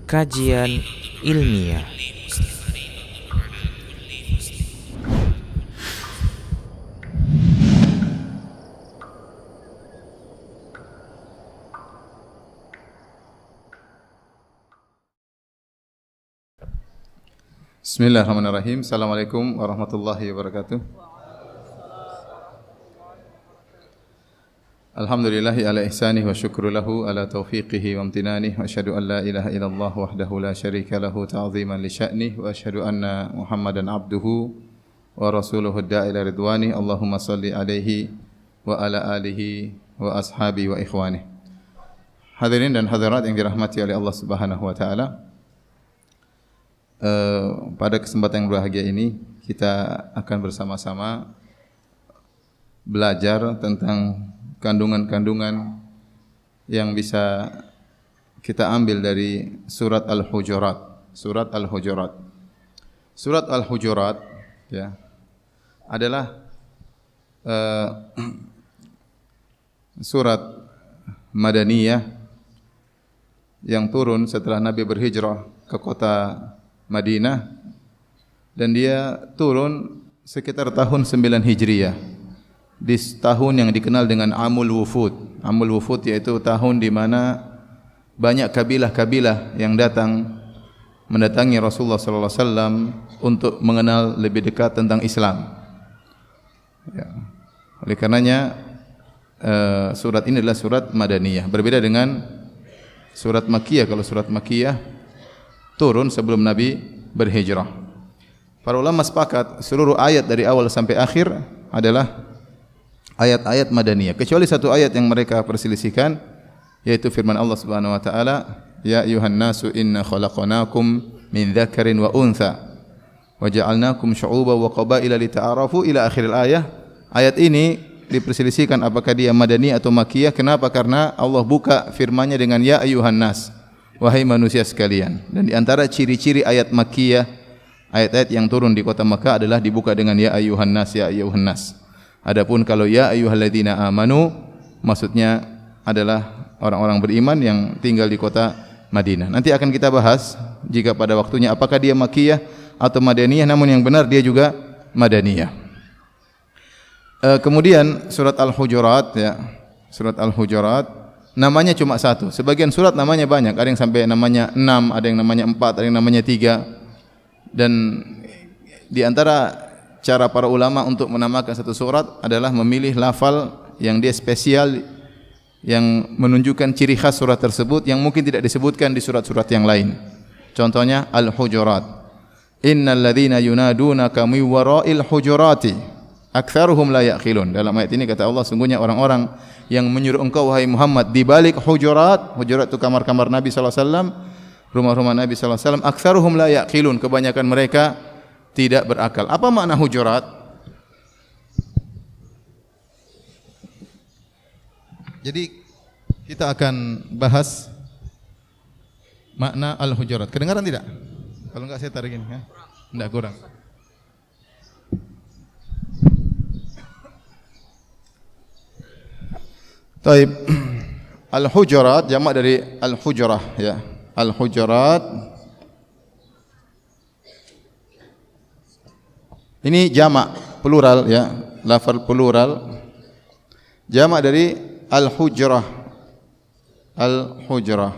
kajian ilmiah. Bismillahirrahmanirrahim. Assalamualaikum warahmatullahi wabarakatuh. Alhamdulillahi ala ihsanih wa syukru lahu ala taufiqihi wa amtinanih wa asyhadu an la ilaha illallah wahdahu la syarika lahu ta'ziman li sya'nih wa asyhadu anna Muhammadan abduhu wa rasuluhu ad-da'i ila ridwani. Allahumma salli alaihi wa ala alihi wa ashabi wa ikhwani. Hadirin dan hadirat yang dirahmati oleh Allah Subhanahu wa taala. Pada kesempatan yang berbahagia ini kita akan bersama-sama belajar tentang kandungan-kandungan yang bisa kita ambil dari surat Al-Hujurat. Surat Al-Hujurat. Surat Al-Hujurat ya adalah surat Madaniyah yang turun setelah Nabi berhijrah ke kota Madinah, dan dia turun sekitar tahun 9 Hijriyah, di tahun yang dikenal dengan Amul Wufud. Amul Wufud yaitu tahun di mana banyak kabilah-kabilah yang datang mendatangi Rasulullah sallallahu alaihi wasallam untuk mengenal lebih dekat tentang Islam. Ya. Oleh karenanya surat ini adalah surat Madaniyah, berbeda dengan surat Makkiyah. Kalau surat Makkiyah turun sebelum Nabi berhijrah. Para ulama sepakat seluruh ayat dari awal sampai akhir adalah ayat-ayat Madaniyah, kecuali satu ayat yang mereka perselisihkan, yaitu firman Allah Subhanahu wa taala, ya ayuhan nasu inna khalaqnakum min dzakarin wa untha wa ja'alnakum syu'uban wa qabaila lita'arafu ila akhir ayat. Ayat ini diperselisihkan apakah dia Madaniyah atau Makkiyah. Kenapa? Karena Allah buka firman-Nya dengan ya ayuhan nas, wahai manusia sekalian. Dan di antara ciri-ciri ayat Makkiyah, ayat-ayat yang turun di kota Makkah adalah dibuka dengan ya ayyuhan nas, ya ayyuhan nas. Adapun kalau ya ayyuhalladzina amanu, maksudnya adalah orang-orang beriman yang tinggal di kota Madinah. Nanti akan kita bahas jika pada waktunya apakah dia Makkiyah atau Madaniyah, namun yang benar dia juga Madaniyah. Kemudian surat Al-Hujurat ya. Surat Al-Hujurat namanya cuma satu. Sebagian surat namanya banyak. Ada yang sampai namanya 6, ada yang namanya 4, ada yang namanya 3. Dan di antara cara para ulama untuk menamakan satu surat adalah memilih lafal yang dia spesial, yang menunjukkan ciri khas surat tersebut yang mungkin tidak disebutkan di surat-surat yang lain. Contohnya Al-Hujurat. Innal ladzina yunadunaka min wara'il hujurati aktsaruhum la ya'qilun. Dalam ayat ini kata Allah, sungguhnya orang-orang yang menyuruh engkau wahai Muhammad di balik hujurat. Hujurat itu kamar-kamar Nabi sallallahu alaihi wasallam, rumah-rumah Nabi sallallahu alaihi wasallam. Aktsaruhum la ya'qilun, kebanyakan mereka tidak berakal. Apa makna hujurat? Jadi kita akan bahas makna al-hujurat. Kedengaran tidak? Kalau enggak saya tarikin ya. Enggak, kurang. Taib. Al-Hujurat jamak dari al-hujrah ya. Al-Hujurat ini jamak plural ya, lafaz plural. Jamak dari al-hujrah. Al-hujrah.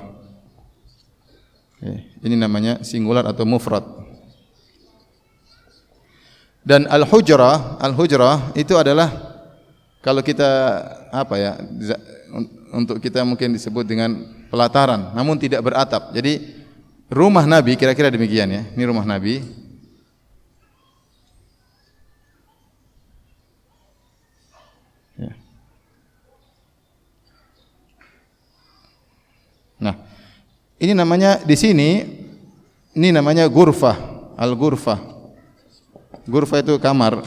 Ini namanya singular atau mufrad. Dan al-hujrah itu adalah, kalau kita apa ya, untuk kita mungkin disebut dengan pelataran, namun tidak beratap. Jadi rumah Nabi kira-kira demikian ya. Ini rumah Nabi. Ya. Nah, ini namanya di sini, ini namanya ghurfah, al-ghurfah. Ghurfah itu kamar.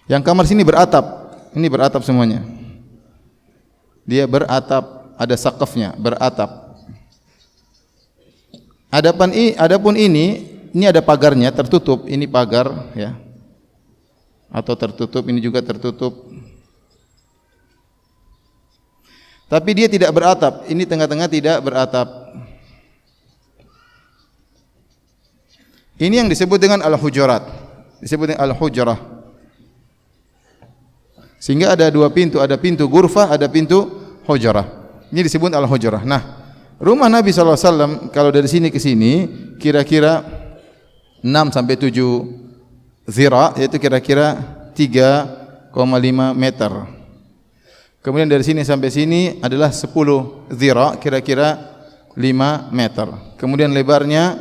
Yang kamar sini beratap. Ini beratap semuanya. Dia beratap, ada sakafnya, beratap. Adapun ini ada pagarnya, tertutup. Ini pagar ya. Atau tertutup, ini juga tertutup. Tapi dia tidak beratap. Ini tengah-tengah tidak beratap. Ini yang disebut dengan al-hujurat. Disebut dengan al-hujrah. Sehingga ada dua pintu, ada pintu ghurfah, ada pintu hujrah. Ini disebut al-hujrah. Nah, rumah Nabi SAW kalau dari sini ke sini kira-kira 6 sampai 7 zira, yaitu kira-kira 3,5 meter. Kemudian dari sini sampai sini adalah 10 zira, kira-kira 5 meter. Kemudian lebarnya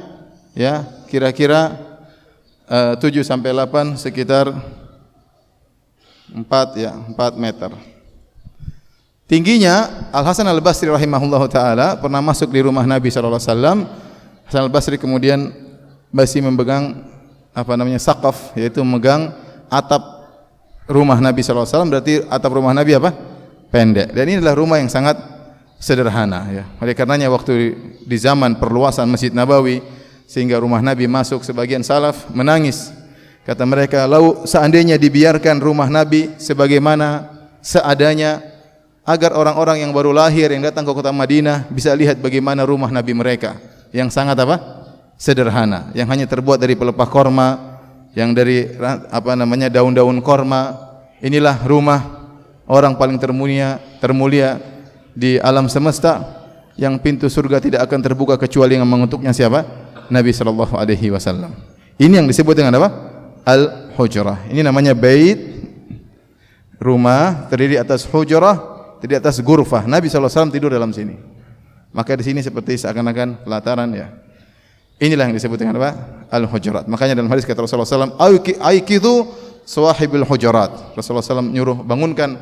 ya kira-kira 7 sampai 8 sekitar 4 meter. Tingginya Al Hasan Al Basri rahimahullahu taala pernah masuk di rumah Nabi sallallahu alaihi wasallam. Hasan Al Basri kemudian masih memegang saqaf, yaitu memegang atap rumah Nabi sallallahu alaihi wasallam. Berarti atap rumah Nabi apa? Pendek. Dan ini adalah rumah yang sangat sederhana ya. Oleh karenanya waktu di zaman perluasan Masjid Nabawi sehingga rumah Nabi masuk, sebagian salaf menangis. Kata mereka, "Lau seandainya dibiarkan rumah Nabi sebagaimana seadanya, agar orang-orang yang baru lahir yang datang ke kota Madinah bisa lihat bagaimana rumah Nabi mereka yang sangat sederhana, yang hanya terbuat dari pelepah korma, yang dari daun-daun korma. Inilah rumah orang paling termulia di alam semesta, yang pintu surga tidak akan terbuka kecuali yang mengutuknya siapa? Nabi sallallahu alaihi wasallam." Ini yang disebut dengan apa? Al-hujrah. Ini namanya bait, rumah terdiri atas hujrah, terdiri atas ghurfah. Nabi sallallahu alaihi wasallam tidur dalam sini. Maka di sini seperti seakan-akan pelataran ya. Inilah yang disebut dengan apa? Al-hujurat. Makanya dalam hadis kata Rasulullah sallallahu alaihi wasallam, "Aikidu sawahibul hujurat." Rasulullah sallallahu nyuruh bangunkan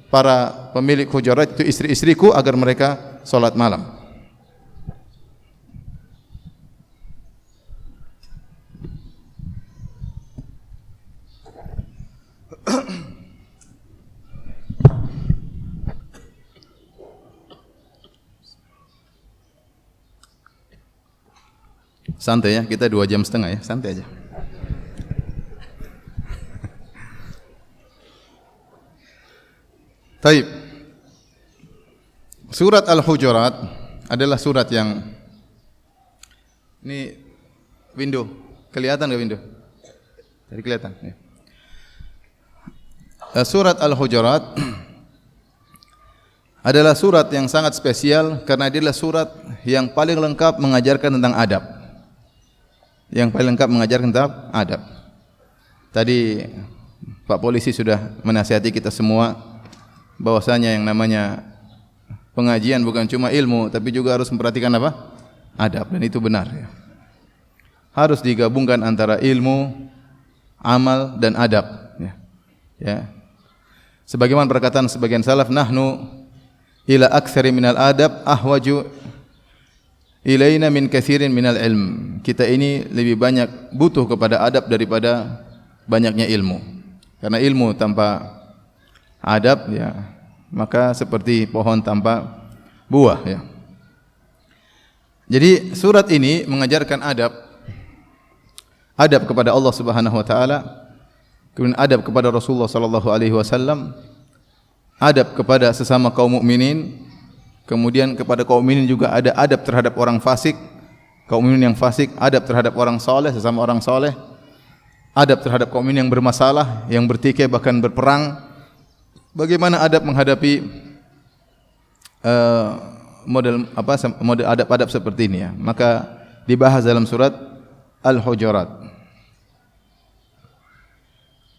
para pemilik hujurat, itu istri-istriku, agar mereka salat malam. Santai ya, kita 2,5 jam ya, santai aja. Taib. Surat Al-Hujurat adalah surat yang ini window, kelihatan enggak window? Tadi kelihatan ya. Surat Al-Hujurat adalah surat yang sangat spesial karena dia adalah surat yang paling lengkap mengajarkan tentang adab. Yang paling lengkap mengajarkan tentang adab. Tadi Pak Polisi sudah menasihati kita semua bahwasanya yang namanya pengajian bukan cuma ilmu, tapi juga harus memperhatikan apa? Adab, dan itu benar ya. Harus digabungkan antara ilmu, amal dan adab ya. Ya. Sebagaimana perkataan sebagian salaf, nahnu ila aktsari minal adab ahwaju ilaina min katsirin minal ilm. Kita ini lebih banyak butuh kepada adab daripada banyaknya ilmu. Karena ilmu tanpa adab ya, maka seperti pohon tanpa buah ya. Jadi surat ini mengajarkan adab kepada Allah Subhanahu wa taala, kemudian adab kepada Rasulullah sallallahu alaihi wasallam, adab kepada sesama kaum mukminin, kemudian kepada kaum mukminin juga ada adab terhadap orang fasik, kaum mukminin yang fasik, adab terhadap orang saleh, sesama orang saleh, adab terhadap kaum mukminin yang bermasalah, yang bertikai bahkan berperang. Bagaimana adab menghadapi model adab-adab seperti ini ya. Maka dibahas dalam surat Al-Hujurat.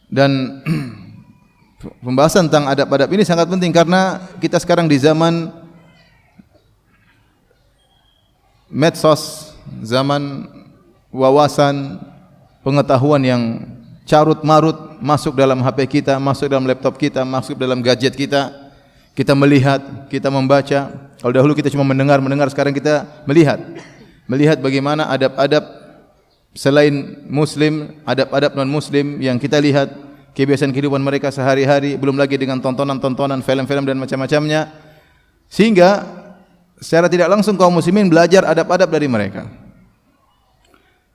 Dan pembahasan tentang adab-adab ini sangat penting karena kita sekarang di zaman medsos, zaman wawasan, pengetahuan yang carut marut masuk dalam HP kita, masuk dalam laptop kita, masuk dalam gadget kita. Kita melihat, kita membaca. Kalau dahulu kita cuma mendengar, sekarang kita melihat bagaimana adab-adab selain muslim, adab-adab non muslim yang kita lihat, kebiasaan kehidupan mereka sehari-hari, belum lagi dengan tontonan-tontonan, film-film dan macam-macamnya, sehingga secara tidak langsung kaum muslimin belajar adab-adab dari mereka.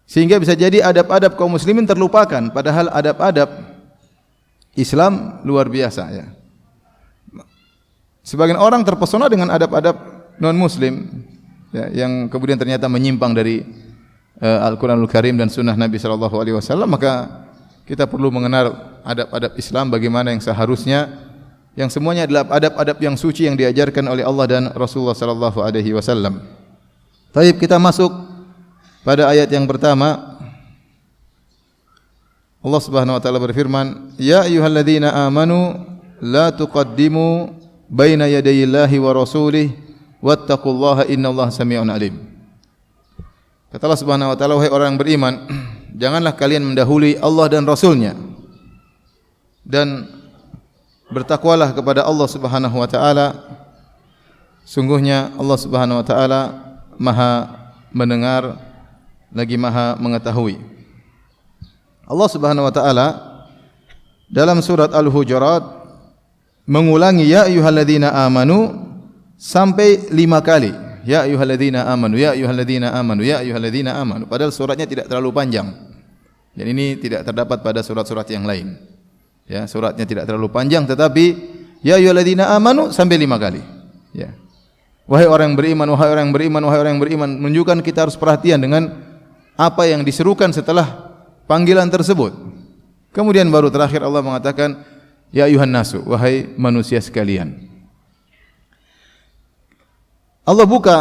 Sehingga bisa jadi adab-adab kaum muslimin terlupakan, padahal adab-adab Islam luar biasa ya. Sebagian orang terpesona dengan adab-adab non muslim ya, yang kemudian ternyata menyimpang dari Al-Quranul Karim dan sunnah Nabi sallallahu alaihi wasallam, maka kita perlu mengenal adab-adab Islam bagaimana yang seharusnya, yang semuanya adalah adab-adab yang suci yang diajarkan oleh Allah dan Rasulullah sallallahu alaihi wasallam. Baik, kita masuk pada ayat yang pertama. Allah Subhanahu wa taala berfirman, "Ya ayyuhalladzina amanu la tuqaddimu baina yadayillahi wa rasulih wattaqullaha innallaha samii'un alim." Kata Allah Subhanahu wa taala, wahai orang yang beriman, janganlah kalian mendahului Allah dan Rasulnya, dan bertakwalah kepada Allah Subhanahu wa taala. Sungguhnya Allah Subhanahu wa taala Maha mendengar lagi Maha mengetahui. Allah Subhanahu wa taala dalam surat Al-Hujurat mengulangi ya ayyuhalladzina amanu sampai 5 kali. Ya ayyuhalladzina amanu, ya ayyuhalladzina amanu, ya ayyuhalladzina amanu. Padahal suratnya tidak terlalu panjang. Dan ini tidak terdapat pada surat-surat yang lain. Ya, suratnya tidak terlalu panjang, tetapi ya ayyuhalladzina amanu sampai 5 kali. Ya. Wahai orang yang beriman, wahai orang yang beriman, wahai orang yang beriman, menunjukkan kita harus perhatian dengan apa yang diserukan setelah panggilan tersebut. Kemudian baru terakhir Allah mengatakan ya ayyuhan nasu, wahai manusia sekalian. Allah buka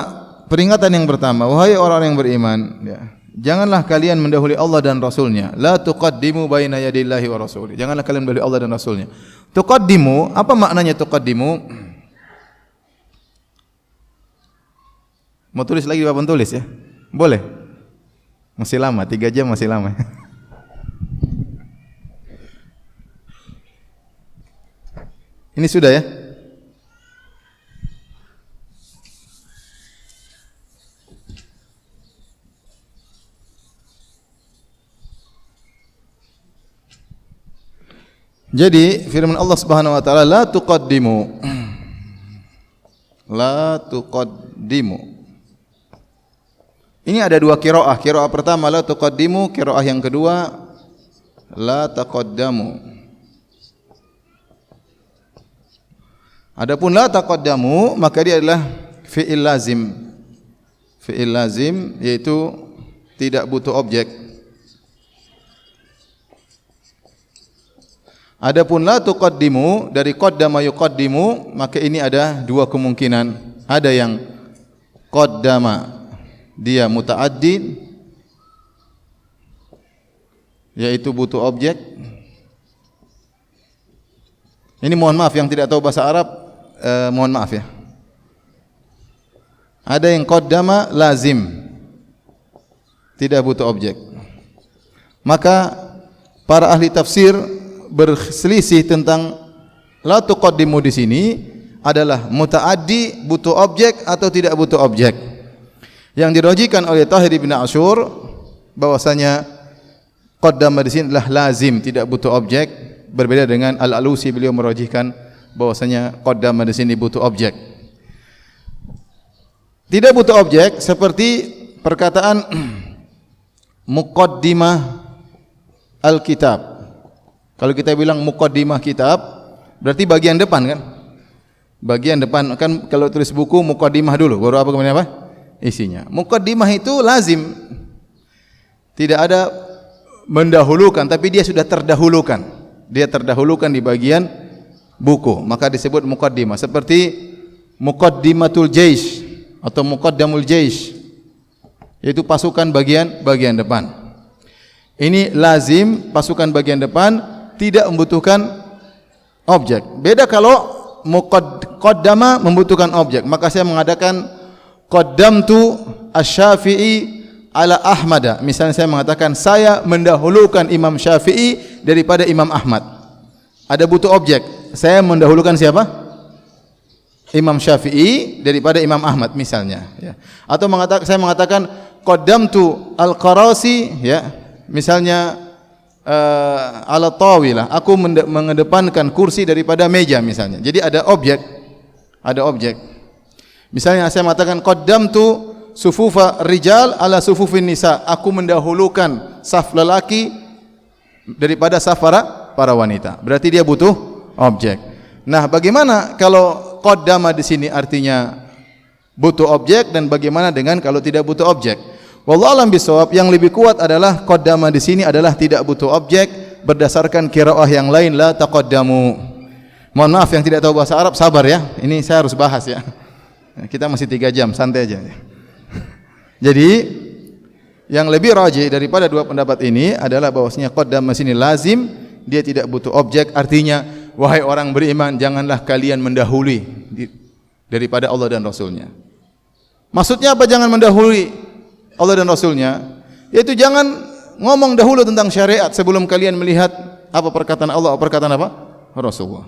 peringatan yang pertama, wahai orang yang beriman, ya, janganlah kalian mendahului Allah dan Rasulnya. La tuqaddimu baina yadillahi wa rasulih. Janganlah kalian mendahului Allah dan Rasulnya. Tuqaddimu, apa maknanya tuqaddimu? Mau tulis lagi di papan tulis ya? Boleh? Masih lama, 3 jam masih lama. Ini sudah ya? Jadi firman Allah Subhanahu wa taala, la tuqaddimu. La tuqaddimu. Ini ada 2 qiraah. Qiraah pertama la tuqaddimu, qiraah yang kedua la taqaddamu. Adapun la taqaddamu maka dia adalah fi'il lazim. Fi'il lazim yaitu tidak butuh objek. Adapun la tuqaddimu dari qaddama yuqaddimu, maka ini ada 2 kemungkinan. Ada yang qaddama dia muta'addi, yaitu butuh objek. Ini mohon maaf yang tidak tahu bahasa Arab, mohon maaf ya. Ada yang qaddama lazim, tidak butuh objek. Maka para ahli tafsir berselisih tentang la tuqaddimu di sini adalah mutaaddi, butuh objek atau tidak butuh objek. Yang dirajihkan oleh Tahir bin Ashur bahwasanya qaddama di sini adalah lazim, tidak butuh objek, berbeda dengan Al-Alusi, beliau merajihkan bahwasanya qaddama di sini butuh objek. Tidak butuh objek seperti perkataan muqaddimah al-kitab. Kalau kita bilang muqaddimah kitab, berarti bagian depan kan? Bagian depan kan, kalau tulis buku muqaddimah dulu, baru apa kemudian apa? Isinya. Muqaddimah itu lazim. Tidak ada mendahulukan, tapi dia sudah terdahulukan. Dia terdahulukan di bagian buku, maka disebut muqaddimah. Seperti muqaddimatul jaish atau muqaddamul jaish, yaitu pasukan bagian depan. Ini lazim, pasukan bagian depan, tidak membutuhkan objek. Beda kalau muqaddama membutuhkan objek. Maka saya mengatakan qaddamtu asy-Syafi'i ala Ahmad. Misalnya saya mengatakan saya mendahulukan Imam Syafi'i daripada Imam Ahmad. Ada butuh objek. Saya mendahulukan siapa? Imam Syafi'i daripada Imam Ahmad misalnya, ya. Atau saya mengatakan qaddamtu al-Qarasi, ya. Misalnya ala tawilah, aku mengedepankan kursi daripada meja misalnya. Jadi ada objek, Misalnya saya mengatakan qaddamtu sufufa rijal ala sufufin nisa, aku mendahulukan saf lelaki daripada saf para wanita. Berarti dia butuh objek. Nah, bagaimana kalau qaddama di sini artinya butuh objek, dan bagaimana dengan kalau tidak butuh objek? Wallahu a'lam bishawab, yang lebih kuat adalah qaddama di sini adalah tidak butuh objek berdasarkan qiraah yang lain la taqaddamu. Mohon maaf yang tidak tahu bahasa Arab, sabar ya. Ini saya harus bahas ya. Kita masih 3 jam, santai aja. Jadi yang lebih rajih daripada dua pendapat ini adalah bahwasanya qaddama sini lazim, dia tidak butuh objek. Artinya, wahai orang beriman, janganlah kalian mendahului daripada Allah dan Rasulnya. Maksudnya apa jangan mendahului Allah dan Rasulnya? Yaitu jangan ngomong dahulu tentang syariat sebelum kalian melihat apa perkataan Allah atau perkataan apa? Rasulullah.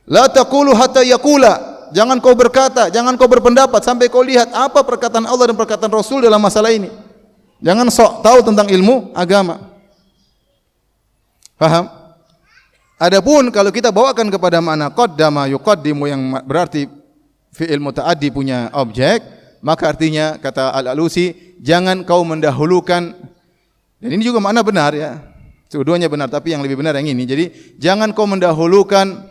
La taqulu hatta yaqula. Jangan kau berkata, jangan kau berpendapat sampai kau lihat apa perkataan Allah dan perkataan Rasul dalam masalah ini. Jangan sok tahu tentang ilmu agama. Faham? Adapun kalau kita bawakan kepada makna qaddama yuqaddimu yang berarti fi'il muta'addi punya objek, maka artinya kata Al-Alusi, jangan kau mendahulukan, dan ini juga makna benar ya. Keduanya benar, tapi yang lebih benar yang ini. Jadi jangan kau mendahulukan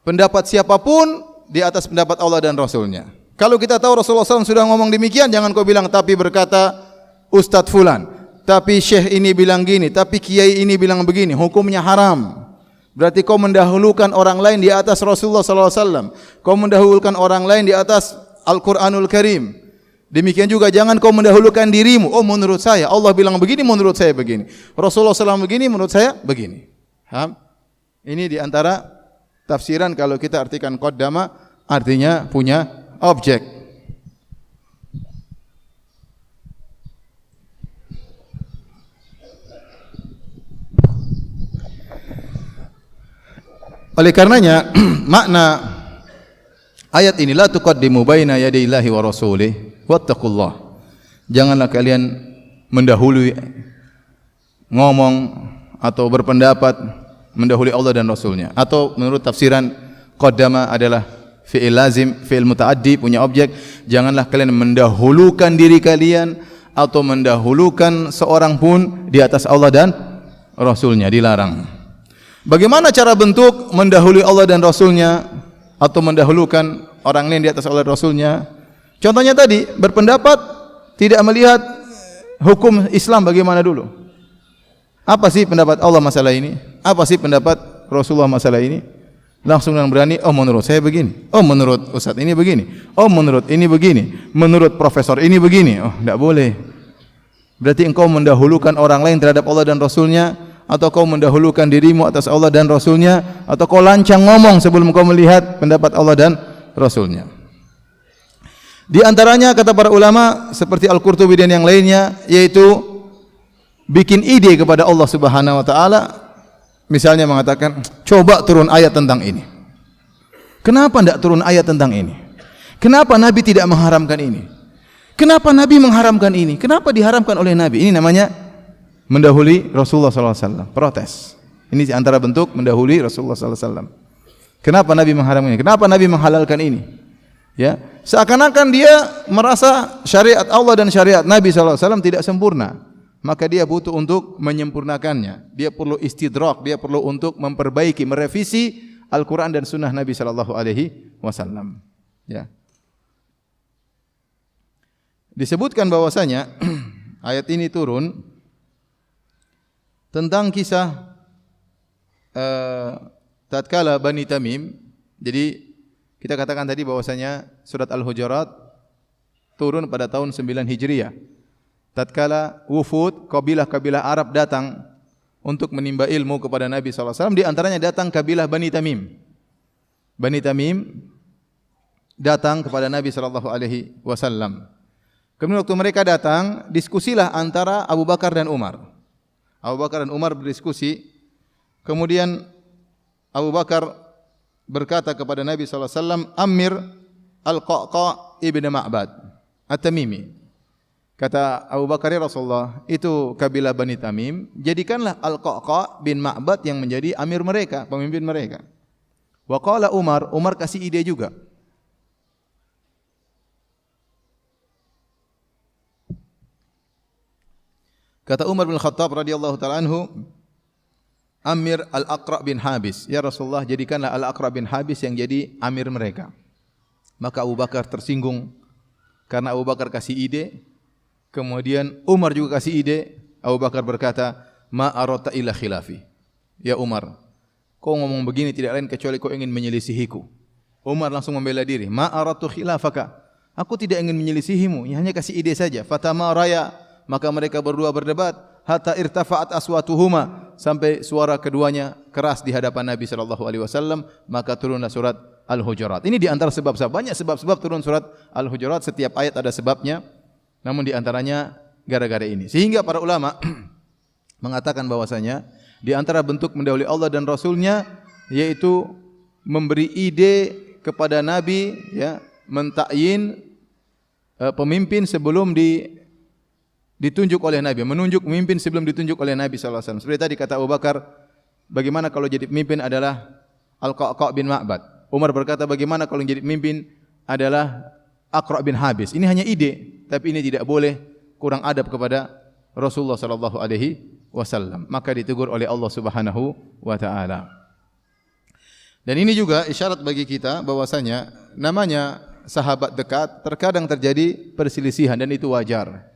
pendapat siapapun di atas pendapat Allah dan Rasulnya. Kalau kita tahu Rasulullah SAW sudah ngomong demikian, jangan kau bilang tapi berkata Ustadz Fulan, tapi Syekh ini bilang gini, tapi Kiai ini bilang begini, hukumnya haram. Berarti kau mendahulukan orang lain di atas Rasulullah SAW. Kau mendahulukan orang lain di atas Al-Quranul Karim. Demikian juga jangan kau mendahulukan dirimu. Oh menurut saya Allah bilang begini, menurut saya begini. Rasulullah SAW begini, menurut saya begini. Ini di antara tafsiran kalau kita artikan qaddama artinya punya objek. Oleh karenanya makna ayat ini la tuqaddimu baina yadayillahi wa rasulih wattaqullah. Janganlah kalian mendahului ngomong atau berpendapat mendahului Allah dan Rasulnya. Atau menurut tafsiran qaddama adalah fi'il lazim, fi'il muta'addi punya objek. Janganlah kalian mendahulukan diri kalian atau mendahulukan seorang pun di atas Allah dan Rasulnya, dilarang. Bagaimana cara bentuk mendahului Allah dan Rasulnya atau mendahulukan orang lain di atas Allah dan Rasulnya? Contohnya tadi, berpendapat tidak melihat hukum Islam bagaimana dulu. Apa sih pendapat Allah masalah ini? Apa sih pendapat Rasulullah masalah ini? Langsung dengan berani, oh menurut saya begini. Oh menurut Ustaz ini begini. Oh menurut ini begini. Menurut profesor ini begini. Oh tidak boleh. Berarti engkau mendahulukan orang lain terhadap Allah dan Rasulnya, atau kau mendahulukan dirimu atas Allah dan Rasulnya, atau kau lancang ngomong sebelum kau melihat pendapat Allah dan Rasulnya. Di antaranya kata para ulama seperti Al-Qurtubi dan yang lainnya, yaitu bikin ide kepada Allah Subhanahu wa taala, misalnya mengatakan, coba turun ayat tentang ini. Kenapa tidak turun ayat tentang ini? Kenapa Nabi tidak mengharamkan ini? Kenapa Nabi mengharamkan ini? Kenapa diharamkan oleh Nabi? Ini namanya mendahului Rasulullah SAW. Protes. Ini antara bentuk mendahului Rasulullah SAW. Kenapa Nabi mengharamkan ini? Kenapa Nabi menghalalkan ini? Ya, seakan-akan dia merasa syariat Allah dan syariat Nabi SAW tidak sempurna. Maka dia butuh untuk menyempurnakannya. Dia perlu istidrak, dia perlu untuk memperbaiki, merevisi Al-Quran dan Sunnah Nabi SAW. Ya. Disebutkan bahwasanya ayat ini turun tentang kisah tatkala Bani Tamim. Jadi kita katakan tadi bahwasanya surat Al-Hujurat turun pada tahun 9 Hijriah. Tatkala wufud kabilah-kabilah Arab datang untuk menimba ilmu kepada Nabi SAW, di antaranya datang kabilah Bani Tamim. Bani Tamim datang kepada Nabi SAW. Kemudian waktu mereka datang, diskusilah antara Abu Bakar dan Umar. Abu Bakar dan Umar berdiskusi. Kemudian Abu Bakar berkata kepada Nabi SAW, Amir Al-Qaqa ibn Ma'bad At-Tamimi. Kata Abu Bakar, ya Rasulullah, itu kabilah Bani Tamim, jadikanlah Al-Qaqa bin Ma'bad yang menjadi amir mereka, pemimpin mereka. Wa qala Umar, Umar kasih ide juga. Kata Umar bin Khattab radhiyallahu ta'ala anhu, Amir Al-Aqra bin Habis, ya Rasulullah, jadikanlah Al-Aqra bin Habis yang jadi amir mereka. Maka Abu Bakar tersinggung karena Abu Bakar kasih ide. Kemudian Umar juga kasih ide. Abu Bakar berkata, ma arata illa khilafi. Ya Umar, kau ngomong begini tidak lain kecuali kau ingin menyelisihiku. Umar langsung membela diri. Ma aratu khilafaka. Aku tidak ingin menyelisihimu, hanya kasih ide saja. Fatama raya, maka mereka berdua berdebat. Hatta irtafa'at aswatuhuma, sampai suara keduanya keras di hadapan Nabi SAW. Maka turunlah surat Al-Hujurat. Ini di antara sebab-sebab. Banyak sebab-sebab turun surat Al-Hujurat. Setiap ayat ada sebabnya. Namun di antaranya gara-gara ini. Sehingga para ulama mengatakan bahwasanya di antara bentuk mendahului Allah dan Rasulnya yaitu memberi ide kepada Nabi, ya, mentakyin pemimpin sebelum ditunjuk oleh Nabi, menunjuk pemimpin sebelum ditunjuk oleh Nabi SAW. Seperti tadi kata Abu Bakar, bagaimana kalau jadi pemimpin adalah Al-Qaqa' bin Ma'bad. Umar berkata, bagaimana kalau jadi pemimpin adalah Aqra' bin Habis. Ini hanya ide, tapi ini tidak boleh kurang adab kepada Rasulullah SAW. Maka ditegur oleh Allah Subhanahu wa taala. Dan ini juga isyarat bagi kita bahwasanya namanya sahabat dekat terkadang terjadi perselisihan dan itu wajar.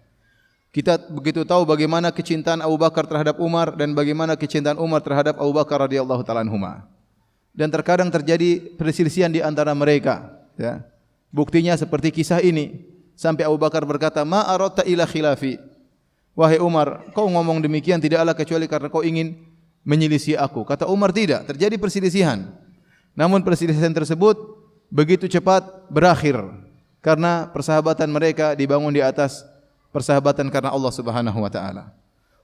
Kita begitu tahu bagaimana kecintaan Abu Bakar terhadap Umar dan bagaimana kecintaan Umar terhadap Abu Bakar radhiyallahu taala anhuma. Dan terkadang terjadi perselisihan di antara mereka, ya. Buktinya seperti kisah ini. Sampai Abu Bakar berkata, ma arata ila khilafi. Wahai Umar, kau ngomong demikian tidaklah kecuali karena kau ingin menyelisih aku. Kata Umar, tidak, terjadi perselisihan. Namun perselisihan tersebut begitu cepat berakhir karena persahabatan mereka dibangun di atas persahabatan karena Allah Subhanahu wa taala.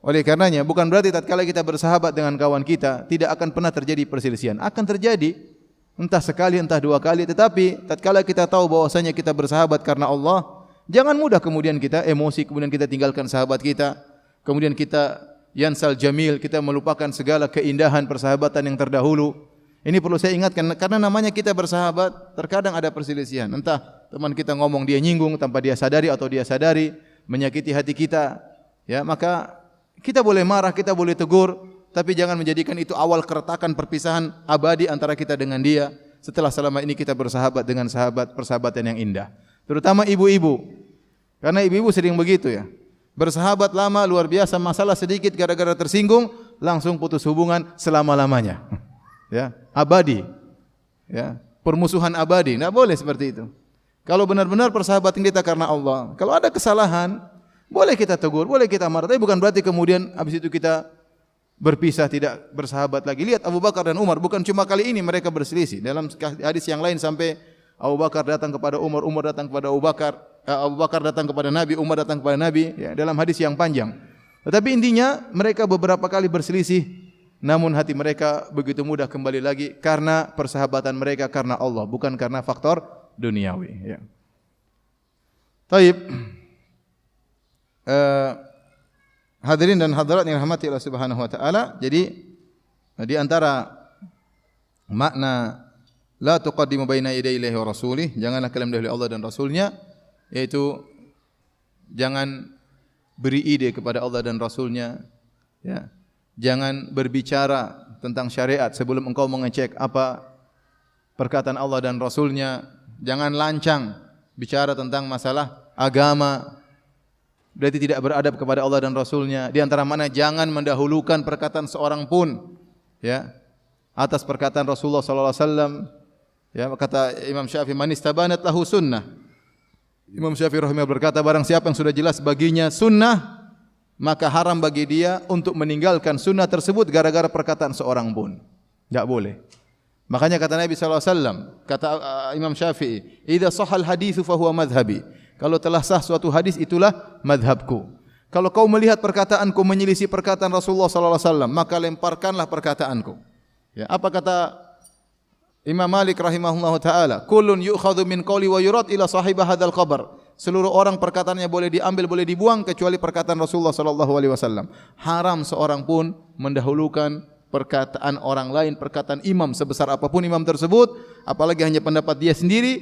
Oleh karenanya bukan berarti tatkala kita bersahabat dengan kawan kita tidak akan pernah terjadi perselisihan. Akan terjadi entah sekali entah dua kali, tetapi tatkala kita tahu bahwasanya kita bersahabat karena Allah, jangan mudah kemudian kita emosi, kemudian kita tinggalkan sahabat kita, kemudian kita yansal jamil, kita melupakan segala keindahan persahabatan yang terdahulu. Ini perlu saya ingatkan karena namanya kita bersahabat, terkadang ada perselisihan. Entah teman kita ngomong dia nyinggung tanpa dia sadari atau dia sadari, menyakiti hati kita, ya, maka kita boleh marah, kita boleh tegur, tapi jangan menjadikan itu awal keretakan perpisahan abadi antara kita dengan dia. Setelah selama ini kita bersahabat dengan persahabatan yang indah. Terutama ibu-ibu. Karena ibu-ibu sering begitu, ya. Bersahabat lama luar biasa, masalah sedikit gara-gara tersinggung langsung putus hubungan selama-lamanya. Ya, abadi. Ya, permusuhan abadi. Enggak boleh seperti itu. Kalau benar-benar persahabatan kita karena Allah, kalau ada kesalahan, boleh kita tegur, boleh kita marah, tapi bukan berarti kemudian habis itu kita berpisah, tidak bersahabat lagi. Lihat Abu Bakar dan Umar, bukan cuma kali ini mereka berselisih. Dalam hadis yang lain sampai Abu Bakar datang kepada Umar, Umar datang kepada Abu Bakar, Abu Bakar datang kepada Nabi, Umar datang kepada Nabi, ya, dalam hadis yang panjang. Tetapi intinya mereka beberapa kali berselisih, namun hati mereka begitu mudah kembali lagi karena persahabatan mereka karena Allah, bukan karena faktor duniawi. Ya. Taib. Hadirin dan hadirat yang dirahmati Allah Subhanahu wa taala, jadi di antara makna la tuqaddimu baina yaday Allahi wa rasulih, janganlah kalian mendahului Allah dan Rasulnya, yaitu jangan beri ide kepada Allah dan Rasulnya, ya. Jangan berbicara tentang syariat sebelum engkau mengecek apa perkataan Allah dan Rasulnya. Jangan lancang bicara tentang masalah agama, berarti tidak beradab kepada Allah dan Rasulnya. Di antara mana jangan mendahulukan perkataan seorang pun, ya, atas perkataan Rasulullah sallallahu alaihi wasallam. Ya, kata Imam Syafi'i, man istabanat lahu sunnah. Imam Syafi'i rahimahullah berkata, barang siapa yang sudah jelas baginya sunnah, maka haram bagi dia untuk meninggalkan sunnah tersebut gara-gara perkataan seorang pun. Tidak boleh. Makanya kata Nabi SAW, kata Imam Syafi'i, idza sahal haditsu fa huwa madhhabi. Kalau telah sah suatu hadis, itulah madhabku. Kalau kau melihat perkataanku menyelisih perkataan Rasulullah SAW, maka lemparkanlah perkataanku. Ya, apa kata Imam Malik rahimahullah ta'ala? Kullun yu'khadhu min qawli wa yurad ila sahibah hadzal qabr. Seluruh orang perkataannya boleh diambil, boleh dibuang, kecuali perkataan Rasulullah SAW. Haram seorang pun mendahulukan perkataan orang lain, perkataan imam sebesar apapun imam tersebut, apalagi hanya pendapat dia sendiri,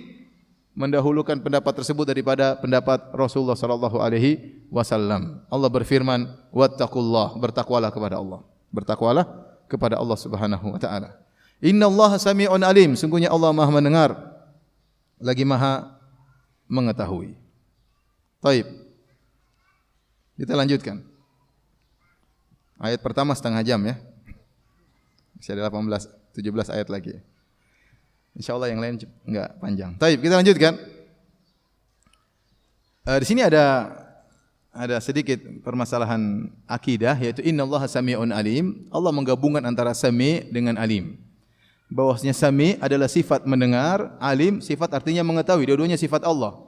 mendahulukan pendapat tersebut daripada pendapat Rasulullah SAW. Allah berfirman, wattaqullah, bertakwalah kepada Allah. Bertakwalah kepada Allah Subhanahu wa taala. Innallaha sami'un alim, sungguhnya Allah Maha mendengar lagi Maha mengetahui. Baik. Kita lanjutkan. Ayat pertama setengah jam ya. Masih ada 17 ayat lagi. InsyaAllah yang lain enggak panjang. Baik, kita lanjutkan. Di sini ada sedikit permasalahan akidah, yaitu innallaha sami'un alim. Allah menggabungkan antara sami' dengan alim. Bahwasanya sami' adalah sifat mendengar, alim sifat artinya mengetahui. Dua-duanya sifat Allah.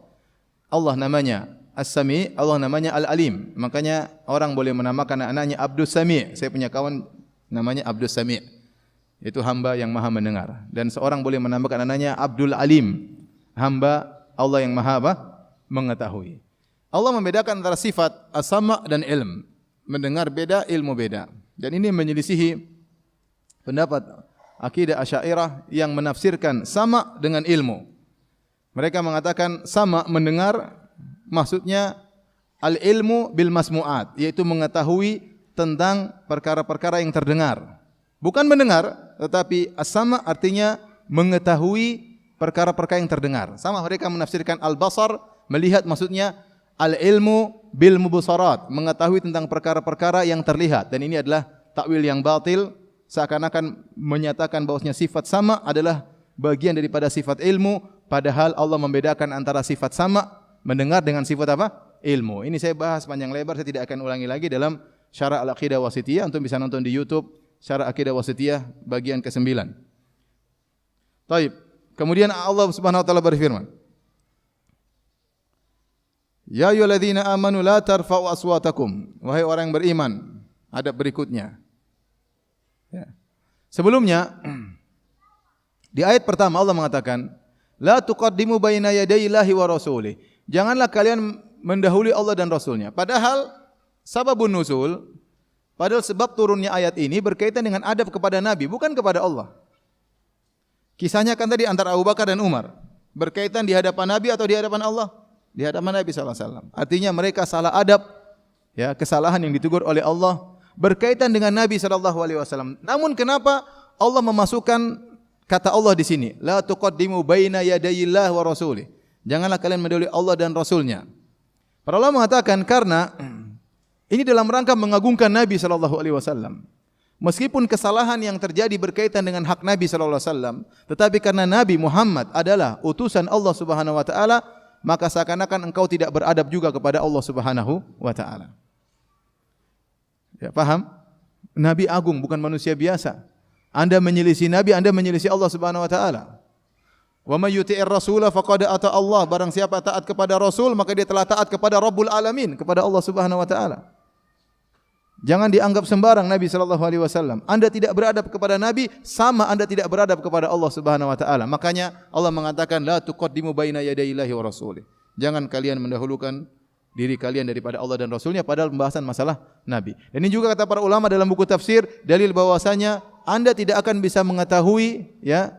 Allah namanya As-Sami', Allah namanya Al-Alim. Makanya orang boleh menamakan anaknya Abdus Sami'. Saya punya kawan namanya Abdus Sami'. Itu hamba yang maha mendengar. Dan seorang boleh menamakan anaknya Abdul Alim. Hamba Allah yang maha apa? Mengetahui. Allah membedakan antara sifat as-sama' dan ilm. Mendengar beda, ilmu beda. Dan ini menyelisihi pendapat akidah Asy'ariyah yang menafsirkan sama dengan ilmu. Mereka mengatakan sama mendengar maksudnya al-ilmu bil masmu'at, yaitu mengetahui tentang perkara-perkara yang terdengar. Bukan mendengar, tetapi as-sama' artinya mengetahui perkara-perkara yang terdengar. Sama mereka menafsirkan al-basar, melihat maksudnya al-ilmu bil mubsarat, mengetahui tentang perkara-perkara yang terlihat. Dan ini adalah takwil yang batil, seakan-akan menyatakan bahwasanya sifat sama adalah bagian daripada sifat ilmu, padahal Allah membedakan antara sifat sama mendengar dengan sifat apa? Ilmu. Ini saya bahas panjang lebar, saya tidak akan ulangi lagi dalam Syarah Al-Aqidah Wasithiyah. Antum bisa nonton di YouTube Syarah Aqidah Wasithiyah bagian ke-9. Baik. Kemudian Allah Subhanahu wa taala berfirman, Ya ayyuhalladzina amanu la tarfa'u aswatakum. Wahai orang yang beriman, adab berikutnya. Ya. Sebelumnya di ayat pertama Allah mengatakan, La tuqaddimu baina yadayillahi wa rasulih. Janganlah kalian mendahului Allah dan Rasulnya. Padahal sababun nuzul, padahal sebab turunnya ayat ini berkaitan dengan adab kepada Nabi, bukan kepada Allah. Kisahnya kan tadi antara Abu Bakar dan Umar. Berkaitan di hadapan Nabi atau di hadapan Allah? Di hadapan Nabi SAW. Artinya mereka salah adab, ya, kesalahan yang ditegur oleh Allah berkaitan dengan Nabi SAW. Namun kenapa Allah memasukkan kata Allah di sini? La tuqaddimu baina yadayillah wa rasulih. Janganlah kalian mendahului Allah dan Rasulnya. Para ulama mengatakan karena ini dalam rangka mengagungkan Nabi SAW. Meskipun kesalahan yang terjadi berkaitan dengan hak Nabi SAW, tetapi karena Nabi Muhammad adalah utusan Allah Subhanahu Wa Taala, maka seakan-akan engkau tidak beradab juga kepada Allah Subhanahu Wa Taala. Ya, paham? Nabi agung, bukan manusia biasa. Anda menyelisih Nabi, Anda menyelisih Allah Subhanahu Wa Taala. Wa may yuti'ir rasula faqad ata Allah. Barang siapa taat kepada Rasul, maka dia telah taat kepada Rabbul Alamin, kepada Allah Subhanahu Wa Taala. Jangan dianggap sembarang Nabi sallallahu alaihi wasallam. Anda tidak beradab kepada Nabi, sama Anda tidak beradab kepada Allah Subhanahu Wa Taala. Makanya Allah mengatakan la tuqaddimu baina yadayillahi wa rasulih. Jangan kalian mendahulukan diri kalian daripada Allah dan Rasulnya, padahal pembahasan masalah Nabi. Dan ini juga kata para ulama dalam buku tafsir, dalil bahwasanya Anda tidak akan bisa mengetahui, ya,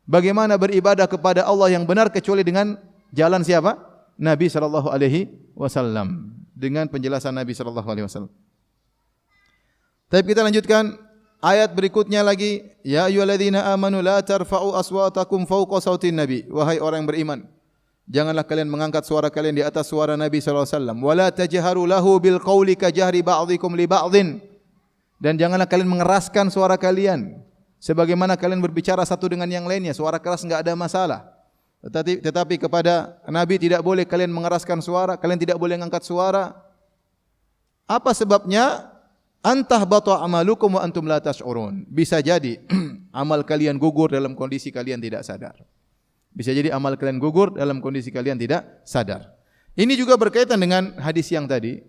bagaimana beribadah kepada Allah yang benar kecuali dengan jalan siapa? Nabi sallallahu alaihi wasallam. Dengan penjelasan Nabi sallallahu alaihi wasallam. Tapi kita lanjutkan ayat berikutnya lagi, ya ayyuhalladzina amanu la tarfa'u aswatakum fawqa sautin nabi. Wahai orang yang beriman, janganlah kalian mengangkat suara kalian di atas suara Nabi sallallahu alaihi wasallam. Wala tajharu lahu bil qawli ka jahri ba'dhikum li ba'dhin. Dan janganlah kalian mengeraskan suara kalian sebagaimana kalian berbicara satu dengan yang lainnya. Suara keras enggak ada masalah. Tetapi kepada Nabi tidak boleh kalian mengeraskan suara, kalian tidak boleh mengangkat suara. Apa sebabnya? Antah batu amalukum wa antum la tash'urun. Bisa jadi amal kalian gugur dalam kondisi kalian tidak sadar. Bisa jadi amal kalian gugur dalam kondisi kalian tidak sadar. Ini juga berkaitan dengan hadis yang tadi.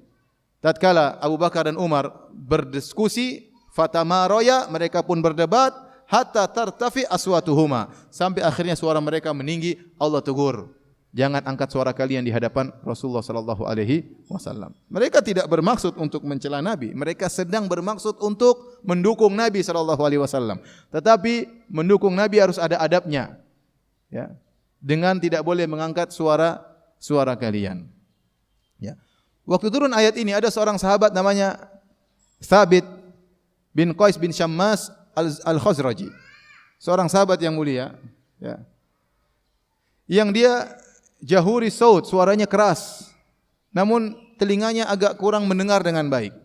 Tatkala Abu Bakar dan Umar berdiskusi, fatamaroya, mereka pun berdebat, hatta tartafi aswatuhuma, sampai akhirnya suara mereka meninggi. Allah tegur, jangan angkat suara kalian di hadapan Rasulullah sallallahu alaihi wasallam. Mereka tidak bermaksud untuk mencela Nabi, mereka sedang bermaksud untuk mendukung Nabi sallallahu alaihi wasallam. Tetapi mendukung Nabi harus ada adabnya. Ya. Dengan tidak boleh mengangkat suara kalian. Ya. Waktu turun ayat ini ada seorang sahabat namanya Thabit bin Qais bin Syammas al-Khazraji. Seorang sahabat yang mulia, ya. Yang dia jahuri saut, suaranya keras. Namun telinganya agak kurang mendengar dengan baik.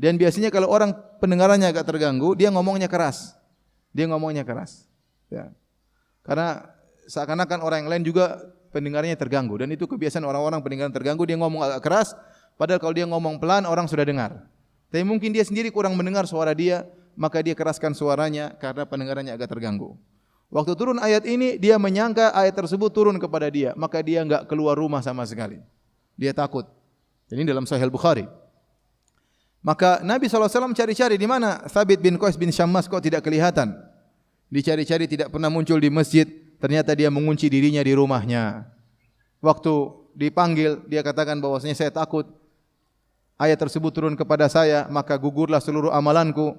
Dan biasanya kalau orang pendengarannya agak terganggu, dia ngomongnya keras. Dia ngomongnya keras. Ya. Karena seakan-akan orang yang lain juga pendengarannya terganggu. Dan itu kebiasaan orang-orang pendengaran terganggu, dia ngomong agak keras. Padahal kalau dia ngomong pelan, orang sudah dengar. Tapi mungkin dia sendiri kurang mendengar suara dia, maka dia keraskan suaranya karena pendengarannya agak terganggu. Waktu turun ayat ini, dia menyangka ayat tersebut turun kepada dia, maka dia enggak keluar rumah sama sekali. Dia takut. Ini dalam Sahih Bukhari. Maka Nabi SAW cari-cari di mana Thabit bin Qais bin Syammas kok tidak kelihatan. Dicari-cari tidak pernah muncul di masjid. Ternyata dia mengunci dirinya di rumahnya. Waktu dipanggil, dia katakan bahwasanya saya takut ayat tersebut turun kepada saya, maka gugurlah seluruh amalanku.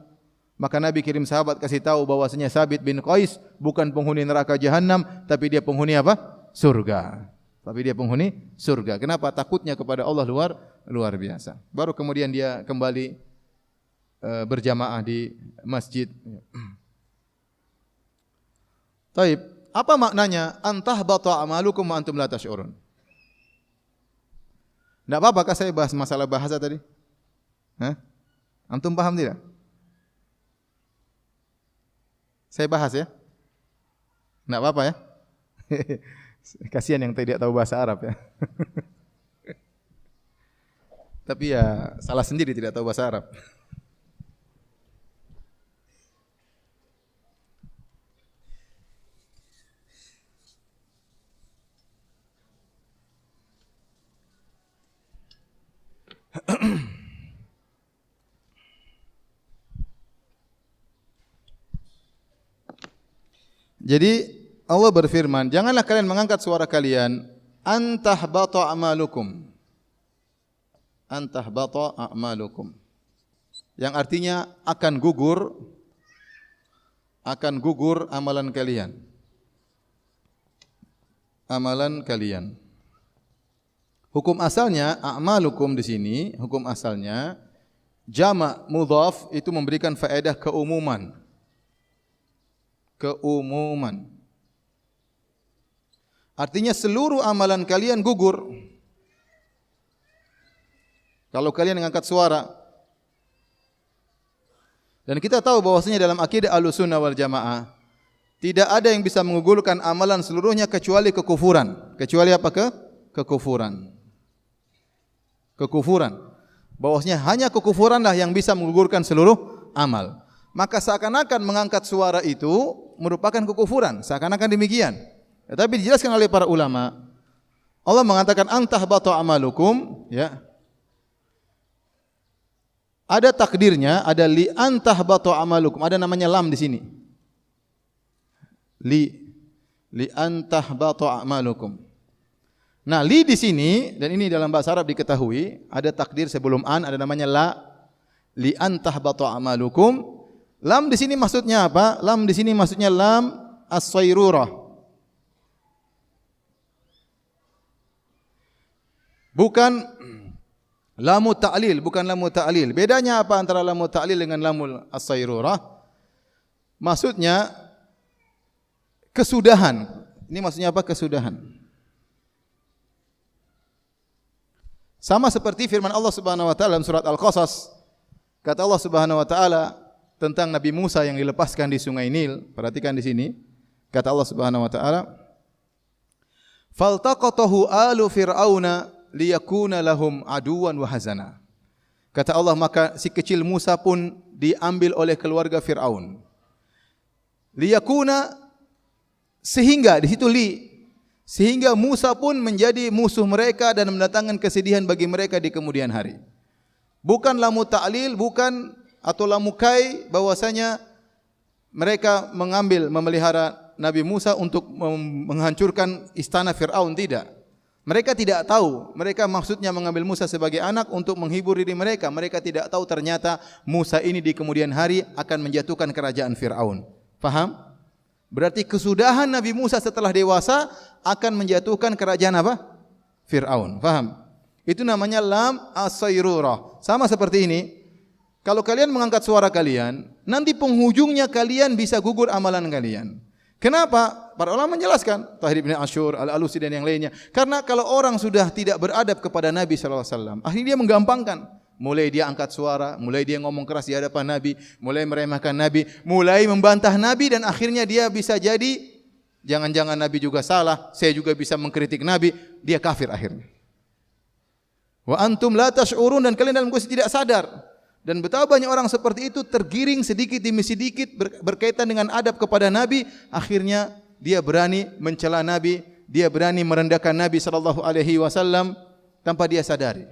Maka Nabi kirim sahabat kasih tahu bahwasanya Thabit bin Qais bukan penghuni neraka jahanam, tapi dia penghuni apa? Surga. Tapi dia penghuni surga. Kenapa? Takutnya kepada Allah luar biasa. Baru kemudian dia kembali berjamaah di masjid. Taib, apa maknanya? Antahbata amalukum wa antum la tash'urun. Enggak apa-apa kah saya bahas masalah bahasa tadi? Hah? Antum paham tidak? Saya bahas ya? Enggak apa-apa ya? Kasihan yang tidak tahu bahasa Arab ya. Tapi ya salah sendiri tidak tahu bahasa Arab. Jadi Allah berfirman, janganlah kalian mengangkat suara kalian, antahbata a'malukum. Antahbata a'malukum. Yang artinya akan gugur amalan kalian. Amalan kalian. Hukum asalnya a'malukum di sini, hukum asalnya jama' mudhaf itu memberikan faedah keumuman. Keumuman. Artinya seluruh amalan kalian gugur. Kalau kalian mengangkat suara. Dan kita tahu bahwasanya dalam akidah Ahlussunnah wal Jamaah tidak ada yang bisa menggugurkan amalan seluruhnya kecuali kekufuran. Kecuali apa? Kekufuran. Kekufuran. Bahwasanya hanya kekufuranlah yang bisa menggugurkan seluruh amal. Maka seakan-akan mengangkat suara itu merupakan kekufuran. Seakan-akan demikian. Tetapi dijelaskan oleh para ulama, Allah mengatakan antahbata amalukum, ya. Ada takdirnya, ada li antahbata amalukum, ada namanya lam di sini. Li antahbata amalukum. Nah, li di sini dan ini dalam bahasa Arab diketahui, ada takdir sebelum an, ada namanya la. Li antahbata amalukum. Lam di sini maksudnya apa? Lam di sini maksudnya lam as-sayrurah. Bukan lamu ta'lil, bukan lamu ta'lil. Bedanya apa antara lamu ta'lil dengan lamul as-sayrurah? Maksudnya kesudahan. Ini maksudnya apa? Kesudahan. Sama seperti firman Allah Subhanahu wa taala dalam surat Al-Qasas. Kata Allah Subhanahu wa taala tentang Nabi Musa yang dilepaskan di Sungai Nil. Perhatikan di sini. Kata Allah Subhanahu wa taala, "Faltaqatahu alu fir'auna liyakuna lahum aduwan wa hazana." Kata Allah, maka si kecil Musa pun diambil oleh keluarga Fir'aun. Liyakuna, sehingga di situ sehingga Musa pun menjadi musuh mereka dan mendatangkan kesedihan bagi mereka di kemudian hari. Bukan lamu ta'lil, bukan atau lamu kai bahwasanya mereka memelihara Nabi Musa untuk menghancurkan istana Fir'aun, tidak. Mereka tidak tahu, mereka maksudnya mengambil Musa sebagai anak untuk menghibur diri mereka. Mereka tidak tahu ternyata Musa ini di kemudian hari akan menjatuhkan kerajaan Fir'aun. Faham? Berarti kesudahan Nabi Musa setelah dewasa akan menjatuhkan kerajaan apa? Fir'aun. Faham? Itu namanya lam as-sayrurah. Sama seperti ini. Kalau kalian mengangkat suara kalian, nanti penghujungnya kalian bisa gugur amalan kalian. Kenapa? Para ulama menjelaskan, Tahir bin Ashur, Al-Alusi dan yang lainnya. Karena kalau orang sudah tidak beradab kepada Nabi SAW, akhirnya dia menggampangkan. Mulai dia angkat suara, mulai dia ngomong keras di hadapan Nabi, mulai meremehkan Nabi, mulai membantah Nabi, dan akhirnya dia bisa jadi, jangan-jangan Nabi juga salah, saya juga bisa mengkritik Nabi, dia kafir akhirnya. Wa antum la tash'urun, dan kalian dalam kondisi tidak sadar. Dan betapa banyak orang seperti itu tergiring sedikit demi sedikit berkaitan dengan adab kepada Nabi, akhirnya dia berani mencela Nabi, dia berani merendahkan Nabi SAW tanpa dia sadari.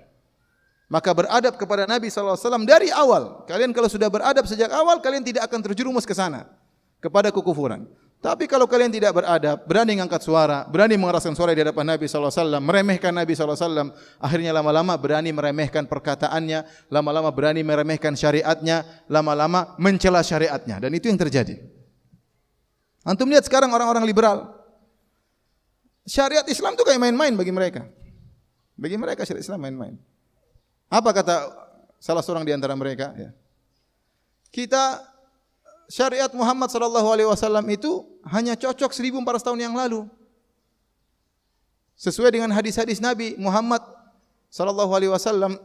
Maka beradab kepada Nabi SAW dari awal. Kalian kalau sudah beradab sejak awal, kalian tidak akan terjerumus ke sana, kepada kekufuran. Tapi kalau kalian tidak beradab, berani mengangkat suara, berani mengeraskan suara di hadapan Nabi SAW, meremehkan Nabi SAW, akhirnya lama-lama berani meremehkan perkataannya, lama-lama berani meremehkan syariatnya, lama-lama mencela syariatnya. Dan itu yang terjadi. Antum lihat sekarang orang-orang liberal, syariat Islam itu kayak main-main bagi mereka. Bagi mereka syariat Islam main-main. Apa kata salah seorang di antara mereka? Ya. Syariat Muhammad SAW itu hanya cocok 1400 tahun yang lalu. Sesuai dengan hadis-hadis Nabi Muhammad SAW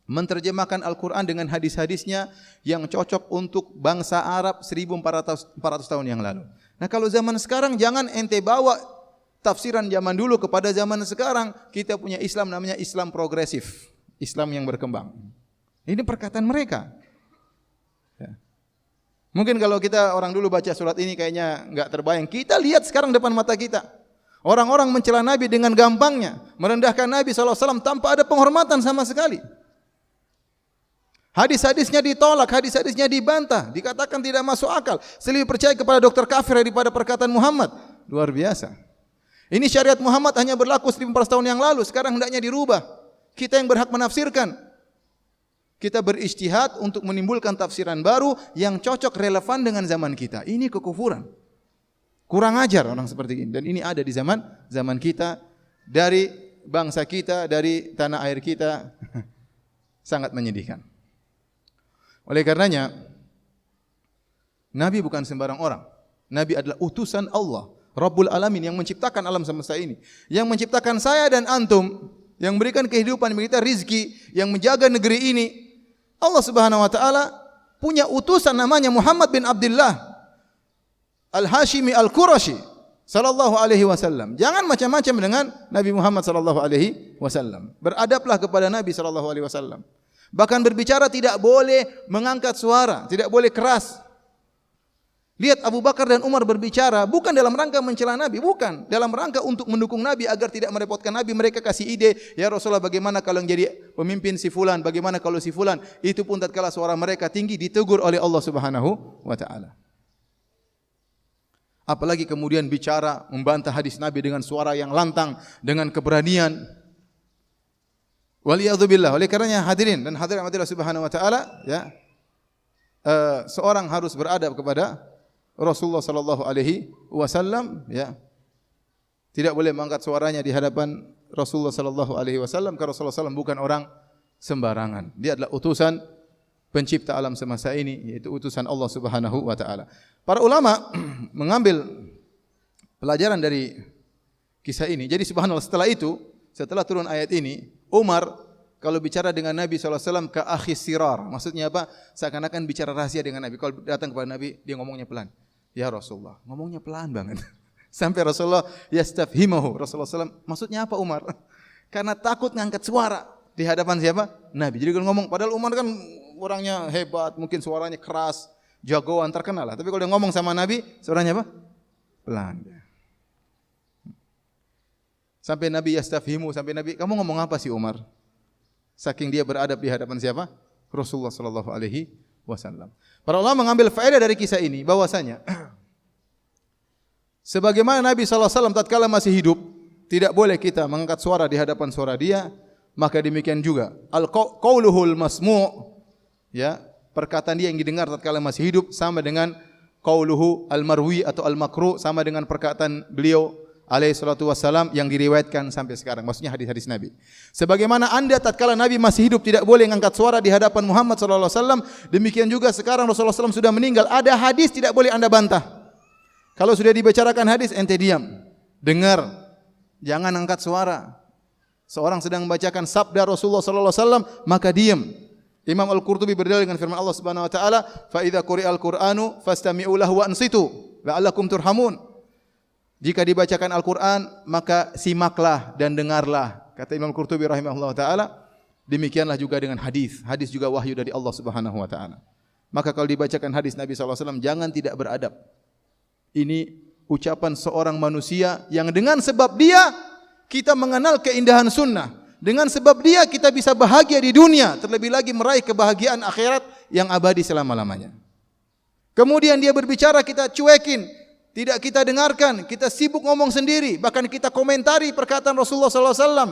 menterjemahkan Al-Quran dengan hadis-hadisnya yang cocok untuk bangsa Arab 1400 tahun yang lalu. Nah, kalau zaman sekarang jangan ente bawa tafsiran zaman dulu kepada zaman sekarang. Kita punya Islam namanya Islam progresif, Islam yang berkembang. Ini perkataan mereka. Ya. Mungkin kalau kita orang dulu baca surat ini kayaknya enggak terbayang. Kita lihat sekarang depan mata kita. Orang-orang mencela Nabi dengan gampangnya, merendahkan Nabi SAW tanpa ada penghormatan sama sekali. Hadis-hadisnya ditolak, hadis-hadisnya dibantah, dikatakan tidak masuk akal. Lebih percaya kepada dokter kafir daripada perkataan Muhammad. Luar biasa. Ini syariat Muhammad hanya berlaku 1400 tahun yang lalu, sekarang hendaknya dirubah. Kita yang berhak menafsirkan. Kita berijtihad untuk menimbulkan tafsiran baru yang cocok relevan dengan zaman kita. Ini kekufuran. Kurang ajar orang seperti ini. Dan ini ada di zaman kita, dari bangsa kita, dari tanah air kita. Sangat menyedihkan. Oleh karenanya, Nabi bukan sembarang orang. Nabi adalah utusan Allah, Rabbul Alamin, yang menciptakan alam semesta ini. Yang menciptakan saya dan antum, yang memberikan kehidupan, yang memberikan rizki, yang menjaga negeri ini. Allah Subhanahu wa taala punya utusan namanya Muhammad bin Abdullah Al-Hashimi Al-Qurashi sallallahu alaihi wasallam. Jangan macam-macam dengan Nabi Muhammad sallallahu alaihi wasallam. Beradablah kepada Nabi sallallahu alaihi wasallam. Bahkan berbicara tidak boleh mengangkat suara, tidak boleh keras. Lihat Abu Bakar dan Umar berbicara bukan dalam rangka mencela Nabi, bukan, dalam rangka untuk mendukung Nabi agar tidak merepotkan Nabi. Mereka kasih ide, ya Rasulullah, bagaimana kalau yang jadi pemimpin si fulan, bagaimana kalau si fulan. Itu pun tatkala suara mereka tinggi ditegur oleh Allah Subhanahu wa taala. Apalagi kemudian bicara membantah hadis Nabi dengan suara yang lantang, dengan keberanian. Waliyadzubillah. Oleh karenanya hadirin dan hadirat Allah Subhanahu wa taala, ya, seorang harus beradab kepada Rasulullah sallallahu alaihi wasallam, ya. Tidak boleh mengangkat suaranya di hadapan Rasulullah sallallahu alaihi wasallam, karena Rasulullah sallallahu bukan orang sembarangan. Dia adalah utusan pencipta alam semesta ini, yaitu utusan Allah Subhanahu wa taala. Para ulama mengambil pelajaran dari kisah ini. Jadi subhanallah, setelah turun ayat ini, Umar kalau bicara dengan Nabi SAW ke akhis sirar, maksudnya apa? Seakan-akan bicara rahasia dengan Nabi. Kalau datang kepada Nabi, dia ngomongnya pelan. Ya Rasulullah, ngomongnya pelan banget. Sampai Rasulullah yastafhimahu. Rasulullah SAW, maksudnya apa Umar? Karena takut ngangkat suara di hadapan siapa? Nabi. Jadi kalau ngomong, padahal Umar kan orangnya hebat, mungkin suaranya keras, jagoan, terkenal lah. Tapi kalau dia ngomong sama Nabi, suaranya apa? Pelan. Sampai Nabi yastafhimu, sampai Nabi, kamu ngomong apa sih Umar? Saking dia beradab di hadapan siapa? Rasulullah sallallahu alaihi wasallam. Para ulama mengambil faedah dari kisah ini bahwasanya sebagaimana Nabi sallallahu alaihi wasallam tatkala masih hidup tidak boleh kita mengangkat suara di hadapan suara dia, maka demikian juga al-qauluhul masmu', ya, perkataan dia yang didengar tatkala masih hidup sama dengan qauluhu al-marwi atau al-makru, sama dengan perkataan beliau alaihi salatu wassalam yang diriwayatkan sampai sekarang, maksudnya hadis-hadis Nabi. Sebagaimana anda tatkala Nabi masih hidup tidak boleh mengangkat suara di hadapan Muhammad sallallahu alaihi wasallam, demikian juga sekarang Rasulullah sallallahu alaihi wasallam sudah meninggal, ada hadis tidak boleh anda bantah. Kalau sudah dibicarakan hadis, ente diam. Dengar. Jangan angkat suara. Seorang sedang membacakan sabda Rasulullah sallallahu alaihi wasallam, maka diam. Imam Al-Qurtubi berdalil dengan firman Allah Subhanahu wa taala, "Fa idza quri'al Qur'anu fastami'u lahu wa ansitu la'allakum turhamun." Jika dibacakan Al-Qur'an, maka simaklah dan dengarlah. Kata Imam Al-Qurtubi rahimahullah taala, demikianlah juga dengan hadis. Hadis juga wahyu dari Allah Subhanahu wa taala. Maka kalau dibacakan hadis Nabi sallallahu alaihi wasallam, jangan tidak beradab. Ini ucapan seorang manusia yang dengan sebab dia kita mengenal keindahan sunnah. Dengan sebab dia kita bisa bahagia di dunia, terlebih lagi meraih kebahagiaan akhirat yang abadi selama-lamanya. Kemudian dia berbicara, kita cuekin, tidak kita dengarkan, kita sibuk ngomong sendiri, bahkan kita komentari perkataan Rasulullah sallallahu alaihi wasallam,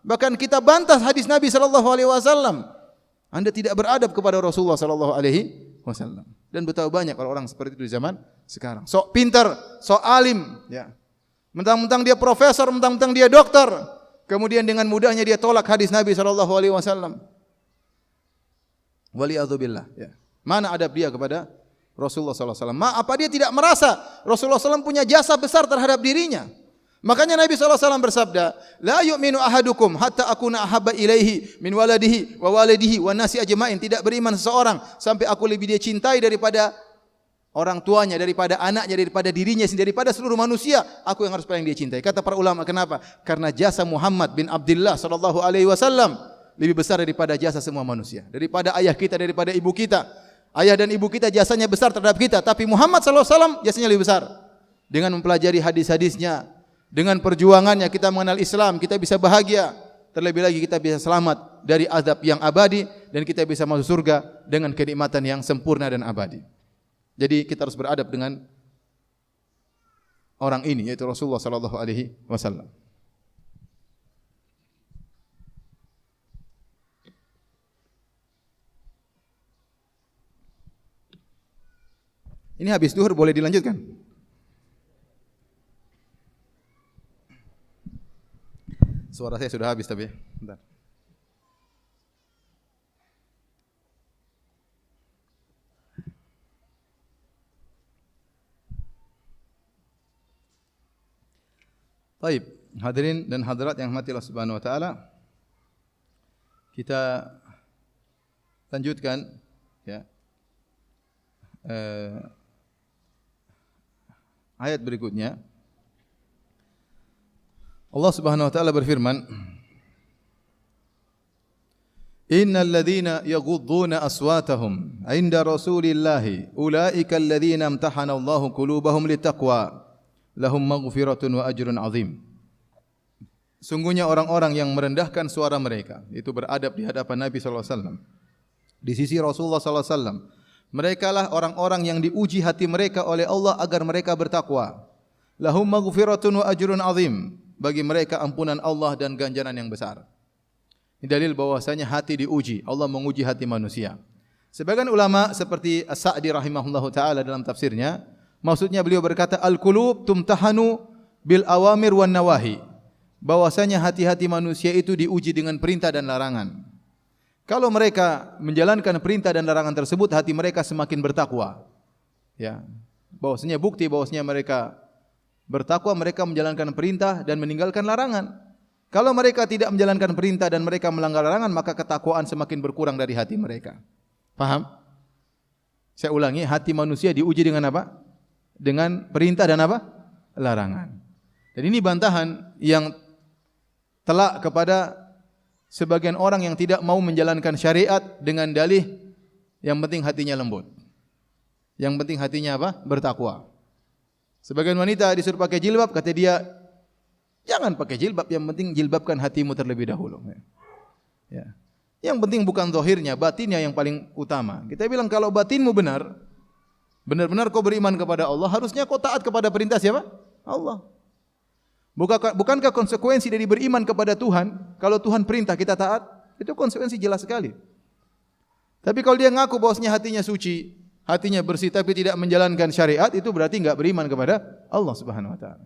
bahkan kita bantah hadis Nabi sallallahu alaihi wasallam. Anda tidak beradab kepada Rasulullah sallallahu alaihi wasallam. Dan betapa banyak orang seperti itu di zaman sekarang. Sok pintar, sok alim, ya. Mentang-mentang dia profesor, mentang-mentang dia dokter, kemudian dengan mudahnya dia tolak hadis Nabi sallallahu alaihi wasallam. Waliyadzubillah, ya. Mana adab dia kepada Rasulullah sallallahu alaihi wasallam? Apa dia tidak merasa Rasulullah sallallahu alaihi wasallam punya jasa besar terhadap dirinya? Makanya Nabi sallallahu alaihi wasallam bersabda, "La yu'minu ahadukum hatta akuna ahabba ilaihi min waladihi wa walidihi wa nasi ajmain." Tidak beriman seseorang sampai aku lebih dia cintai daripada orang tuanya, daripada anaknya, daripada dirinya sendiri, daripada seluruh manusia. Aku yang harus paling dia cintai. Kata para ulama, kenapa? Karena jasa Muhammad bin Abdullah sallallahu alaihi wasallam lebih besar daripada jasa semua manusia. Daripada ayah kita, daripada ibu kita. Ayah dan ibu kita jasanya besar terhadap kita, tapi Muhammad sallallahu alaihi wasallam jasanya lebih besar. Dengan mempelajari hadis-hadisnya, dengan perjuangannya kita mengenal Islam, kita bisa bahagia. Terlebih lagi kita bisa selamat dari azab yang abadi dan kita bisa masuk surga dengan kenikmatan yang sempurna dan abadi. Jadi kita harus beradab dengan orang ini, yaitu Rasulullah sallallahu alaihi wasallam. Ini habis duhur, boleh dilanjutkan? Suara saya sudah habis tapi. Bentar. Baik, hadirin dan hadirat yang dirahmati Allah Subhanahu wa taala. Kita lanjutkan ya. Ayat berikutnya. Allah Subhanahu wa taala berfirman, "Innal ladzina yaghudduna aswatahum 'inda Rasulillahi ulaika alladzina imtahana Allahu qulubahum littaqwa." Lahum maghfiratun wa ajrun azim. Sungguhnya orang-orang yang merendahkan suara mereka, itu beradab di hadapan Nabi sallallahu alaihi wasallam. Di sisi Rasulullah sallallahu alaihi wasallam, merekalah orang-orang yang diuji hati mereka oleh Allah agar mereka bertakwa. Lahum maghfiratun wa ajrun azim. Bagi mereka ampunan Allah dan ganjaran yang besar. Ini dalil bahwasanya hati diuji. Allah menguji hati manusia. Sebagian ulama seperti As-Sa'di rahimahullahu taala dalam tafsirnya, maksudnya beliau berkata, al-qulub tumtahanu bil awamir wan nawahi. Bahwasanya hati-hati manusia itu diuji dengan perintah dan larangan. Kalau mereka menjalankan perintah dan larangan tersebut, hati mereka semakin bertakwa. Ya. Bahwasanya bukti bahwasanya mereka bertakwa, mereka menjalankan perintah dan meninggalkan larangan. Kalau mereka tidak menjalankan perintah dan mereka melanggar larangan, maka ketakwaan semakin berkurang dari hati mereka. Paham? Saya ulangi, hati manusia diuji dengan apa? Dengan perintah dan apa? Larangan. Dan ini bantahan yang telak kepada sebagian orang yang tidak mau menjalankan syariat dengan dalih yang penting hatinya lembut. Yang penting hatinya apa? Bertakwa. Sebagian wanita disuruh pakai jilbab, kata dia, jangan pakai jilbab, yang penting jilbabkan hatimu terlebih dahulu. Ya. Yang penting bukan zahirnya, batinnya yang paling utama. Kita bilang kalau batinmu benar, benar-benar kau beriman kepada Allah, harusnya kau taat kepada perintah siapa? Allah. Bukankah konsekuensi dari beriman kepada Tuhan, kalau Tuhan perintah kita taat, itu konsekuensi jelas sekali. Tapi kalau dia ngaku bahwasanya hatinya suci, hatinya bersih, tapi tidak menjalankan syariat, itu berarti enggak beriman kepada Allah Subhanahu wa taala.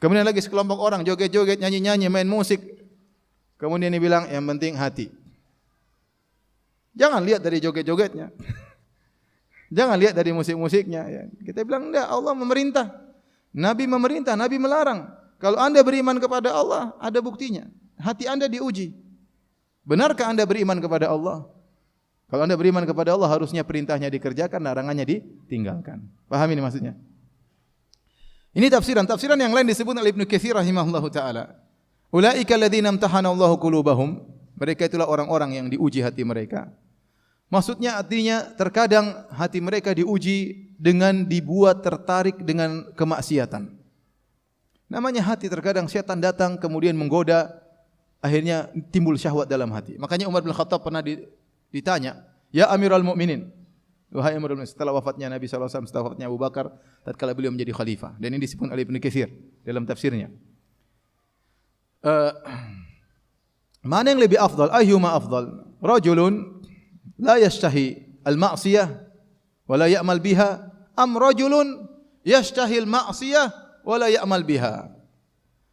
Kemudian lagi sekelompok orang joget-joget, nyanyi-nyanyi, main musik. Kemudian dia bilang yang penting hati. Jangan lihat dari joget-jogetnya. Jangan lihat dari musik-musiknya. Ya. Kita bilang enggak, Allah memerintah. Nabi memerintah, Nabi melarang. Kalau anda beriman kepada Allah, ada buktinya. Hati anda diuji. Benarkah anda beriman kepada Allah? Kalau anda beriman kepada Allah, harusnya perintahnya dikerjakan, larangannya ditinggalkan. Paham ini maksudnya? Ini tafsiran. Tafsiran yang lain disebut oleh Ibnu Katsir rahimahullahu taala. Ulaika alladzina imtahana Allahu qulubahum. Mereka itulah orang-orang yang diuji hati mereka. Maksudnya artinya terkadang hati mereka diuji dengan dibuat tertarik dengan kemaksiatan. Namanya hati, terkadang syaitan datang kemudian menggoda, akhirnya timbul syahwat dalam hati. Makanya Umar bin Khattab pernah ditanya, "Ya Amirul Mukminin," wahai Amirul Mukminin, setelah wafatnya Nabi sallallahu alaihi wasallam, setelah wafatnya Abu Bakar, tatkala beliau menjadi khalifah. Dan ini disebut oleh Ibnu Katsir dalam tafsirnya. Mana yang lebih afdal? Ayyuma afdal? Rajulun la yashtahi al-ma'siyah wa la ya'mal biha, am rajulun yashtahi al-ma'siyah wa la ya'mal biha?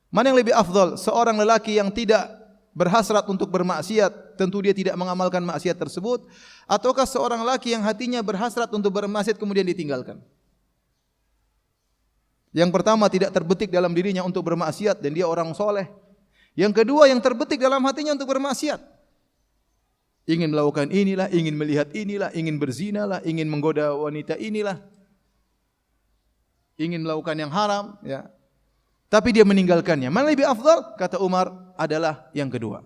Mana yang lebih afdal? Seorang lelaki yang tidak berhasrat untuk bermaksiat, tentu dia tidak mengamalkan maksiat tersebut, ataukah seorang lelaki yang hatinya berhasrat untuk bermaksiat kemudian ditinggalkan? Yang pertama, tidak terbetik dalam dirinya untuk bermaksiat dan dia orang soleh. Yang kedua, yang terbetik dalam hatinya untuk bermaksiat. Ingin melakukan inilah, ingin melihat inilah, ingin berzina lah, ingin menggoda wanita inilah, ingin melakukan yang haram, ya. Tapi dia meninggalkannya. Mana lebih afdal? Kata Umar, adalah yang kedua.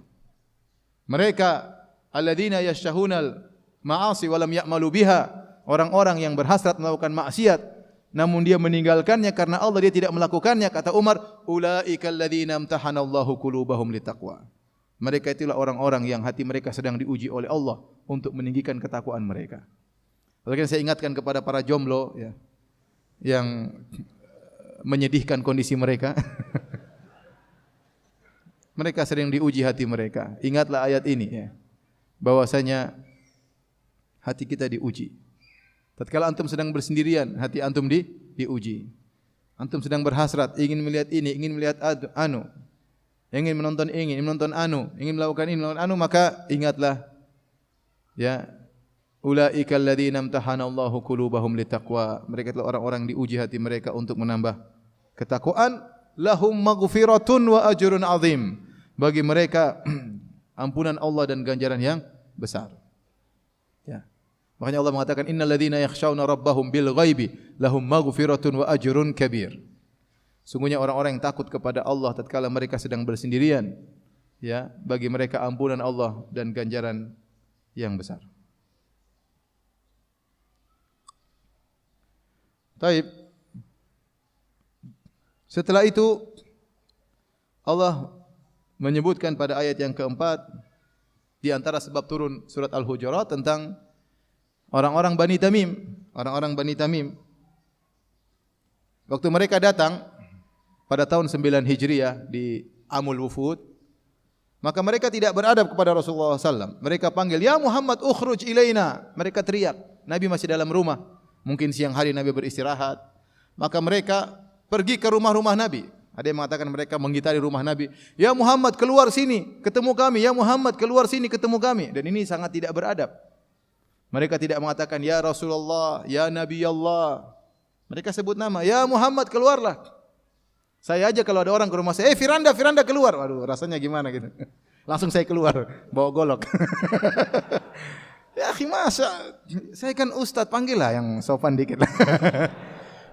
Mereka alladzina yashtahunal ma'asi wa lam ya'malu biha, orang-orang yang berhasrat melakukan maksiat namun dia meninggalkannya karena Allah, dia tidak melakukannya. Kata Umar, ulaika alladzina imtahanallahu qulubahum litaqwa. Mereka itulah orang-orang yang hati mereka sedang diuji oleh Allah untuk meninggikan ketakwaan mereka. Lalu saya ingatkan kepada para jomblo, ya, yang menyedihkan kondisi mereka. Mereka sering diuji hati mereka. Ingatlah ayat ini, ya, bahwasanya hati kita diuji. Tatkala antum sedang bersendirian, hati antum diuji. Antum sedang berhasrat, ingin melihat ini, ingin melihat anu, ingin menonton anu, ingin melakukan ini, melakukan anu, maka ingatlah, ya, ulaika alladzina imtahana Allahu qulubahum litaqwa. Mereka adalah orang-orang diuji hati mereka untuk menambah ketakwaan. Lahum maghfiratun wa ajrun azim. Bagi mereka ampunan Allah dan ganjaran yang besar. Ya. Makanya Allah mengatakan innal ladzina yakhshawna rabbahum bil ghaibi lahum maghfiratun wa ajrun kabir. Sungguhnya orang-orang yang takut kepada Allah tatkala mereka sedang bersendirian, ya, bagi mereka ampunan Allah dan ganjaran yang besar. Taib. Setelah itu Allah menyebutkan pada ayat yang keempat di antara sebab turun surat Al-Hujurat tentang orang-orang Bani Tamim. Orang-orang Bani Tamim, waktu mereka datang pada tahun 9 Hijriah di Amul Wufud, maka mereka tidak beradab kepada Rasulullah SAW. Mereka panggil, "Ya Muhammad, ukhruj ilaina." Mereka teriak. Nabi masih dalam rumah. Mungkin siang hari Nabi beristirahat. Maka mereka pergi ke rumah-rumah Nabi. Ada yang mengatakan mereka menggitari rumah Nabi. "Ya Muhammad, keluar sini, ketemu kami. Ya Muhammad, keluar sini, ketemu kami." Dan ini sangat tidak beradab. Mereka tidak mengatakan, "Ya Rasulullah, Ya Nabi Allah." Mereka sebut nama, "Ya Muhammad, keluarlah." Saya aja kalau ada orang ke rumah saya, Firanda, Firanda keluar. Waduh, rasanya gimana gitu. Langsung saya keluar, bawa golok. Ya akhi, masa saya kan ustaz, panggil lah yang sopan dikit.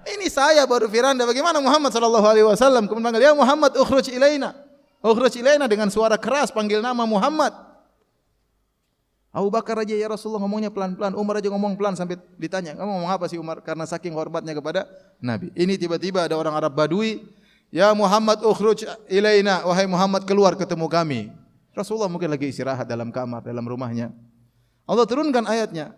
Ini saya baru Firanda, bagaimana Muhammad sallallahu alaihi wasallam kemudian panggil, "Ya Muhammad, ukhruj ilaina." Ukhruj ilaina dengan suara keras panggil nama Muhammad. Abu Bakar aja, "Ya Rasulullah," ngomongnya pelan-pelan. Umar aja ngomong pelan sampai ditanya, "Kamu ngomong apa sih Umar?" Karena saking hormatnya kepada Nabi. Ini tiba-tiba ada orang Arab Badui, "Ya Muhammad, ukhruj ilaina." Wahai Muhammad, keluar ketemu kami. Rasulullah mungkin lagi istirahat dalam kamar, dalam rumahnya. Allah turunkan ayatnya.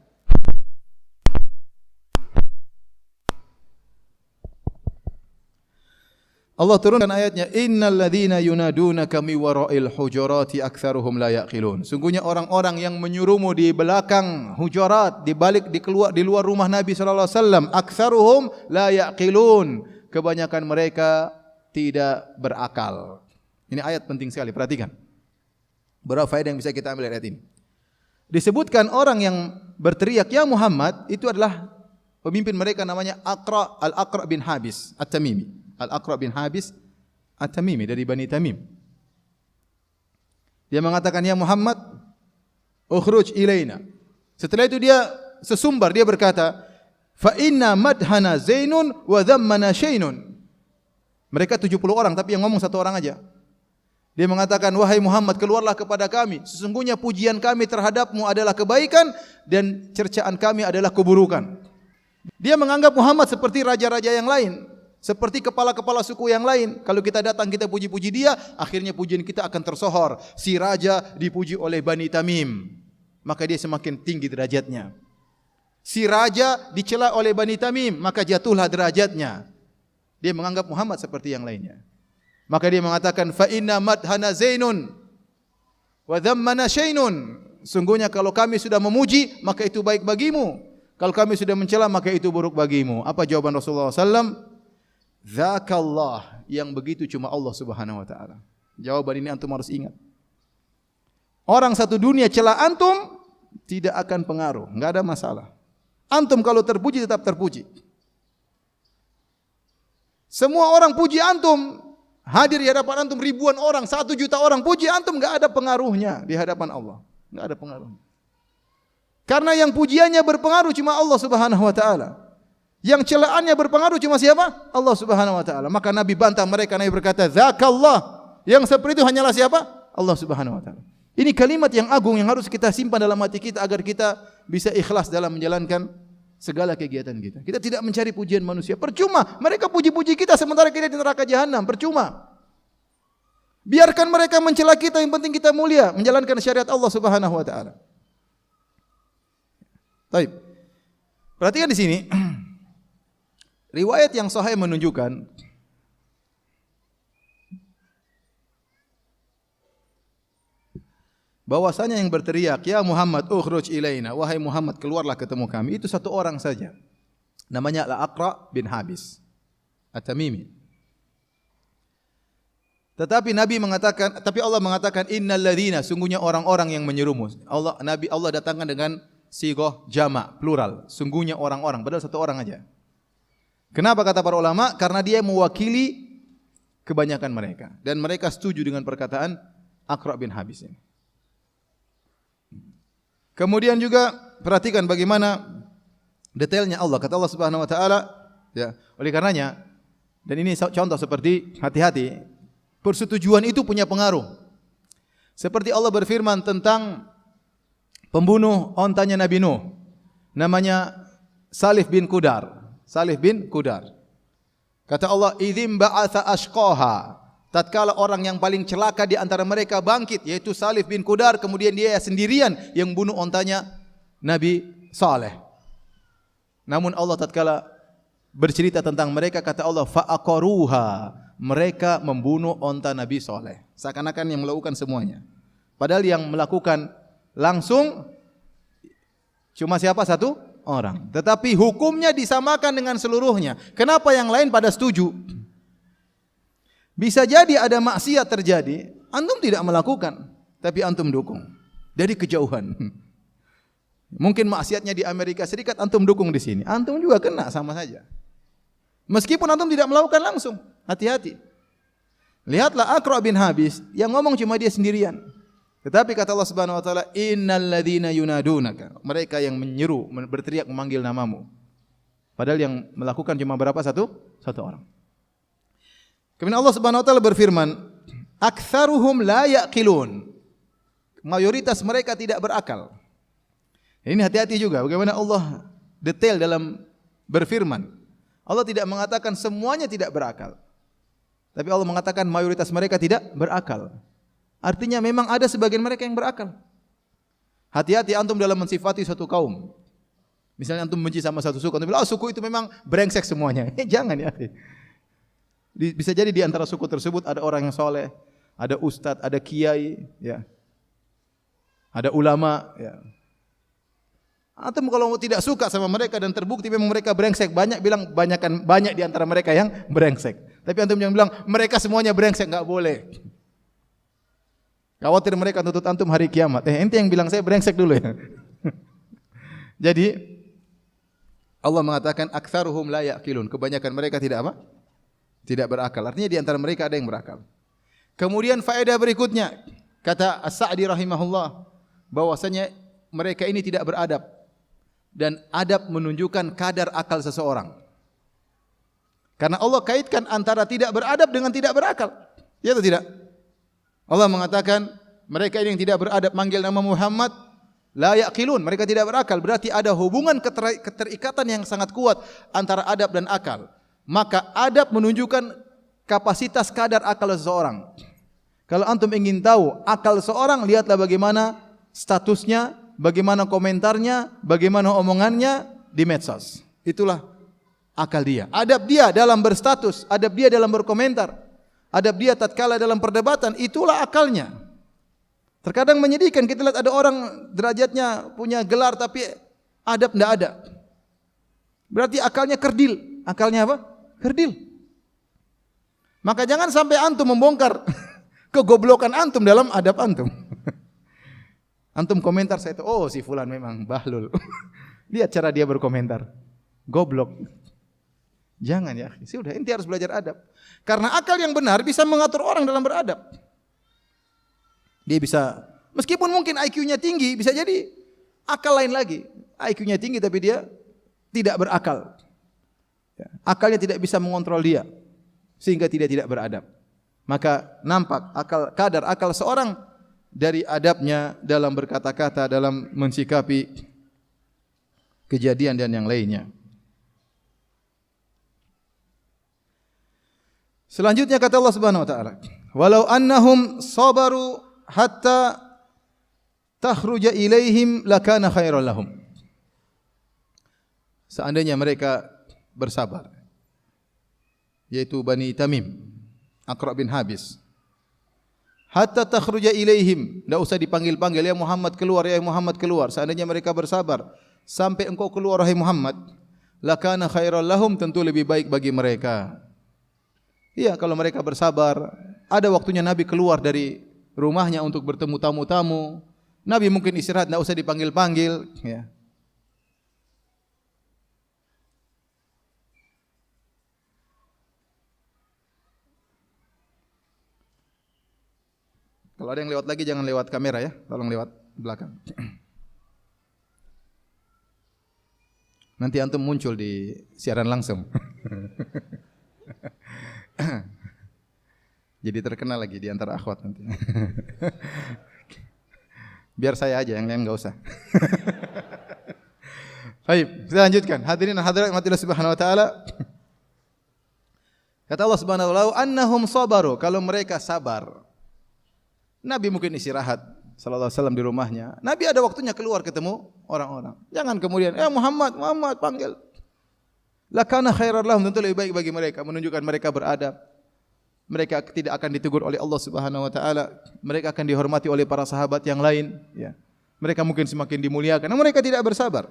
Allah turunkan ayatnya, "Innal ladzina yunadunaka mi wara'il hujurati aktsaruhum la yaqilun." Sungguhnya orang-orang yang menyuruhmu di belakang hujurat, di balik, di luar rumah Nabi sallallahu alaihi wasallam, aktsaruhum la yaqilun. Kebanyakan mereka tidak berakal. Ini ayat penting sekali, perhatikan. Berapa faedah yang bisa kita ambil dari ayat ini? Disebutkan orang yang berteriak, "Ya Muhammad," itu adalah pemimpin mereka namanya Al-Aqra bin Habis At-Tamimi. Al-Aqra bin Habis At-Tamimi dari Bani Tamim. Dia mengatakan, "Ya Muhammad, ukhruj ilaina." Setelah itu dia sesumbar, dia berkata, "Fa inna madhana zainun wa dhammana syainun." Mereka 70 orang, tapi yang ngomong satu orang aja. Dia mengatakan, "Wahai Muhammad, keluarlah kepada kami. Sesungguhnya pujian kami terhadapmu adalah kebaikan dan cercaan kami adalah keburukan." Dia menganggap Muhammad seperti raja-raja yang lain, seperti kepala-kepala suku yang lain. Kalau kita datang, kita puji-puji dia, akhirnya pujian kita akan tersohor. Si raja dipuji oleh Bani Tamim, maka dia semakin tinggi derajatnya. Si raja dicela oleh Bani Tamim, maka jatuhlah derajatnya. Dia menganggap Muhammad seperti yang lainnya. Maka dia mengatakan, "Fa inna madhana zainun wa dhammana syainun." Sungguhnya kalau kami sudah memuji, maka itu baik bagimu. Kalau kami sudah mencela, maka itu buruk bagimu. Apa jawaban Rasulullah SAW? "Dzakallah." Yang begitu cuma Allah Subhanahu wa taala. Jawaban ini antum harus ingat. Orang satu dunia cela antum tidak akan pengaruh, enggak ada masalah. Antum kalau terpuji tetap terpuji. Semua orang puji antum, hadir di hadapan antum ribuan orang, 1 juta orang puji antum, enggak ada pengaruhnya di hadapan Allah. Enggak ada pengaruhnya. Karena yang pujiannya berpengaruh cuma Allah Subhanahu wa taala. Yang celaannya berpengaruh cuma siapa? Allah Subhanahu wa taala. Maka Nabi bantah mereka, Nabi berkata, "Dzakallah." Yang seperti itu hanyalah siapa? Allah Subhanahu wa taala. Ini kalimat yang agung yang harus kita simpan dalam hati kita agar kita bisa ikhlas dalam menjalankan segala kegiatan kita. Kita tidak mencari pujian manusia. Percuma mereka puji-puji kita sementara kita di neraka jahanam. Percuma. Biarkan mereka mencela kita, yang penting kita mulia menjalankan syariat Allah Subhanahu wa taala. Baik. Perhatikan di sini. Riwayat yang sahih menunjukkan bahwasanya yang berteriak, "Ya Muhammad, ukhruj ilaina." Wahai Muhammad, keluarlah ketemu kami. Itu satu orang saja. Namanya Al-Aqra bin Habis At-Tamimi. Tetapi Allah mengatakan, "Innal ladzina," sungguhnya orang-orang yang menyerumu. Allah datangkan dengan sighah jamak, plural. Sungguhnya orang-orang, padahal satu orang aja. Kenapa kata para ulama? Karena dia mewakili kebanyakan mereka dan mereka setuju dengan perkataan Aqra bin Habis ini. Kemudian juga perhatikan bagaimana detailnya Allah. Kata Allah Subhanahu wa taala, ya, oleh karenanya, dan ini contoh seperti hati-hati, persetujuan itu punya pengaruh. Seperti Allah berfirman tentang pembunuh ontanya Nabi Nuh, namanya Salih bin Qudar. Salih bin Qudar. Kata Allah, "Idzim ba'atha ashqaha." Tatkala orang yang paling celaka di antara mereka bangkit, yaitu Salih bin Qudar, kemudian dia sendirian yang bunuh ontanya Nabi Saleh. Namun Allah tatkala bercerita tentang mereka, kata Allah, "Fa'aqaruha." Mereka membunuh onta Nabi Saleh. Seakan-akan yang melakukan semuanya. Padahal yang melakukan langsung cuma siapa? Satu orang. Tetapi hukumnya disamakan dengan seluruhnya. Kenapa yang lain pada setuju? Bisa jadi ada maksiat terjadi, antum tidak melakukan, tapi antum dukung dari kejauhan. Mungkin maksiatnya di Amerika Serikat, antum dukung di sini, antum juga kena sama saja. Meskipun antum tidak melakukan langsung, hati-hati. Lihatlah Aqra bin Habis, yang ngomong cuma dia sendirian. Tetapi kata Allah Subhanahu wa taala, "Innal ladzina yunadunaka." Mereka yang menyeru, berteriak memanggil namamu. Padahal yang melakukan cuma berapa? Satu orang. Kemudian Allah Subhanahu wa taala berfirman, "Aktsaruhum la yaqilun." Mayoritas mereka tidak berakal. Ini hati-hati juga bagaimana Allah detail dalam berfirman. Allah tidak mengatakan semuanya tidak berakal. Tapi Allah mengatakan mayoritas mereka tidak berakal. Artinya memang ada sebagian mereka yang berakal. Hati-hati antum dalam mensifati suatu kaum. Misalnya antum benci sama satu suku, antum bilang, suku itu memang brengsek semuanya. Jangan ya. Bisa jadi di antara suku tersebut ada orang yang soleh, ada ustadz, ada kiai, ya, ada ulama. Ya. Antum kalau tidak suka sama mereka dan terbukti memang mereka brengsek, banyak di antara mereka yang brengsek. Tapi antum jangan bilang mereka semuanya brengsek, enggak boleh. Khawatir mereka tuntut antum hari kiamat. Ente yang bilang saya brengsek dulu ya. Jadi Allah mengatakan aktsaruhum la yaqilun, kebanyakan mereka tidak apa? Tidak berakal. Artinya di antara mereka ada yang berakal. Kemudian faedah berikutnya, kata As-Sa'di rahimahullah, bahwasanya mereka ini tidak beradab, dan adab menunjukkan kadar akal seseorang. Karena Allah kaitkan antara tidak beradab dengan tidak berakal. Ya atau tidak? Allah mengatakan mereka ini yang tidak beradab manggil nama Muhammad, la yaqilun, mereka tidak berakal. Berarti ada hubungan keterikatan yang sangat kuat antara adab dan akal. Maka adab menunjukkan kapasitas kadar akal seseorang. Kalau antum ingin tahu akal seseorang, lihatlah bagaimana statusnya, bagaimana komentarnya, bagaimana omongannya di medsos. Itulah akal dia. Adab dia dalam berstatus, adab dia dalam berkomentar, adab dia tatkala dalam perdebatan, itulah akalnya. Terkadang menyedihkan kita lihat ada orang derajatnya punya gelar tapi adab tidak ada. Berarti akalnya kerdil. Akalnya apa? Kerdil. Maka jangan sampai antum membongkar kegoblokan antum dalam adab antum. Antum komentar saya itu, oh si fulan memang bahlul. Lihat cara dia berkomentar. Goblok. Jangan ya, sudah inti harus belajar adab. Karena akal yang benar bisa mengatur orang dalam beradab. Dia bisa, meskipun mungkin IQ-nya tinggi, bisa jadi akal lain lagi. IQ-nya tinggi tapi dia tidak berakal. Akalnya tidak bisa mengontrol dia, sehingga tidak beradab. Maka nampak kadar akal seorang dari adabnya dalam berkata-kata, dalam mensikapi kejadian dan yang lainnya. Selanjutnya kata Allah Subhanahu wa taala, "Walau annahum sabaru hatta takhruja ilaihim lakana khairan lahum." Seandainya mereka bersabar, yaitu Bani Tamim, Aqra' bin Habis, hatta takhruja ilaihim, tidak usah dipanggil-panggil, ya Muhammad keluar, ya Muhammad keluar. Seandainya mereka bersabar sampai engkau keluar wahai Muhammad, lakana khairan lahum, tentu lebih baik bagi mereka. Iya, kalau mereka bersabar, ada waktunya Nabi keluar dari rumahnya untuk bertemu tamu-tamu. Nabi mungkin istirahat, tidak usah dipanggil-panggil, ya. Kalau ada yang lewat lagi jangan lewat kamera ya, tolong lewat belakang. Nanti antum muncul di siaran langsung. Jadi terkenal lagi di antara akhwat nanti. Biar saya aja, yang lain enggak usah. Baik, kita lanjutkan. Hadirin dan hadirat Allah Subhanahu wa taala. Kata Allah Subhanahu wa taala, "Annahum sabaru", kalau mereka sabar. Nabi mungkin istirahat sallallahu alaihi wasallam di rumahnya. Nabi ada waktunya keluar ketemu orang-orang. Jangan kemudian, Muhammad panggil. Lakana khairan lahum, tentu lebih baik bagi mereka, menunjukkan mereka beradab. Mereka tidak akan ditegur oleh Allah Subhanahu wa taala. Mereka akan dihormati oleh para sahabat yang lain, ya. Mereka mungkin semakin dimuliakan, namun mereka tidak bersabar.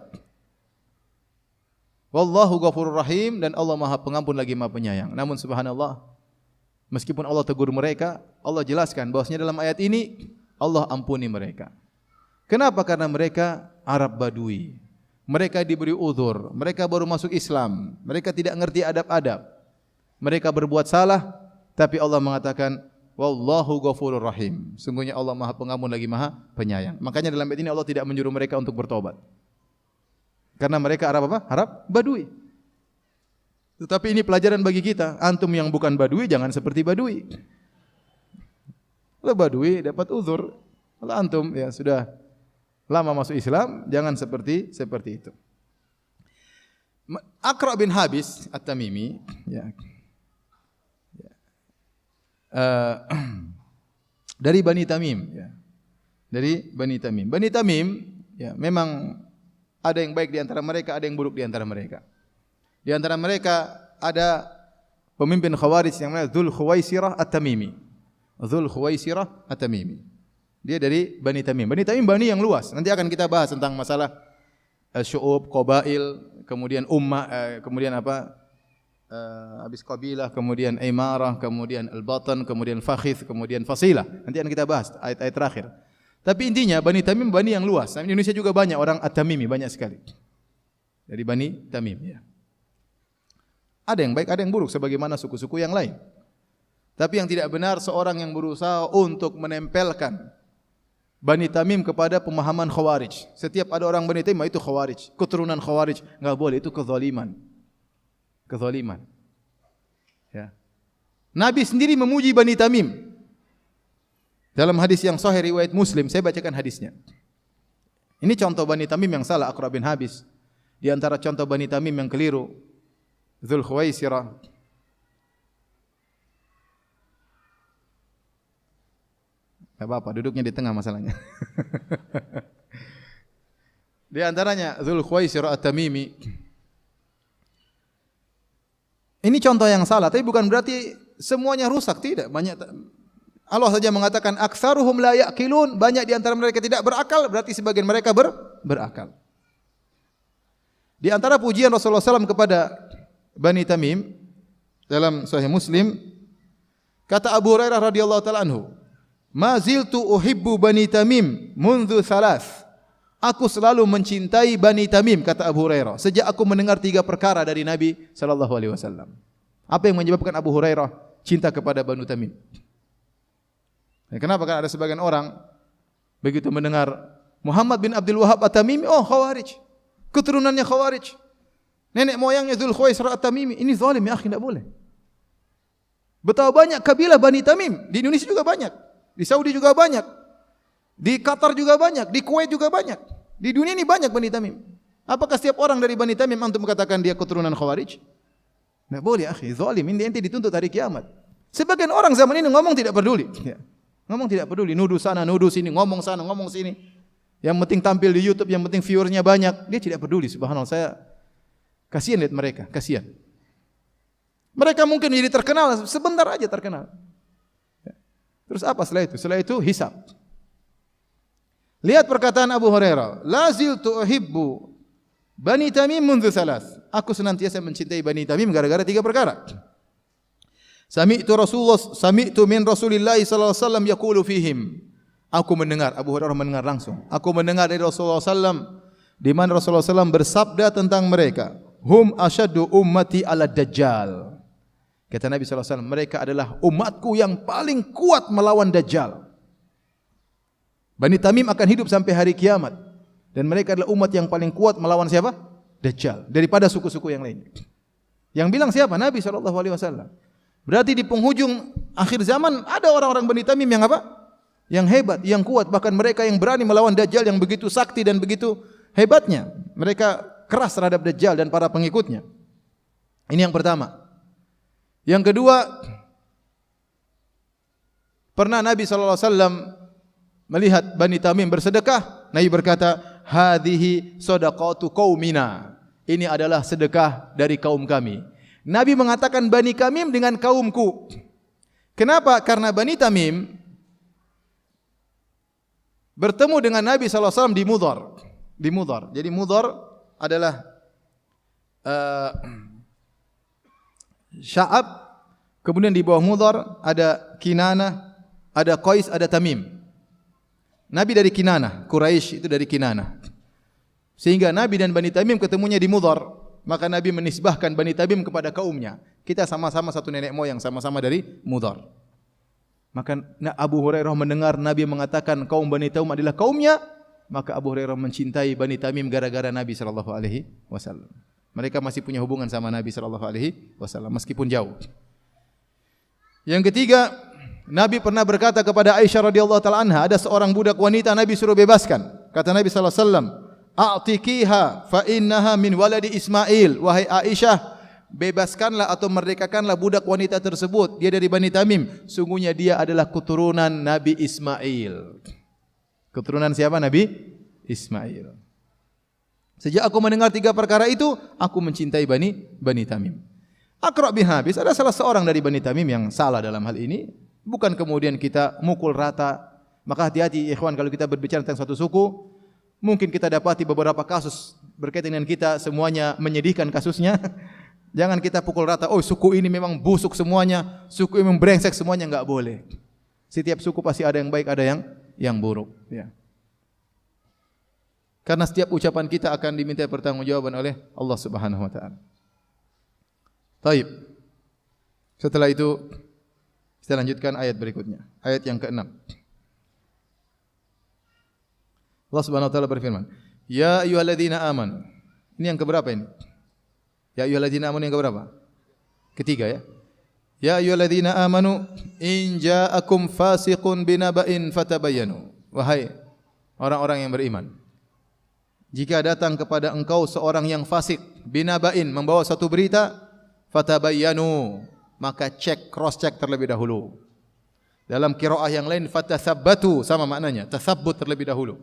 Wallahu ghafurur rahim, dan Allah Maha Pengampun lagi Maha Penyayang. Namun subhanallah, meskipun Allah tegur mereka, Allah jelaskan bahwasanya dalam ayat ini Allah ampuni mereka. Kenapa? Karena mereka Arab Badui. Mereka diberi uzur, mereka baru masuk Islam, mereka tidak mengerti adab-adab. Mereka berbuat salah, tapi Allah mengatakan wallahu ghafurur rahim. Sungguhnya Allah Maha Pengampun lagi Maha Penyayang. Makanya dalam ayat ini Allah tidak menyuruh mereka untuk bertobat. Karena mereka Arab apa? Arab Badui. Tetapi ini pelajaran bagi kita. Antum yang bukan Badui jangan seperti Badui. Kalau Badui dapat uzur, kalau antum ya sudah lama masuk Islam, jangan seperti itu. Aqra' bin Habis At-Tamimi, ya, dari Bani Tamim, ya. Dari Bani Tamim. Bani Tamim, ya, memang ada yang baik di antara mereka, ada yang buruk di antara mereka. Di antara mereka ada pemimpin Khawarij yang namanya Dzul Khuwaisirah At-Tamimi. Dzul Khuwaisirah At-Tamimi. Dia dari Bani Tamim. Bani Tamim bani yang luas. Nanti akan kita bahas tentang masalah syu'ub, qabail, kemudian ummah, kemudian apa? Habis qabilah, kemudian imarah, kemudian al-batan, kemudian fakhidh, kemudian fasilah. Nanti akan kita bahas ayat-ayat terakhir. Tapi intinya Bani Tamim bani yang luas. Di Indonesia juga banyak orang At-Tamimi, banyak sekali. Dari Bani Tamim. Ya. Ada yang baik, ada yang buruk, sebagaimana suku-suku yang lain. Tapi yang tidak benar seorang yang berusaha untuk menempelkan Bani Tamim kepada pemahaman Khawarij. Setiap ada orang Bani Tamim itu Khawarij, keturunan Khawarij, enggak boleh, itu kezaliman. Kezaliman. Ya. Nabi sendiri memuji Bani Tamim. Dalam hadis yang sahih riwayat Muslim, saya bacakan hadisnya. Ini contoh Bani Tamim yang salah, Aqra bin Habis. Di antara contoh Bani Tamim yang keliru, Dzul Khuwaisirah. Tidak apa-apa, duduknya di tengah masalahnya. Di antaranya Dzul Khuwaisirah At-Tamimi. Ini contoh yang salah, tapi bukan berarti semuanya rusak, tidak. Banyak Allah saja mengatakan aktsaruhum la yaqilun, banyak di antara mereka tidak berakal, berarti sebagian mereka berakal. Di antara pujian Rasulullah SAW kepada Bani Tamim dalam Sahih Muslim, kata Abu Hurairah radhiyallahu taala anhu, "Ma ziltu uhibbu Bani Tamim mundu thalath." Aku selalu mencintai Bani Tamim, kata Abu Hurairah, sejak aku mendengar 3 perkara dari Nabi sallallahu alaihi wasallam. Apa yang menyebabkan Abu Hurairah cinta kepada Bani Tamim? Kenapa? Kan ada sebagian orang begitu mendengar Muhammad bin Abdul Wahab At-Tamimi, oh Khawarij, keturunannya Khawarij, nenek moyangnya Dzul Khuwaisirah At-Tamimi, ini zalim ya akhi, tidak boleh. Betapa banyak kabilah Bani Tamim, di Indonesia juga banyak, di Saudi juga banyak, di Qatar juga banyak, di Kuwait juga banyak, di dunia ini banyak Bani Tamim. Apakah setiap orang dari Bani Tamim antum mengatakan dia keturunan Khawarij? Tidak boleh akhi, zalim, ini ente dituntut hari kiamat. Sebagian orang zaman ini ngomong tidak peduli, ya. Ngomong tidak peduli, nuduh sana, nuduh sini, ngomong sana, ngomong sini. Yang penting tampil di YouTube, yang penting viewersnya banyak. Dia tidak peduli, subhanallah. Saya kasihan lihat mereka, kasihan. Mereka mungkin menjadi terkenal, sebentar aja terkenal. Terus apa setelah itu? Setelah itu hisab. Lihat perkataan Abu Hurairah, la ziltu uhibbu Bani Tamim mundu thalath. Aku senantiasa mencintai Bani Tamim gara-gara 3 perkara. Sami'tu min Rasulillah sallallahu alaihi wasallam yaqulu fihim. Aku mendengar, Abu Hurairah mendengar langsung. Aku mendengar dari Rasulullah sallallahu di mana Rasulullah sallallahu bersabda tentang mereka, hum asyaddu ummati ala dajjal. Kata Nabi sallallahu alaihi wasallam, mereka adalah umatku yang paling kuat melawan dajjal. Bani Tamim akan hidup sampai hari kiamat dan mereka adalah umat yang paling kuat melawan siapa? Dajjal, daripada suku-suku yang lain. Yang bilang siapa? Nabi sallallahu alaihi wasallam. Berarti di penghujung akhir zaman ada orang-orang Bani Tamim yang apa? Yang hebat, yang kuat, bahkan mereka yang berani melawan Dajjal yang begitu sakti dan begitu hebatnya. Mereka keras terhadap Dajjal dan para pengikutnya. Ini yang pertama. Yang kedua, pernah Nabi sallallahu alaihi wasallam melihat Bani Tamim bersedekah, Nabi berkata, "Hadhihi shadaqatu qaumina." Ini adalah sedekah dari kaum kami. Nabi mengatakan Bani Tamim dengan kaumku. Kenapa? Karena Bani Tamim bertemu dengan Nabi SAW di Mudhar. Di Mudhar. Jadi Mudhar adalah Sya'ab. Kemudian di bawah Mudhar ada Kinanah, ada Qais, ada Tamim. Nabi dari Kinanah, Quraisy itu dari Kinanah. Sehingga Nabi dan Bani Tamim ketemunya di Mudhar. Maka Nabi menisbahkan Bani Tamim kepada kaumnya. Kita sama-sama satu nenek moyang, sama-sama dari Mudhar. Maka Abu Hurairah mendengar Nabi mengatakan kaum Bani Tamim adalah kaumnya, maka Abu Hurairah mencintai Bani Tamim gara-gara Nabi sallallahu alaihi wasallam. Mereka masih punya hubungan sama Nabi sallallahu alaihi wasallam meskipun jauh. Yang ketiga, Nabi pernah berkata kepada Aisyah radhiyallahu taala anha, ada seorang budak wanita Nabi suruh bebaskan. Kata Nabi sallallahu alaihi wasallam, "A'tiqiha fa innaha min waladi Ismail." Wahai Aisyah, bebaskanlah atau merdekakanlah budak wanita tersebut. Dia dari Bani Tamim. Sungguhnya dia adalah keturunan Nabi Ismail. Keturunan siapa? Nabi Ismail. Sejak aku mendengar 3 perkara itu, aku mencintai Bani Tamim. Aqra bin Habis ada salah seorang dari Bani Tamim yang salah dalam hal ini. Bukan kemudian kita mukul rata. Maka hati-hati ikhwan kalau kita berbicara tentang satu suku. Mungkin kita dapati beberapa kasus berkaitan dengan kita semuanya menyedihkan kasusnya. Jangan kita pukul rata, oh suku ini memang busuk semuanya, suku ini memang brengsek semuanya, enggak boleh. Setiap suku pasti ada yang baik, ada yang buruk. Ya. Karena setiap ucapan kita akan diminta pertanggungjawaban oleh Allah Subhanahu wa taala. Baik. Setelah itu kita lanjutkan ayat berikutnya, ayat yang ke-6. Allah Subhanahu wa taala berfirman, "Ya ayyuhalladzina amanu." Ini yang keberapa ini? Ya ayyuhalladzina amanu yang keberapa? Ketiga ya. Ya ayyuhalladzina amanu in ja'akum fasiqun binaba'in fatabayyanu. Wahai orang-orang yang beriman, jika datang kepada engkau seorang yang fasik binaba'in, membawa satu berita, fatabayyanu, maka cek, cross check terlebih dahulu. Dalam qiraah yang lain fatathabbatu, sama maknanya, tathabbut terlebih dahulu.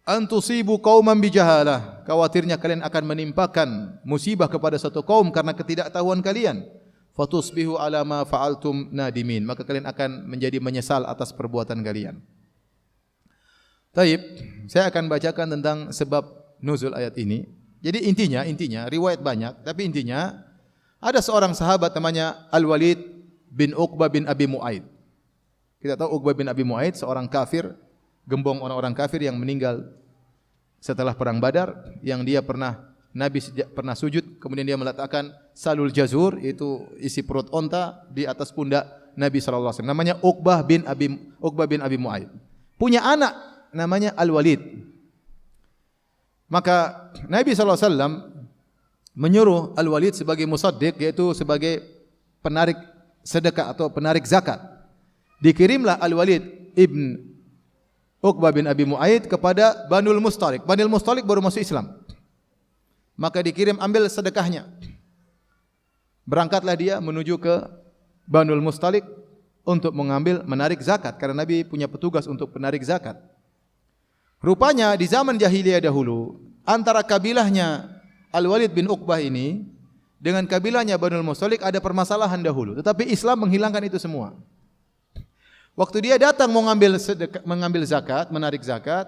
Antusibu qauman bijahalah, khawatirnya kalian akan menimpakan musibah kepada satu kaum karena ketidaktahuan kalian. Fatusbihu ala ma fa'altum nadimin, maka kalian akan menjadi menyesal atas perbuatan kalian. Taib, saya akan bacakan tentang sebab nuzul ayat ini. Jadi intinya riwayat banyak, tapi intinya ada seorang sahabat namanya Al-Walid bin Uqbah bin Abi Mu'aid. Kita tahu Uqbah bin Abi Mu'aid seorang kafir, gembong orang-orang kafir yang meninggal setelah perang Badar, yang dia Nabi pernah sujud, kemudian dia meletakkan salul jazur, itu isi perut onta di atas pundak Nabi sallallahu alaihi wasallam. Namanya Uqbah bin Abi Mu'aid. Punya anak namanya Al-Walid. Maka Nabi sallallahu alaihi wasallam menyuruh Al-Walid sebagai musaddiq, yaitu sebagai penarik sedekah atau penarik zakat. Dikirimlah Al-Walid ibn Uqbah bin Abi Mu'aid kepada Banul Mustalik. Banul Mustalik baru masuk Islam. Maka dikirim, ambil sedekahnya. Berangkatlah dia menuju ke Banul Mustalik untuk menarik zakat, karena Nabi punya petugas untuk penarik zakat. Rupanya di zaman jahiliyah dahulu, antara kabilahnya Al-Walid bin Uqbah ini dengan kabilahnya Banul Mustalik ada permasalahan dahulu, tetapi Islam menghilangkan itu semua. Waktu dia datang mengambil zakat, menarik zakat,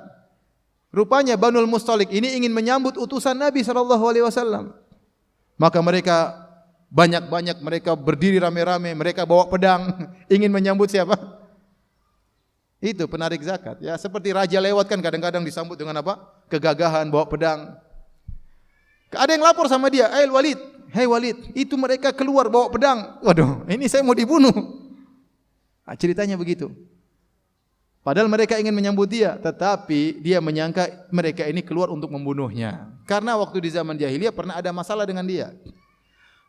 rupanya Banul Mustalik ini ingin menyambut utusan Nabi SAW. Maka mereka banyak mereka berdiri rame-rame, mereka bawa pedang, ingin menyambut siapa? Itu penarik zakat. Ya, seperti raja lewat kan kadang-kadang disambut dengan apa? Kegagahan, bawa pedang. Ada yang lapor sama dia, Walid, hey Walid, itu mereka keluar bawa pedang. Waduh, ini saya mau dibunuh. Nah, ceritanya begitu. Padahal mereka ingin menyambut dia, tetapi dia menyangka mereka ini keluar untuk membunuhnya. Karena waktu di zaman jahiliyah pernah ada masalah dengan dia.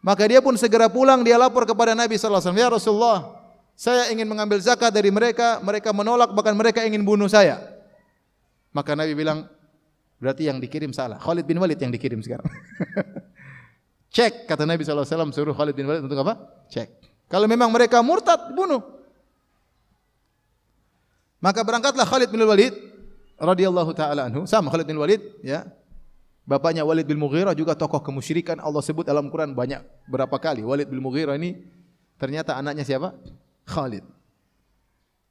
Maka dia pun segera pulang, dia lapor kepada Nabi sallallahu alaihi wasallam, "Ya Rasulullah, saya ingin mengambil zakat dari mereka, mereka menolak, bahkan mereka ingin bunuh saya." Maka Nabi bilang, berarti yang dikirim salah. Khalid bin Walid yang dikirim sekarang. Cek, kata Nabi sallallahu alaihi wasallam, suruh Khalid bin Walid untuk apa? Cek. Kalau memang mereka murtad, bunuh. Maka berangkatlah Khalid bin Walid radhiyallahu taala anhu, sama Khalid bin Walid, ya. Bapaknya Walid bin Mughirah juga tokoh kemusyrikan, Allah sebut dalam Quran banyak berapa kali. Walid bin Mughirah ini ternyata anaknya siapa? Khalid.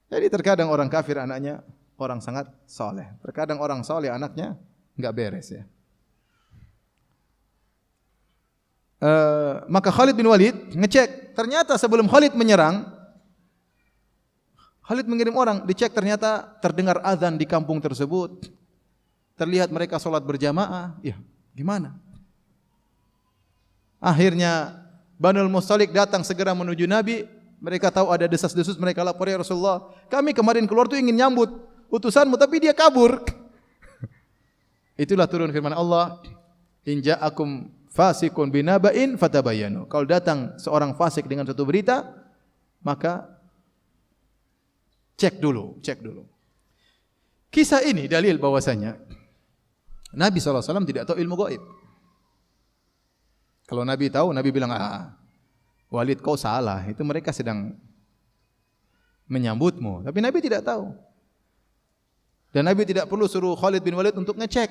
Jadi terkadang orang kafir anaknya orang sangat saleh, terkadang orang saleh anaknya enggak beres ya. Maka Khalid bin Walid ngecek, ternyata sebelum Khalid menyerang, Khalid mengirim orang, dicek ternyata terdengar azan di kampung tersebut. Terlihat mereka sholat berjamaah. Ya, gimana? Akhirnya Banul Mustalik datang segera menuju Nabi. Mereka tahu ada desas-desus, mereka lapor, "Ya Rasulullah, kami kemarin keluar tu ingin nyambut utusanmu, tapi dia kabur." Itulah turun firman Allah, "In ja'akum fasiqun binaba'in fatabayyanu." Kalau datang seorang fasik dengan suatu berita, maka cek dulu. Kisah ini dalil bahwasanya Nabi SAW tidak tahu ilmu gaib. Kalau Nabi tahu, Nabi bilang, Walid kau salah, itu mereka sedang menyambutmu. Tapi Nabi tidak tahu. Dan Nabi tidak perlu suruh Khalid bin Walid untuk ngecek.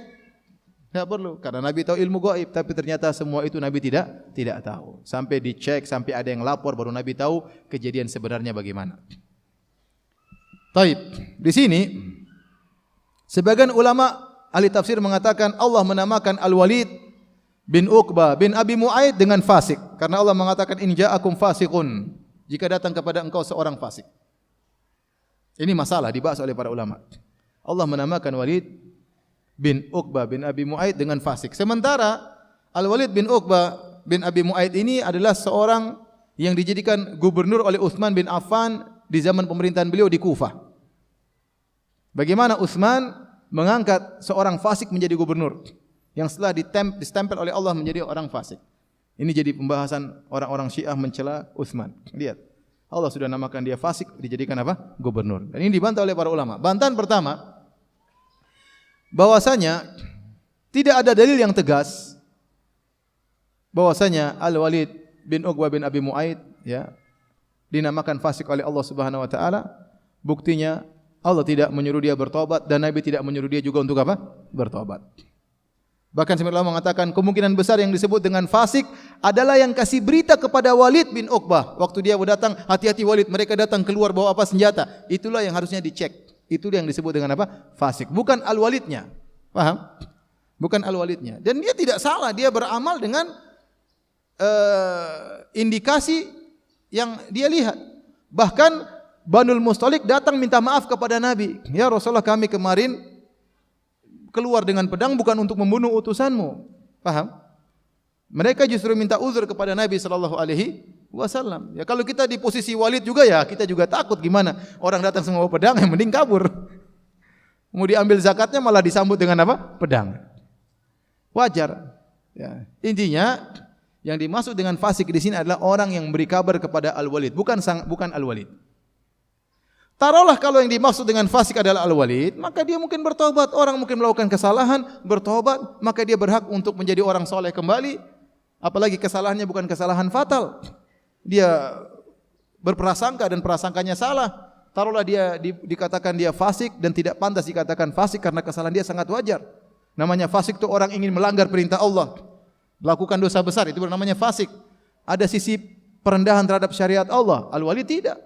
Tidak perlu, karena Nabi tahu ilmu gaib. Tapi ternyata semua itu Nabi tidak tahu. Sampai dicek, sampai ada yang lapor, baru Nabi tahu kejadian sebenarnya bagaimana. Taib. Di sini sebagian ulama ahli tafsir mengatakan Allah menamakan Al-Walid bin Uqbah bin Abi Mu'aid dengan fasik, karena Allah mengatakan in ja'akum fasiqun, jika datang kepada engkau seorang fasik. Ini masalah dibahas oleh para ulama. Allah menamakan Walid bin Uqbah bin Abi Mu'aid dengan fasik. Sementara Al-Walid bin Uqbah bin Abi Mu'aid ini adalah seorang yang dijadikan gubernur oleh Utsman bin Affan di zaman pemerintahan beliau di Kufah. Bagaimana Utsman mengangkat seorang fasik menjadi gubernur yang setelah distempel oleh Allah menjadi orang fasik. Ini jadi pembahasan orang-orang Syiah mencela Utsman. Lihat, Allah sudah namakan dia fasik, dijadikan apa? Gubernur. Dan ini dibantah oleh para ulama. Bantahan pertama, bahwasanya tidak ada dalil yang tegas bahwasanya Al-Walid bin Uqbah bin Abi Mu'aid dinamakan fasik oleh Allah Subhanahu wa taala. Buktinya Allah tidak menyuruh dia bertobat dan Nabi tidak menyuruh dia juga untuk apa? Bertobat. Bahkan sebagian ulama mengatakan kemungkinan besar yang disebut dengan fasik adalah yang kasih berita kepada Walid bin Uqbah waktu dia datang, hati-hati Walid, mereka datang keluar bawa apa? Senjata. Itulah yang harusnya dicek. Itu yang disebut dengan apa? Fasik. Bukan Al-Walidnya. Paham? Bukan Al-Walidnya. Dan dia tidak salah, dia beramal dengan indikasi yang dia lihat. Bahkan Banul Mustalik datang minta maaf kepada Nabi. Ya Rasulullah, kami kemarin keluar dengan pedang bukan untuk membunuh utusanmu. Paham? Mereka justru minta uzur kepada Nabi sallallahu alaihi wasallam. Ya kalau kita di posisi Walid juga ya, kita juga takut gimana? Orang datang semua pedang, yang mending kabur. Mau diambil zakatnya malah disambut dengan apa? Pedang. Wajar. Ya. Intinya yang dimaksud dengan fasik di sini adalah orang yang beri kabar kepada Al-Walid, bukan Al-Walid. Taruhlah kalau yang dimaksud dengan fasik adalah Al-Walid, maka dia mungkin bertobat. Orang mungkin melakukan kesalahan, bertobat, maka dia berhak untuk menjadi orang soleh kembali. Apalagi kesalahannya bukan kesalahan fatal. Dia berprasangka dan prasangkanya salah. Taruhlah dia dikatakan dia fasik dan tidak pantas dikatakan fasik karena kesalahan dia sangat wajar. Namanya fasik itu orang ingin melanggar perintah Allah, melakukan dosa besar, itu namanya fasik. Ada sisi perendahan terhadap syariat Allah. Al-Walid tidak.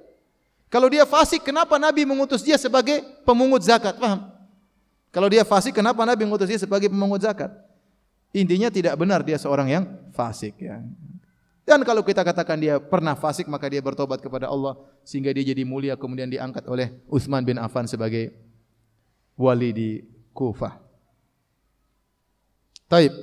Kalau dia fasik, kenapa Nabi mengutus dia sebagai pemungut zakat? Paham? Kalau dia fasik, kenapa Nabi mengutus dia sebagai pemungut zakat? Intinya tidak benar dia seorang yang fasik. Ya. Dan kalau kita katakan dia pernah fasik, maka dia bertobat kepada Allah sehingga dia jadi mulia, kemudian diangkat oleh Utsman bin Affan sebagai wali di Kufah. Taib.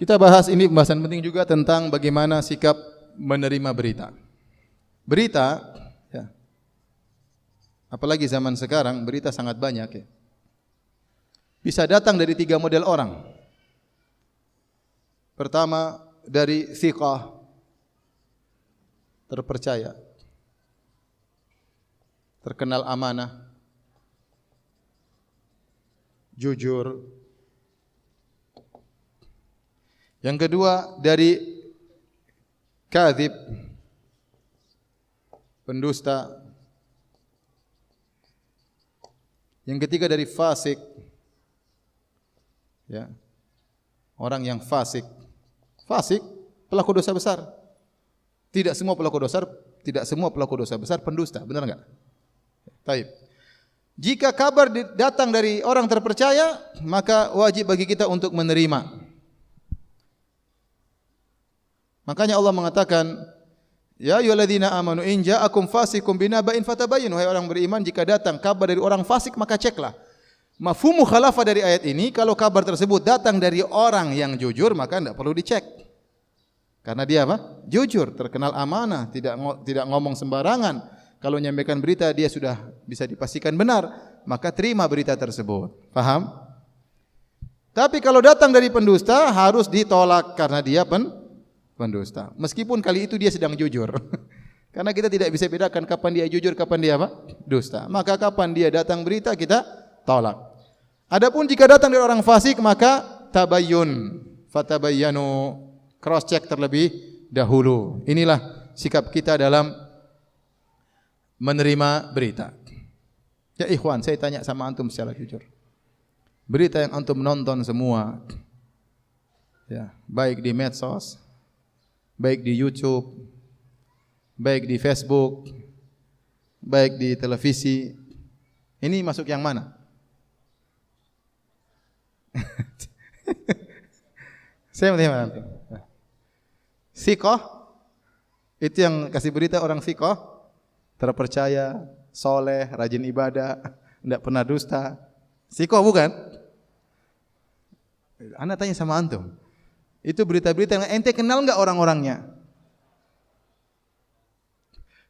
Kita bahas ini pembahasan penting juga tentang bagaimana sikap menerima berita. Berita, ya, apalagi zaman sekarang berita sangat banyak. Ya. Bisa datang dari 3 model orang. Pertama dari thiqah, terpercaya, terkenal amanah, jujur. Yang kedua dari kadzib, pendusta. Yang ketiga dari fasik, ya, orang yang fasik. Fasik pelaku dosa besar. Tidak semua pelaku dosa besar pendusta, benar enggak? Baik. Jika kabar datang dari orang terpercaya, maka wajib bagi kita untuk menerima. Makanya Allah mengatakan, ya ayyuhalladzina amanu in ja'akum fasiqun binaba'in fatabayyanu, wahai orang beriman, jika datang kabar dari orang fasik maka ceklah. Mafhum mukhalafah dari ayat ini, kalau kabar tersebut datang dari orang yang jujur maka tidak perlu dicek. Karena dia apa? Jujur, terkenal amanah, tidak ngomong sembarangan. Kalau menyampaikan berita dia sudah bisa dipastikan benar, maka terima berita tersebut. Paham? Tapi kalau datang dari pendusta harus ditolak karena dia pendusta. Meskipun kali itu dia sedang jujur. Karena kita tidak bisa bedakan kapan dia jujur, kapan dia apa? Dusta. Maka kapan dia datang berita kita tolak. Adapun jika datang dari orang fasik maka tabayyun, fatabayyanu, cross check terlebih dahulu. Inilah sikap kita dalam menerima berita. Ya ikhwan, saya tanya sama antum secara jujur. Berita yang antum nonton semua, ya, baik di medsos, baik di YouTube, baik di Facebook, baik di televisi, ini masuk yang mana? Saya mau tanya antum. Siqah itu yang kasih berita orang siqah, terpercaya, soleh, rajin ibadah, tidak pernah dusta. Siqah bukan? Anda tanya sama antum. Itu berita-berita yang ente kenal enggak orang-orangnya?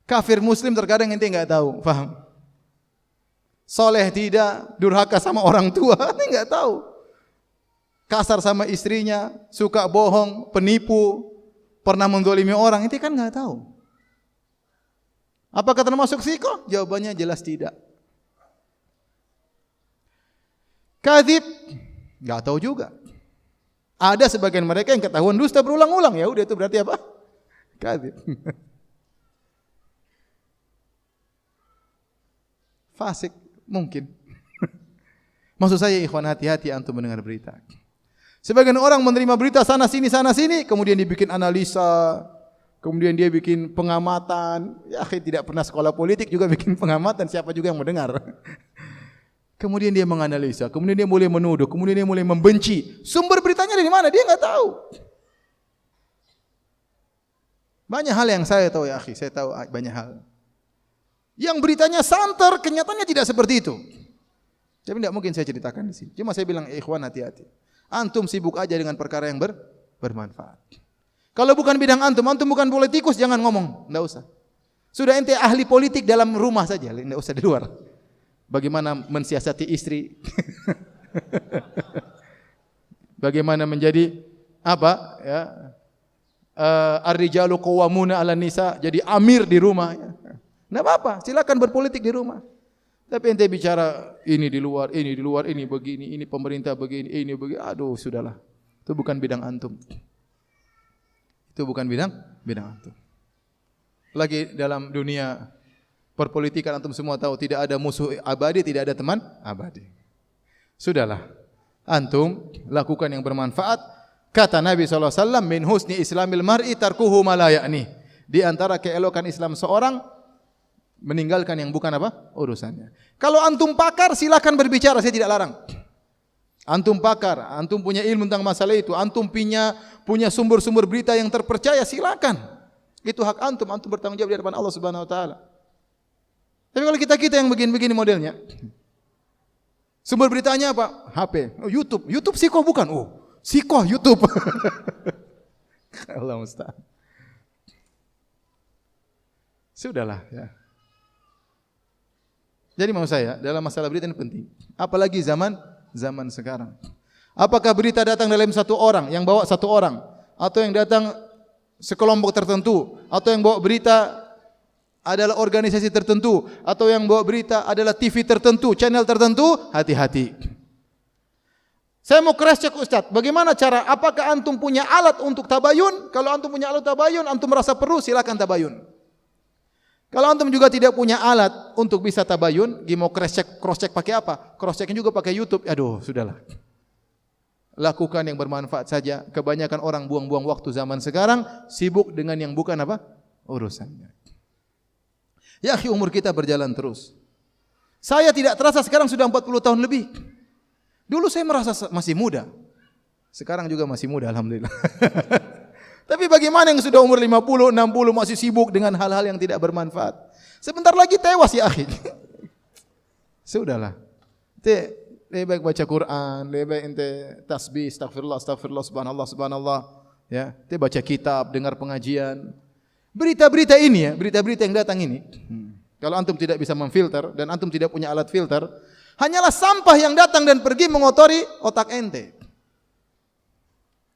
Kafir muslim terkadang ente enggak tahu, paham? Soleh tidak, durhaka sama orang tua, ente enggak tahu. Kasar sama istrinya, suka bohong, penipu, pernah menzalimi orang, ente kan enggak tahu. Apakah termasuk siqah? Jawabannya jelas tidak. Kadzib? Enggak tahu juga. Ada sebagian mereka yang ketahuan dusta berulang-ulang, ya udah itu berarti apa? Kadzib. Fasik mungkin. Maksud saya ikhwan, hati-hati antum mendengar berita. Sebagian orang menerima berita sana sini, kemudian dibikin analisa, kemudian dia bikin pengamatan. Ya, tidak pernah sekolah politik juga bikin pengamatan, siapa juga yang mendengar. Kemudian dia menganalisa, kemudian dia mulai menuduh, kemudian dia mulai membenci. Sumber beritanya dari mana? Dia enggak tahu. Banyak hal yang saya tahu ya akhi, saya tahu banyak hal. Yang beritanya santer, kenyataannya tidak seperti itu. Tapi tidak mungkin saya ceritakan di sini. Cuma saya bilang, ikhwan hati-hati. Antum sibuk aja dengan perkara yang bermanfaat. Kalau bukan bidang antum bukan politikus, jangan ngomong, tidak usah. Sudah ente ahli politik dalam rumah saja, tidak usah di luar. Bagaimana mensiasati istri, bagaimana menjadi apa? Ya, ar-rijalu qawwamuna 'alan nisa, jadi amir di rumah. Tidak apa-apa, silakan berpolitik di rumah. Tapi ente bicara ini di luar, ini begini, ini pemerintah begini, ini begini. Aduh, sudahlah. Itu bukan bidang antum. Itu bukan bidang antum. Lagi dalam dunia perpolitikan antum semua tahu tidak ada musuh abadi, tidak ada teman abadi. Sudahlah. Antum lakukan yang bermanfaat. Kata Nabi SAW, min husni islamil mar'i tarkuhu ma la ya'ni. Di antara keelokan Islam seorang, meninggalkan yang bukan apa? Urusannya. Kalau antum pakar, silakan berbicara, saya tidak larang. Antum pakar, antum punya ilmu tentang masalah itu, antum punya sumber-sumber berita yang terpercaya, silakan. Itu hak antum, antum bertanggung jawab di hadapan Allah Subhanahu wa taala. Tapi kalau kita yang begini-begini modelnya, sumber beritanya apa? HP, YouTube. YouTube siqah bukan? Oh, siqah YouTube. Allah musta'an. Sudahlah ya. Jadi mau saya, dalam masalah berita ini penting. Apalagi zaman sekarang. Apakah berita datang dalam satu orang, yang bawa satu orang, atau yang datang sekelompok tertentu, atau yang bawa berita adalah organisasi tertentu, atau yang bawa berita adalah TV tertentu, channel tertentu, hati-hati. Saya mau cross check Ustaz, bagaimana cara, apakah antum punya alat untuk tabayun? Kalau antum punya alat tabayun, antum merasa perlu, silakan tabayun. Kalau antum juga tidak punya alat untuk bisa tabayun, mau cross check pakai apa? Cross checknya juga pakai YouTube. Aduh, sudahlah. Lakukan yang bermanfaat saja. Kebanyakan orang buang-buang waktu zaman sekarang sibuk dengan yang bukan apa? Urusannya. Ya akhi, umur kita berjalan terus. Saya tidak terasa sekarang sudah 40 tahun lebih. Dulu saya merasa masih muda. Sekarang juga masih muda, alhamdulillah. Tapi bagaimana yang sudah umur 50, 60 masih sibuk dengan hal-hal yang tidak bermanfaat? Sebentar lagi tewas ya akhi. Sudahlah. Lebih baik baca Quran, lebih baik ente tasbih, astagfirullah, subhanallah. Ya, ente baca kitab, dengar pengajian. Berita-berita ini ya, berita-berita yang datang ini. Kalau antum tidak bisa memfilter dan antum tidak punya alat filter, hanyalah sampah yang datang dan pergi mengotori otak ente.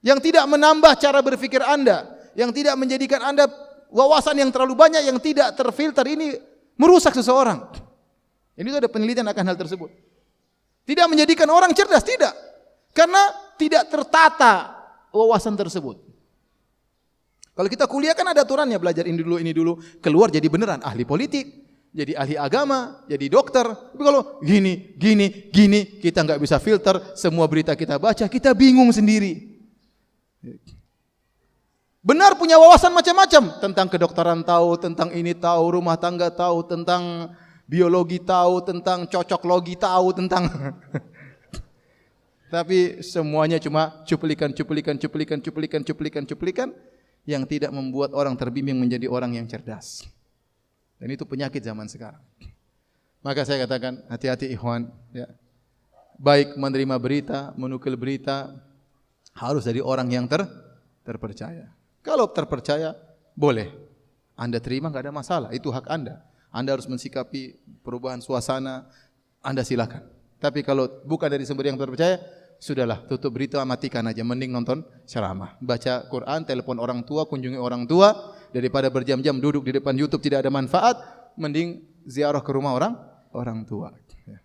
Yang tidak menambah cara berfikir anda, yang tidak menjadikan anda wawasan yang terlalu banyak, yang tidak terfilter, ini merusak seseorang. Ini ada penelitian akan hal tersebut. Tidak menjadikan orang cerdas, tidak. Karena tidak tertata wawasan tersebut. Kalau kita kuliah kan ada aturannya, belajar ini dulu, keluar jadi beneran ahli politik, jadi ahli agama, jadi dokter. Tapi kalau gini, kita enggak bisa filter, semua berita kita baca, kita bingung sendiri. Benar punya wawasan macam-macam, tentang kedokteran tahu, tentang ini tahu, rumah tangga tahu, tentang biologi tahu, tentang cocok logi tahu, tentang Tapi semuanya cuma cuplikan yang tidak membuat orang terbimbing menjadi orang yang cerdas. Dan itu penyakit zaman sekarang. Maka saya katakan hati-hati ikhwan, ya. Baik menerima berita, menukil berita harus dari orang yang terpercaya. Kalau terpercaya boleh Anda terima, enggak ada masalah, itu hak Anda. Anda harus mensikapi perubahan suasana, Anda silakan. Tapi kalau bukan dari sumber yang terpercaya, sudahlah, tutup berita, matikan aja. Mending nonton ceramah, baca Quran, telepon orang tua, kunjungi orang tua, daripada berjam-jam duduk di depan YouTube tidak ada manfaat, mending ziarah ke rumah orang tua. Ya.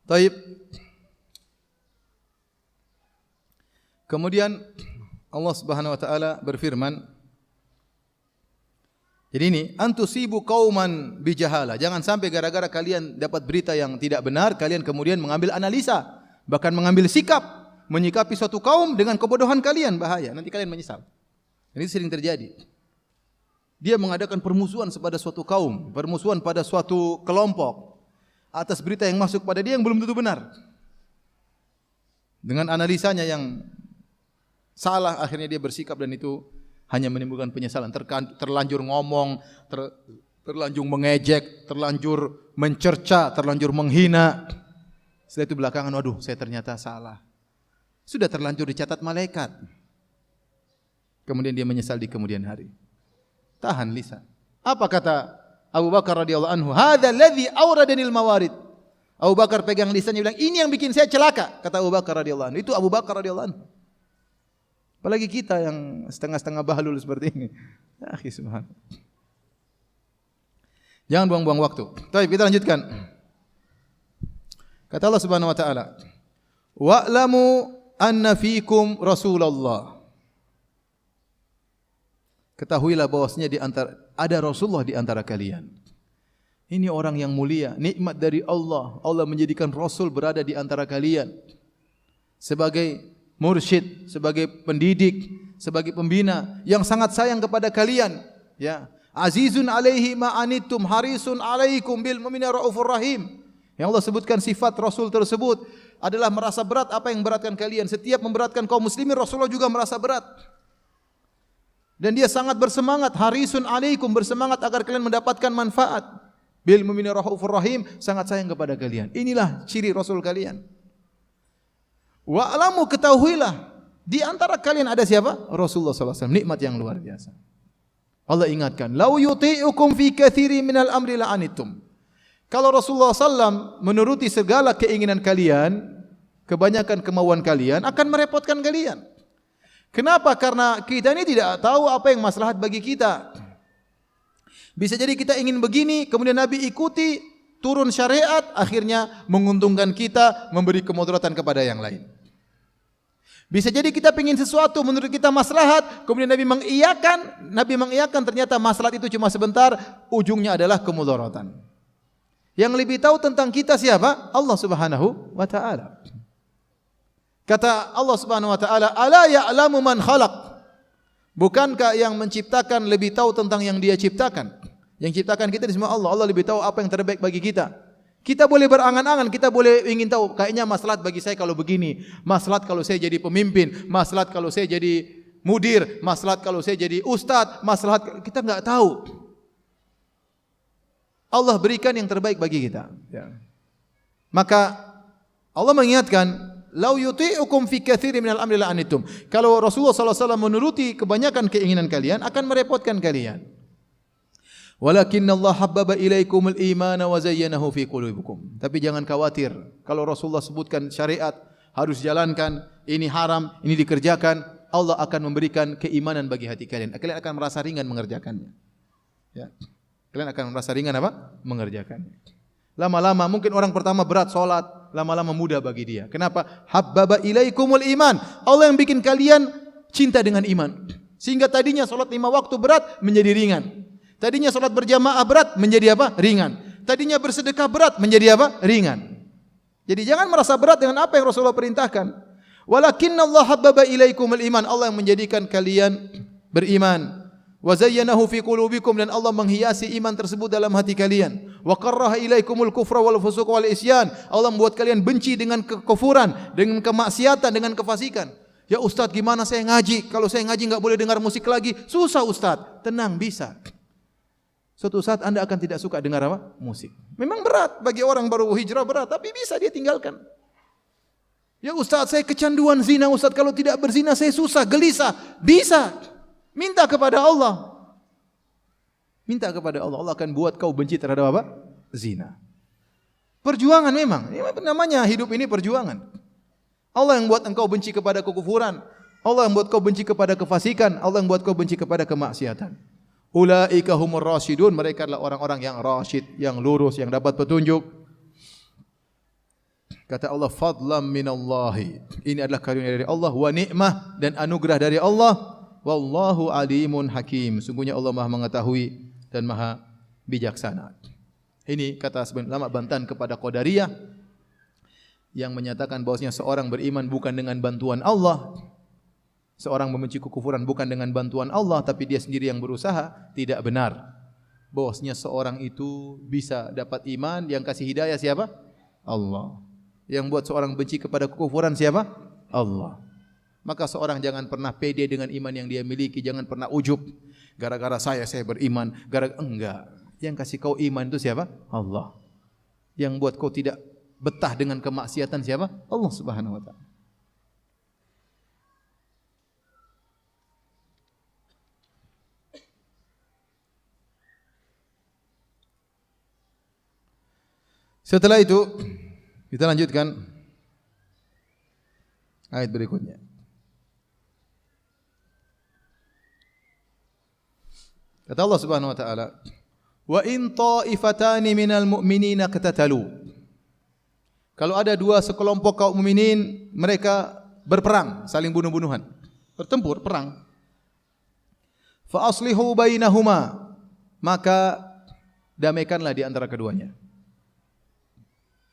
Taib. Kemudian Allah Subhanahu wa taala berfirman, jadi ini antusibu qauman bijahala. Jangan sampai gara-gara kalian dapat berita yang tidak benar, kalian kemudian mengambil analisa, bahkan mengambil sikap, menyikapi suatu kaum dengan kebodohan kalian, bahaya. Nanti kalian menyesal. Ini sering terjadi. Dia mengadakan permusuhan pada suatu kaum, permusuhan pada suatu kelompok atas berita yang masuk pada dia yang belum tentu benar. Dengan analisanya yang salah, akhirnya dia bersikap dan itu hanya menimbulkan penyesalan. Terlanjur ngomong, terlanjur mengejek, terlanjur mencerca, terlanjur menghina. Setelah itu belakangan, waduh, saya ternyata salah. Sudah terlanjur dicatat malaikat. Kemudian dia menyesal di kemudian hari. Tahan lisan. Apa kata Abu Bakar radhiyallahu anhu? Hadza alladhi awradanil mawarid. Abu Bakar pegang lisannya bilang, ini yang bikin saya celaka. Kata Abu Bakar radhiyallahu anhu. Itu Abu Bakar radhiyallahu anhu. Apalagi kita yang setengah-setengah bahlul seperti ini. Ya, subhanallah. Jangan buang-buang waktu. Baik, kita lanjutkan. Kata Allah Subhanahu wa taala, "Wa'lamu anna fiikum Rasulullah." Ketahuilah bahwasanya di antara ada Rasulullah di antara kalian. Ini orang yang mulia, nikmat dari Allah. Allah menjadikan Rasul berada di antara kalian sebagai mursyid, sebagai pendidik, sebagai pembina yang sangat sayang kepada kalian. Ya, azizun alaihi ma anittum harisun alaikum bil mu'minina raufur rahim. Yang Allah sebutkan sifat Rasul tersebut adalah merasa berat apa yang memberatkan kalian. Setiap memberatkan kaum muslimin, Rasulullah juga merasa berat. Dan dia sangat bersemangat, harisun alaikum, bersemangat agar kalian mendapatkan manfaat. Bil mu'minina raufur rahim, sangat sayang kepada kalian. Inilah ciri Rasul kalian. Wa'lamu, ketahuilah, di antara kalian ada siapa? Rasulullah sallallahu alaihi wasallam, nikmat yang luar biasa. Allah ingatkan, lau yuti'ukum fi katsiri minal amri la'anittum. Kalau Rasulullah SAW menuruti segala keinginan kalian, kebanyakan kemauan kalian, akan merepotkan kalian. Kenapa? Karena kita ini tidak tahu apa yang maslahat bagi kita. Bisa jadi kita ingin begini, kemudian Nabi ikuti, turun syariat, akhirnya menguntungkan kita, memberi kemudaratan kepada yang lain. Bisa jadi kita ingin sesuatu menurut kita maslahat, kemudian Nabi mengiyakan, ternyata maslahat itu cuma sebentar, ujungnya adalah kemudaratan. Yang lebih tahu tentang kita siapa? Allah Subhanahu wa taala. Kata Allah Subhanahu wa taala, "Ala ya'lamu man khalaq?" Bukankah yang menciptakan lebih tahu tentang yang Dia ciptakan? Yang ciptakan kita di semua Allah. Allah lebih tahu apa yang terbaik bagi kita. Kita boleh berangan-angan, kita boleh ingin tahu, kayaknya maslahat bagi saya kalau begini, maslahat kalau saya jadi pemimpin, maslahat kalau saya jadi mudir, maslahat kalau saya jadi ustaz, maslahat kita enggak tahu. Allah berikan yang terbaik bagi kita. Ya. Maka Allah mengingatkan, lau yuti'ukum fi katsirin minal amri la'anittum. Kalau Rasulullah sallallahu alaihi wasallam menuruti kebanyakan keinginan kalian, akan merepotkan kalian. Walakinna Allah habbaba ilaikumul iman wa zayyanahu fi qulubikum. Tapi jangan khawatir, kalau Rasulullah sebutkan syariat harus jalankan, ini haram, ini dikerjakan, Allah akan memberikan keimanan bagi hati kalian. Kalian akan merasa ringan mengerjakannya. Ya. Kalian akan merasa ringan apa? Mengerjakannya. Lama-lama mungkin orang pertama berat solat, lama-lama mudah bagi dia. Kenapa? Habbaba ilaikumul iman. Allah yang bikin kalian cinta dengan iman. Sehingga tadinya solat 5 waktu berat menjadi ringan. Tadinya solat berjamaah berat menjadi apa? Ringan. Tadinya bersedekah berat menjadi apa? Ringan. Jadi jangan merasa berat dengan apa yang Rasulullah perintahkan. Walakinnallaha habbaba ilaikumul iman. Allah yang menjadikan kalian beriman. Wa zayyanahu fi qulubikum, dan Allah menghiasi iman tersebut dalam hati kalian. Wa karraha ilaikumul kufra wal fusuq wal isyan. Allah membuat kalian benci dengan kekufuran, dengan kemaksiatan, dengan kefasikan. Ya Ustaz, gimana saya ngaji? Kalau saya ngaji enggak boleh dengar musik lagi. Susah Ustaz. Tenang, bisa. Suatu saat Anda akan tidak suka dengar apa? Musik. Memang berat bagi orang baru hijrah, berat, tapi bisa dia tinggalkan. Ya Ustaz, saya kecanduan zina Ustaz, kalau tidak berzina saya susah, gelisah. Bisa. Minta kepada Allah. Minta kepada Allah. Allah akan buat kau benci terhadap apa? Zina. Perjuangan memang. Ini namanya hidup ini perjuangan. Allah yang buat engkau benci kepada kekufuran. Allah yang buat kau benci kepada kefasikan. Allah yang buat kau benci kepada kemaksiatan. Ulaika humur rasyidun. Mereka adalah orang-orang yang rasyid, yang lurus, yang dapat petunjuk. Kata Allah, fadlam minallahi. Ini adalah karunia dari Allah, wa ni'mah, dan anugerah dari Allah. Wallahu alimun hakim. Sungguhnya Allah Maha mengetahui dan Maha bijaksana. Ini kata sebagian ulama bantahan kepada Qadariyah yang menyatakan bahwasanya seorang beriman bukan dengan bantuan Allah. Seorang membenci kekufuran bukan dengan bantuan Allah, tapi dia sendiri yang berusaha. Tidak benar. Bahwasanya seorang itu bisa dapat iman, yang kasih hidayah siapa? Allah. Yang buat seorang benci kepada kekufuran siapa? Allah. Maka seorang jangan pernah pede dengan iman yang dia miliki, jangan pernah ujub. Gara-gara saya beriman, enggak. Yang kasih kau iman itu siapa? Allah. Yang buat kau tidak betah dengan kemaksiatan siapa? Allah Subhanahu wa taala. Setelah itu kita lanjutkan ayat berikutnya. Kata Allah Subhanahu wa taala, "Wa in ta'ifatani minal mu'minina qatatalu." Kalau ada dua sekelompok kaum mukminin, mereka berperang, saling bunuh-bunuhan, bertempur, perang. Fa aslihu bainahuma, maka damaikanlah di antara keduanya.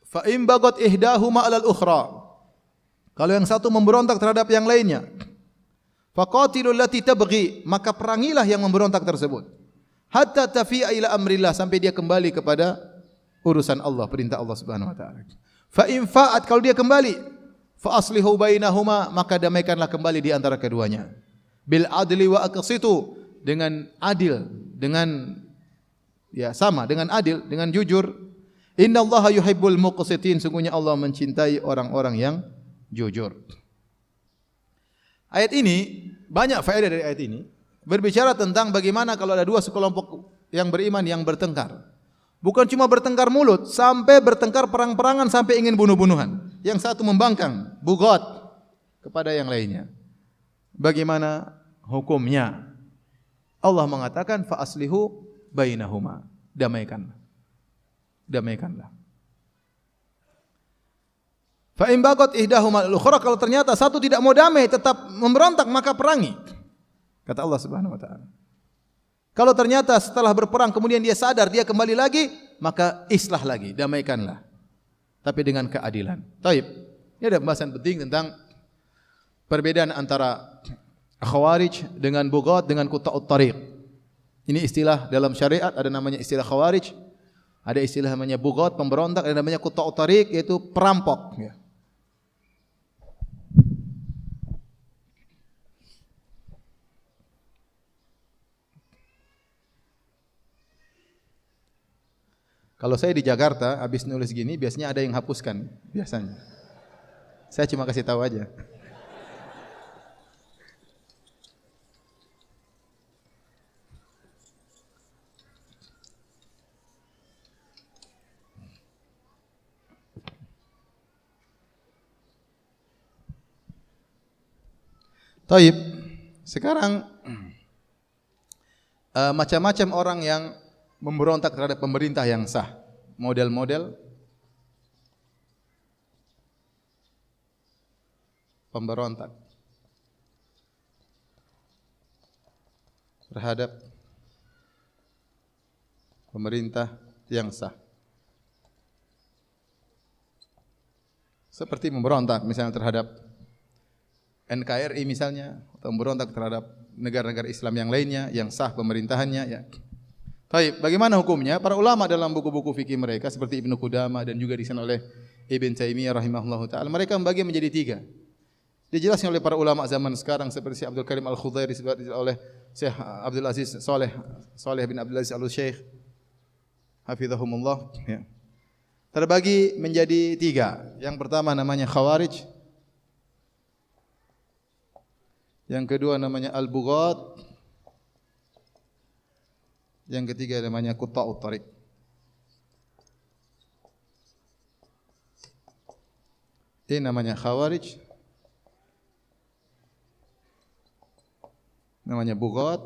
Fa in bagat ihdahuma 'alal ukhra, kalau yang satu memberontak terhadap yang lainnya, faqatilul lati tabghi, maka perangilah yang memberontak tersebut, hatta tafi'a ila amrillah, sampai dia kembali kepada urusan Allah, perintah Allah Subhanahu wa taala. Fa in fa'at, kalau dia kembali, fa aslihu bainahuma, maka damaikanlah kembali di antara keduanya. Bil adli wa aqsitu, dengan adil, dengan sama, dengan adil, dengan jujur. Innallaha yuhibbul muqsitin, sungguhnya Allah mencintai orang-orang yang jujur. Ayat ini, banyak faedah dari ayat ini, berbicara tentang bagaimana kalau ada dua sekelompok yang beriman yang bertengkar. Bukan cuma bertengkar mulut, sampai bertengkar perang-perangan, sampai ingin bunuh-bunuhan. Yang satu membangkang, bugot kepada yang lainnya. Bagaimana hukumnya? Allah mengatakan, fa aslihu bainahuma, damaikanlah. Damaikanlah. Fa in bagat ihdahuma al-ukhra, kalau ternyata satu tidak mau damai, tetap memberontak, maka perangi. Kata Allah Subhanahu wa taala. Kalau ternyata setelah berperang kemudian dia sadar, dia kembali lagi, maka islah lagi, damaikanlah. Tapi dengan keadilan. Taib. Ini ada pembahasan penting tentang perbedaan antara khawarij dengan bughat dengan quta'ut tariq. Ini istilah dalam syariat, ada namanya istilah khawarij. Ada istilah namanya bughat, pemberontak, ada namanya quta'ut tariq, yaitu perampok. Kalau saya di Jakarta, habis nulis gini, biasanya ada yang hapuskan, biasanya. Saya cuma kasih tahu aja. Taib, sekarang macam-macam orang yang memberontak terhadap pemerintah yang sah. Model-model pemberontak terhadap pemerintah yang sah. Seperti memberontak misalnya terhadap NKRI misalnya, atau memberontak terhadap negara-negara Islam yang lainnya yang sah pemerintahannya, ya. Baik, bagaimana hukumnya? Para ulama dalam buku-buku fikih mereka seperti Ibnu Qudamah dan juga disebutkan oleh Ibn Taimiyah rahimahullahu taala, mereka membagi menjadi 3. Dijelaskan oleh para ulama zaman sekarang seperti Abdul Karim Al-Khudair, disebut oleh Syekh Abdul Aziz Saleh bin Abdul Aziz Al-Syekh hafizahumullah, ya. Terbagi menjadi 3. Yang pertama namanya Khawarij. Yang kedua namanya Al-Bughat. Yang ketiga namanya Qutta'ut Thariq. Ini namanya Khawarij. Namanya Bughat.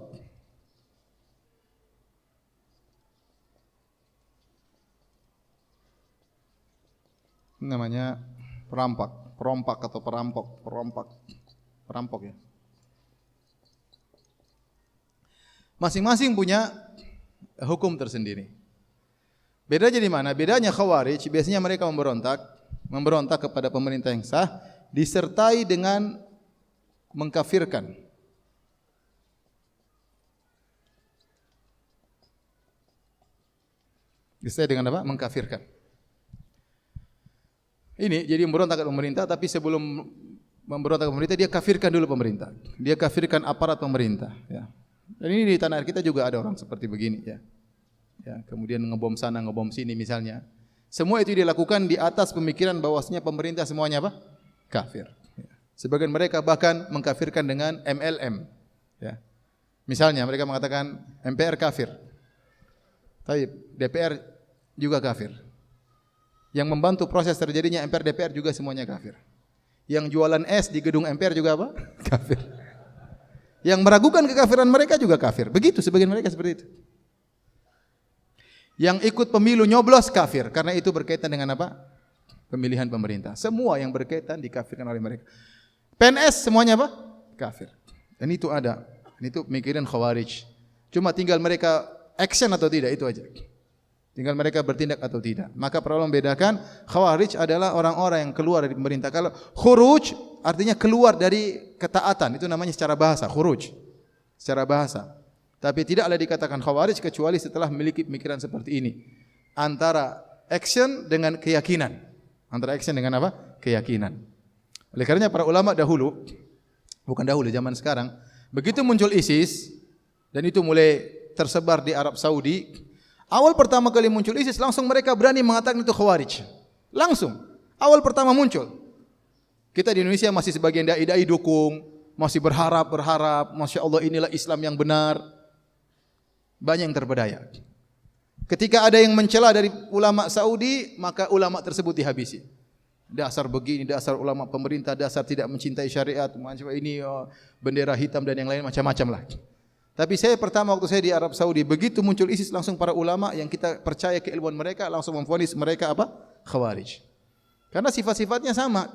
Namanya perompak atau perampok ya. Masing-masing punya hukum tersendiri. Bedanya di mana? Bedanya Khawarij biasanya mereka memberontak kepada pemerintah yang sah disertai dengan mengkafirkan. Disertai dengan apa? Mengkafirkan. Ini jadi memberontak kepada pemerintah, tapi sebelum memberontak kepada pemerintah dia kafirkan dulu pemerintah. Dia kafirkan aparat pemerintah, ya. Dan ini di tanah air kita juga ada orang seperti begini, ya. Ya, kemudian ngebom sana, ngebom sini misalnya. Semua itu dilakukan di atas pemikiran bahwasanya pemerintah semuanya apa? Kafir. Ya. Sebagian mereka bahkan mengkafirkan dengan MLM, ya. Misalnya mereka mengatakan MPR kafir. Tapi DPR juga kafir. Yang membantu proses terjadinya MPR DPR juga semuanya kafir. Yang jualan es di gedung MPR juga apa? Kafir. Yang meragukan kekafiran mereka juga kafir. Begitu sebagian mereka seperti itu. Yang ikut pemilu nyoblos kafir karena itu berkaitan dengan apa? Pemilihan pemerintah. Semua yang berkaitan dikafirkan oleh mereka. PNS semuanya apa? Kafir. Dan itu ada. Dan itu pemikiran Khawarij. Cuma tinggal mereka action atau tidak, itu aja. Tinggal mereka bertindak atau tidak. Maka para ulama membedakan, Khawarij adalah orang-orang yang keluar dari pemerintah. Kalau khuruj artinya keluar dari ketaatan, itu namanya secara bahasa khuruj. Secara bahasa. Tapi tidaklah dikatakan Khawarij kecuali setelah memiliki pemikiran seperti ini. Antara action dengan keyakinan. Antara action dengan apa? Keyakinan. Oleh karenanya para ulama dahulu, bukan dahulu, zaman sekarang, begitu muncul ISIS dan itu mulai tersebar di Arab Saudi, awal pertama kali muncul ISIS langsung mereka berani mengatakan itu Khawarij. Langsung. Awal pertama muncul. Kita di Indonesia masih sebagian dai-dai dukung, masih berharap, Masya Allah inilah Islam yang benar. Banyak yang terpedaya. Ketika ada yang mencela dari ulama Saudi, maka ulama tersebut dihabisi. Dasar begini, dasar ulama pemerintah, dasar tidak mencintai syariat, macam ini bendera hitam dan yang lain macam-macam lah. Tapi saya pertama waktu saya di Arab Saudi, begitu muncul ISIS langsung para ulama yang kita percaya keilmuan mereka langsung memvonis mereka apa? Khawarij. Karena sifat-sifatnya sama.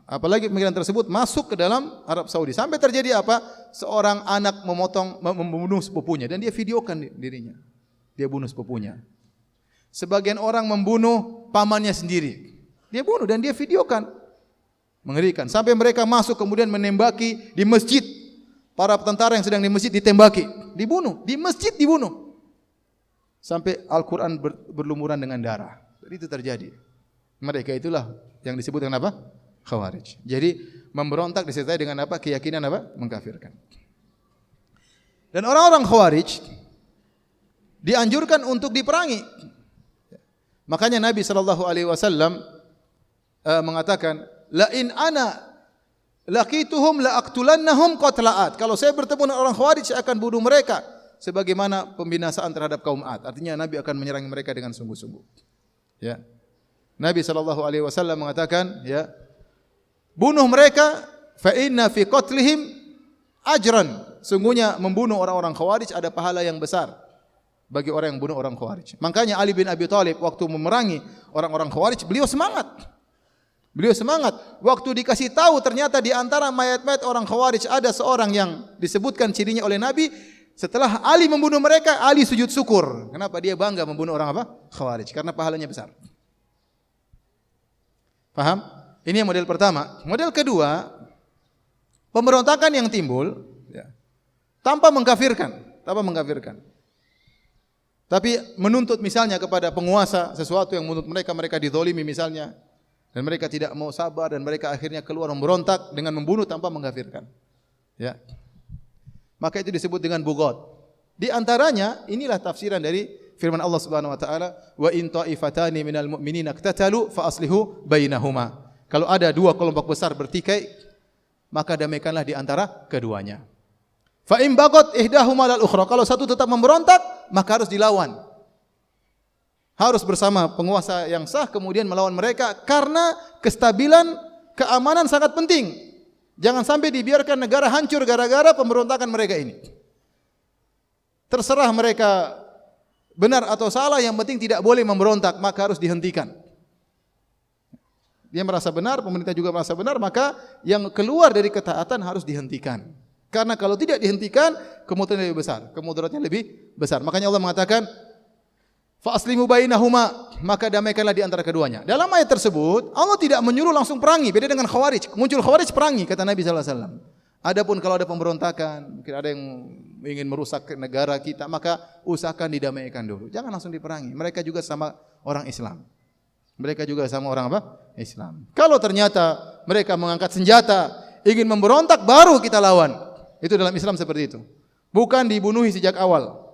Apalagi pemikiran tersebut masuk ke dalam Arab Saudi. Sampai terjadi apa? Seorang anak membunuh sepupunya dan dia videokan dirinya. Dia bunuh sepupunya. Sebagian orang membunuh pamannya sendiri. Dia bunuh dan dia videokan. Mengerikan. Sampai mereka masuk kemudian menembaki di masjid. Para tentara yang sedang di masjid ditembaki. Dibunuh. Di masjid dibunuh. Sampai Al-Quran berlumuran dengan darah. Jadi itu terjadi. Mereka itulah yang disebut dengan apa? Khawarij. Jadi memberontak disertai dengan apa? Keyakinan apa? Mengkafirkan. Dan orang-orang Khawarij dianjurkan untuk diperangi. Makanya Nabi SAW mengatakan, la in ana laqituhum la aqtulannahum qatla'at. Kalau saya bertemu dengan orang Khawarij, saya akan bunuh mereka sebagaimana pembinasaan terhadap kaum Ad. Artinya Nabi akan menyerang mereka dengan sungguh-sungguh. Ya. Nabi SAW mengatakan, ya, bunuh mereka fa inna fi qatlihim ajran. Sungguhnya membunuh orang-orang Khawarij ada pahala yang besar bagi orang yang bunuh orang Khawarij. Makanya Ali bin Abi Thalib waktu memerangi orang-orang Khawarij, beliau semangat. Beliau semangat. Waktu dikasih tahu ternyata di antara mayat-mayat orang Khawarij ada seorang yang disebutkan cirinya oleh Nabi. Setelah Ali membunuh mereka, Ali sujud syukur. Kenapa? Dia bangga membunuh orang apa? Khawarij. Karena pahalanya besar. Paham? Ini yang model pertama. Model kedua, pemberontakan yang timbul ya, tanpa mengkafirkan, tapi menuntut misalnya kepada penguasa sesuatu yang menurut mereka dizalimi misalnya, dan mereka tidak mau sabar dan mereka akhirnya keluar memberontak dengan membunuh tanpa mengkafirkan. Ya. Maka itu disebut dengan bughat. Di antaranya inilah tafsiran dari firman Allah Subhanahu wa taala, wa in ta'ifatani minal mu'minina iqtatalu fa aslihu bainahuma. Kalau ada dua kelompok besar bertikai, maka damaikanlah di antara keduanya. Fa in baghat ihdahuma lal ukhra. Kalau satu tetap memberontak, maka harus dilawan. Harus bersama penguasa yang sah kemudian melawan mereka karena kestabilan keamanan sangat penting. Jangan sampai dibiarkan negara hancur gara-gara pemberontakan mereka ini. Terserah mereka benar atau salah, yang penting tidak boleh memberontak, maka harus dihentikan. Dia merasa benar, pemerintah juga merasa benar, maka yang keluar dari ketaatan harus dihentikan. Karena kalau tidak dihentikan, kemudaratnya lebih besar. Makanya Allah mengatakan, fa aslimu bainahuma, maka damaikanlah di antara keduanya. Dalam ayat tersebut Allah tidak menyuruh langsung perangi, beda dengan Khawarij. Muncul Khawarij perangi, kata Nabi sallallahu alaihi wasallam. Adapun kalau ada pemberontakan, mungkin ada yang ingin merusak negara kita, maka usahakan didamaikan dulu. Jangan langsung diperangi. Mereka juga sama orang Islam. Islam. Kalau ternyata mereka mengangkat senjata, ingin memberontak, baru kita lawan. Itu dalam Islam seperti itu. Bukan dibunuhi sejak awal.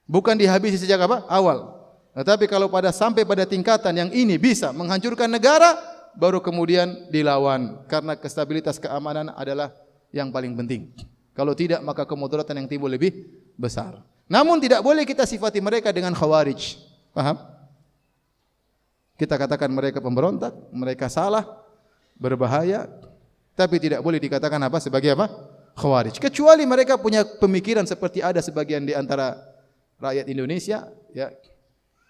Bukan dihabisi sejak awal. Tetapi kalau sampai pada tingkatan yang ini bisa menghancurkan negara, baru kemudian dilawan. Karena stabilitas keamanan adalah yang paling penting. Kalau tidak, maka kemudaratan yang timbul lebih besar. Namun tidak boleh kita sifati mereka dengan Khawarij. Paham? Kita katakan mereka pemberontak, mereka salah, berbahaya, tapi tidak boleh dikatakan sebagai Khawarij. Kecuali mereka punya pemikiran seperti ada sebagian di antara rakyat Indonesia ya,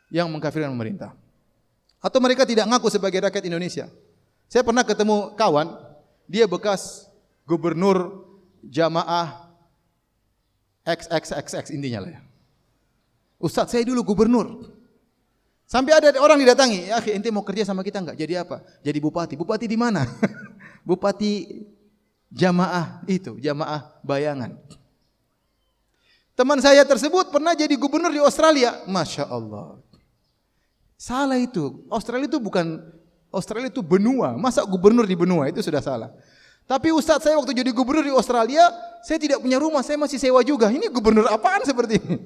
yang mengkafirkan pemerintah. Atau mereka tidak ngaku sebagai rakyat Indonesia. Saya pernah ketemu kawan, dia bekas gubernur jamaah XXXX intinya lah ya. Ustaz, saya dulu gubernur. Sampai ada orang didatangi, ya akhi, ente mau kerja sama kita enggak? Jadi apa? Jadi bupati. Bupati di mana? Bupati jamaah itu, jamaah bayangan. Teman saya tersebut pernah jadi gubernur di Australia. Masya Allah. Salah itu. Australia itu benua. Masa gubernur di benua? Itu sudah salah. Tapi Ustaz, saya waktu jadi gubernur di Australia, saya tidak punya rumah, saya masih sewa juga. Ini gubernur apaan seperti ini?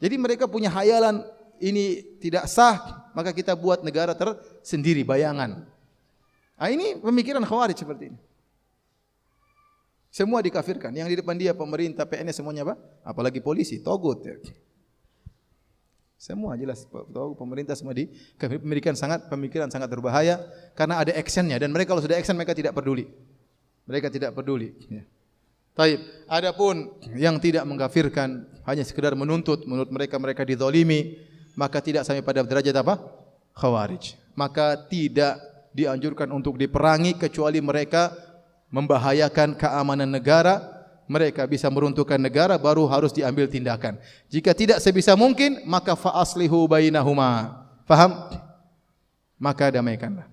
Jadi mereka punya hayalan, ini tidak sah, maka kita buat negara tersendiri, bayangan. Nah, ini pemikiran Khawarij seperti ini. Semua dikafirkan. Yang di depan dia pemerintah, PNS semuanya apalagi polisi, togut. Ya. Semua jelas, pemerintah semua dikafirkan. Pemikiran sangat berbahaya karena ada actionnya. Dan mereka kalau sudah action, mereka tidak peduli. Ya. Taib. Adapun yang tidak mengkafirkan, hanya sekedar menuntut, menurut mereka dizalimi, maka tidak sampai pada derajat Khawarij. Maka tidak dianjurkan untuk diperangi kecuali mereka membahayakan keamanan negara, mereka bisa meruntuhkan negara, baru harus diambil tindakan. Jika tidak sebisa mungkin, maka fa aslihu bainahuma. Faham? Maka damaikanlah.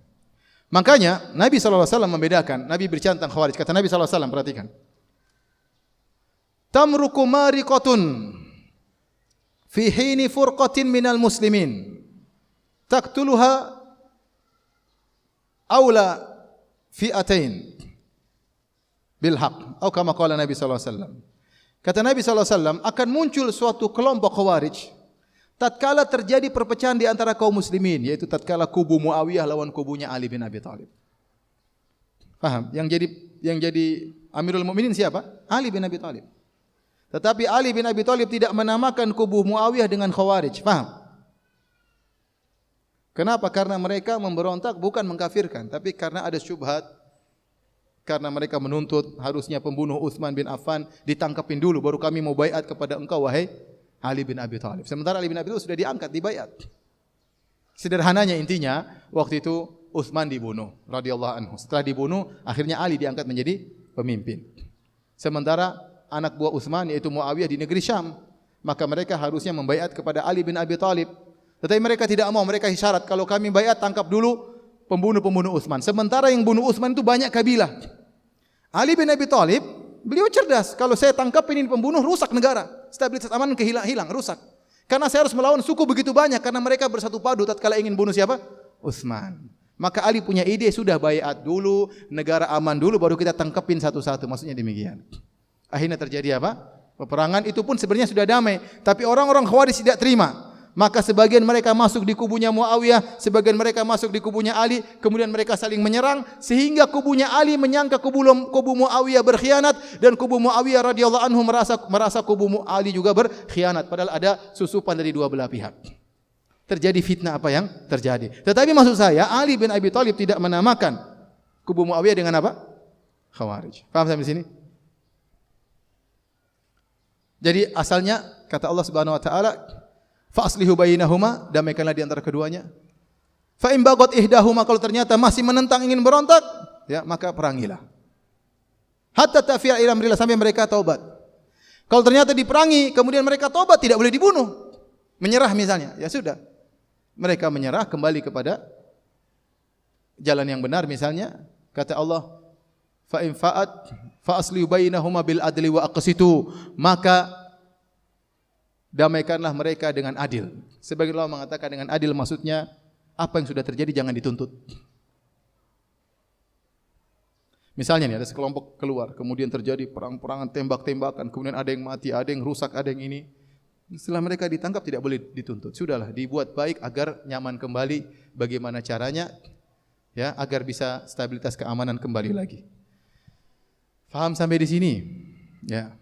Makanya Nabi SAW membedakan, Nabi berbicara tentang Khawarij. Kata Nabi SAW, perhatikan. Tamruku mariqatun fi hini furqatin minal muslimin taqtuluha awla fi'atain bil haq atau kama qala Nabi sallallahu alaihi wasallam. Kata Nabi sallallahu alaihi wasallam, akan muncul suatu kelompok Khawarij tatkala terjadi perpecahan di antara kaum muslimin, yaitu tatkala kubu Muawiyah lawan kubunya Ali bin Abi Thalib. Paham? Yang jadi Amirul Mukminin siapa? Ali bin Abi Thalib. Tetapi Ali bin Abi Thalib tidak menamakan kubu Muawiyah dengan Khawarij. Faham? Kenapa? Karena mereka memberontak bukan mengkafirkan, tapi karena ada syubhat. Karena mereka menuntut harusnya pembunuh Utsman bin Affan ditangkapin dulu, baru kami mau baiat kepada engkau wahai Ali bin Abi Thalib. Sementara Ali bin Abi Thalib sudah diangkat, dibaiat. Sederhananya intinya, waktu itu Utsman dibunuh radhiyallahu anhu. Setelah dibunuh, akhirnya Ali diangkat menjadi pemimpin. Sementara anak buah Utsman yaitu Muawiyah di negeri Syam, maka mereka harusnya membaiat kepada Ali bin Abi Thalib. Tetapi mereka tidak mau, mereka isyarat, kalau kami baiat tangkap dulu pembunuh-pembunuh Utsman. Sementara yang bunuh Utsman itu banyak kabilah. Ali bin Abi Thalib, beliau cerdas. Kalau saya tangkap ini pembunuh, rusak negara. Stabilitas aman hilang, rusak. Karena saya harus melawan suku begitu banyak, karena mereka bersatu padu tatkala ingin bunuh siapa? Utsman. Maka Ali punya ide, sudah baiat dulu, negara aman dulu, baru kita tangkapin satu-satu. Maksudnya demikian. Akhirnya terjadi apa? Peperangan itu pun sebenarnya sudah damai. Tapi orang-orang Khawarij tidak terima. Maka sebagian mereka masuk di kubunya Muawiyah, sebagian mereka masuk di kubunya Ali, kemudian mereka saling menyerang sehingga kubunya Ali menyangka kubu Muawiyah berkhianat dan kubu Muawiyah radhiyallahu anhu merasa kubu Ali juga berkhianat, padahal ada susupan dari dua belah pihak. Terjadi fitnah apa yang terjadi. Tetapi maksud saya Ali bin Abi Thalib tidak menamakan kubu Muawiyah dengan apa? Khawarij. Paham sampai sini? Jadi asalnya kata Allah Subhanahu wa taala, fa aslihu bainahuma, damaikanlah di antara keduanya. Fa in bagat ihdahuma, kalau ternyata masih menentang ingin berontak, ya maka perangilah. Hatta tafi'a ila amrillah, sampai mereka taubat. Kalau ternyata diperangi kemudian mereka taubat, tidak boleh dibunuh. Menyerah misalnya, ya sudah. Mereka menyerah kembali kepada jalan yang benar misalnya. Kata Allah, fa in fa'at fa aslihu bainahuma bil adli wa aqsitu, maka damaikanlah mereka dengan adil. Sebagian ulama mengatakan dengan adil maksudnya apa yang sudah terjadi jangan dituntut. Misalnya nih ada sekelompok keluar, kemudian terjadi perang-perangan, tembak-tembakan, kemudian ada yang mati, ada yang rusak, ada yang ini. Setelah mereka ditangkap tidak boleh dituntut. Sudahlah, dibuat baik agar nyaman kembali. Bagaimana caranya? Ya, agar bisa stabilitas keamanan kembali lagi. Faham sampai di sini? Ya.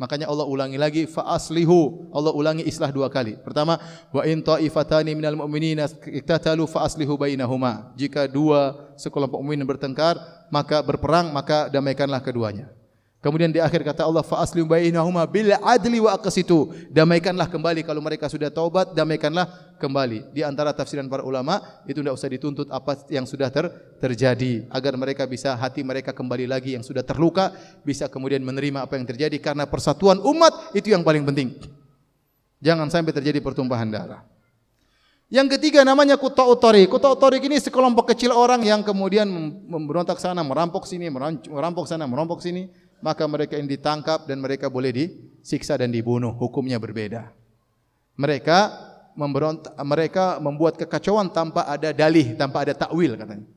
Makanya Allah ulangi lagi, fa aslihu. Allah ulangi islah dua kali. Pertama, wa in ta'ifatani minal mu'minina iqtatalu fa aslihu bainahuma. Jika dua sekelompok mukmin bertengkar, maka berperang, maka damaikanlah keduanya. Kemudian di akhir kata Allah, fa aslihu bainahuma bil adli wa aqsitu. Damaikanlah kembali kalau mereka sudah taubat, damaikanlah kembali. Di antara tafsiran para ulama, itu tidak usah dituntut apa yang sudah terjadi, agar mereka bisa, hati mereka kembali lagi yang sudah terluka, bisa kemudian menerima apa yang terjadi, karena persatuan umat itu yang paling penting. Jangan sampai terjadi pertumpahan darah. Yang ketiga namanya Quta'ut Thariq. Quta'ut Thariq ini sekelompok kecil orang yang kemudian memberontak sana, merampok sini, merampok sana, merampok sini. Maka mereka ini ditangkap dan mereka boleh disiksa dan dibunuh. Hukumnya berbeda. Mereka memberontak, mereka membuat kekacauan tanpa ada dalih, tanpa ada takwil katanya.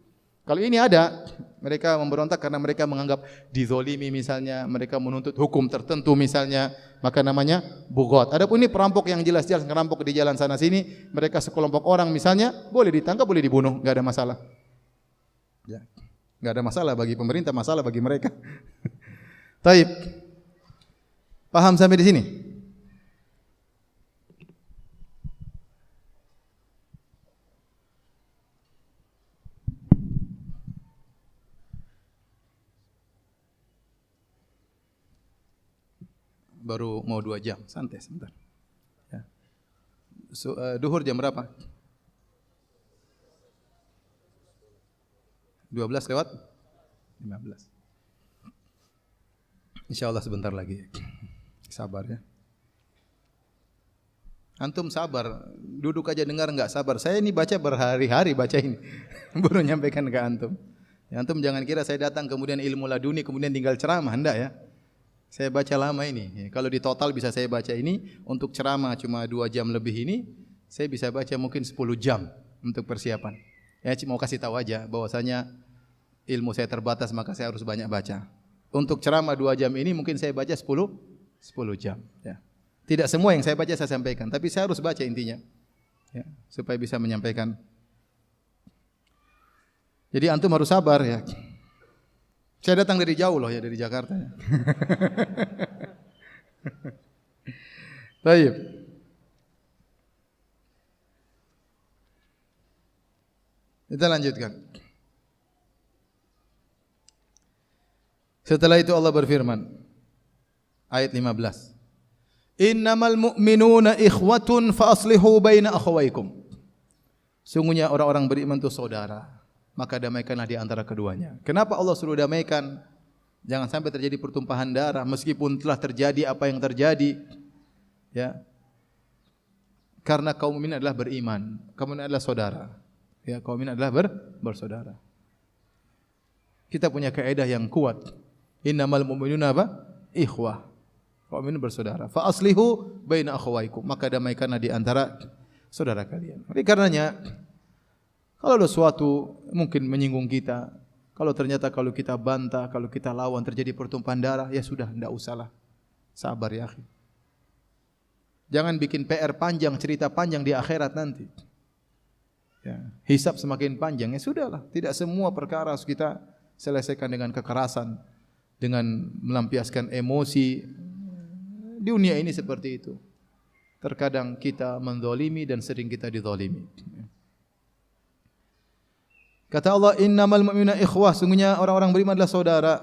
Kalau ini ada, mereka memberontak karena mereka menganggap dizolimi misalnya, mereka menuntut hukum tertentu misalnya, maka namanya bughat. Adapun ini perampok yang jelas-jelas ngerampok di jalan sana sini, mereka sekelompok orang misalnya, boleh ditangkap, boleh dibunuh, enggak ada masalah. Ya. Enggak ada masalah bagi pemerintah, masalah bagi mereka. Taib. Paham sampai di sini? Baru mau 2 jam, santai sebentar. Ya. Duhur jam berapa? 12 lewat 15. InsyaAllah sebentar lagi. Sabar ya. Antum sabar. Duduk aja dengar enggak sabar. Saya ini baca berhari-hari baca ini. Baru nyampaikan ke antum. Ya, antum jangan kira saya datang kemudian ilmu laduni kemudian tinggal ceramah. Enggak ya. Saya baca lama ini. Kalau di total bisa saya baca ini. Untuk ceramah cuma 2 jam lebih ini. Saya bisa baca mungkin 10 jam untuk persiapan. Ya, mau kasih tahu aja bahwasanya ilmu saya terbatas maka saya harus banyak baca. Untuk ceramah 2 jam ini mungkin saya baca 10 jam. Ya. Tidak semua yang saya baca saya sampaikan, tapi saya harus baca intinya, ya, supaya bisa menyampaikan. Jadi antum harus sabar ya. Saya datang dari jauh loh ya, dari Jakarta. Ya. Baik. Kita lanjutkan. Setelah itu Allah berfirman, ayat 15. Innamal mu'minuna ikhwatun fa aslihu baina akhawaykum. Sungguhnya orang-orang beriman itu saudara, maka damaikanlah di antara keduanya. Kenapa Allah suruh damaikan? Jangan sampai terjadi pertumpahan darah meskipun telah terjadi apa yang terjadi. Ya. Karena kaum mukminin adalah beriman, kaum mukminin adalah saudara. Ya, kaum mukminin adalah bersaudara. Kita punya kaidah yang kuat. Innamal mu'minuna apa? Ikhwah. Kaum mukminin bersaudara. Fa aslihu baina akhawaikum. Maka damaikanlah di antara saudara kalian. Oleh karenanya, kalau ada sesuatu mungkin menyinggung kita, kalau ternyata kalau kita bantah, kalau kita lawan terjadi pertumpahan darah, ya sudah, tidak usahlah. Sabar ya akhi. Jangan bikin PR panjang, cerita panjang di akhirat nanti. Ya, hisab semakin panjang, ya sudahlah. Tidak semua perkara harus kita selesaikan dengan kekerasan, dengan melampiaskan emosi. Di dunia ini seperti itu. Terkadang kita menzalimi dan sering kita dizalimi. Kata Allah, innamal mu'minuna ikhwah, sungguhnya orang-orang beriman adalah saudara.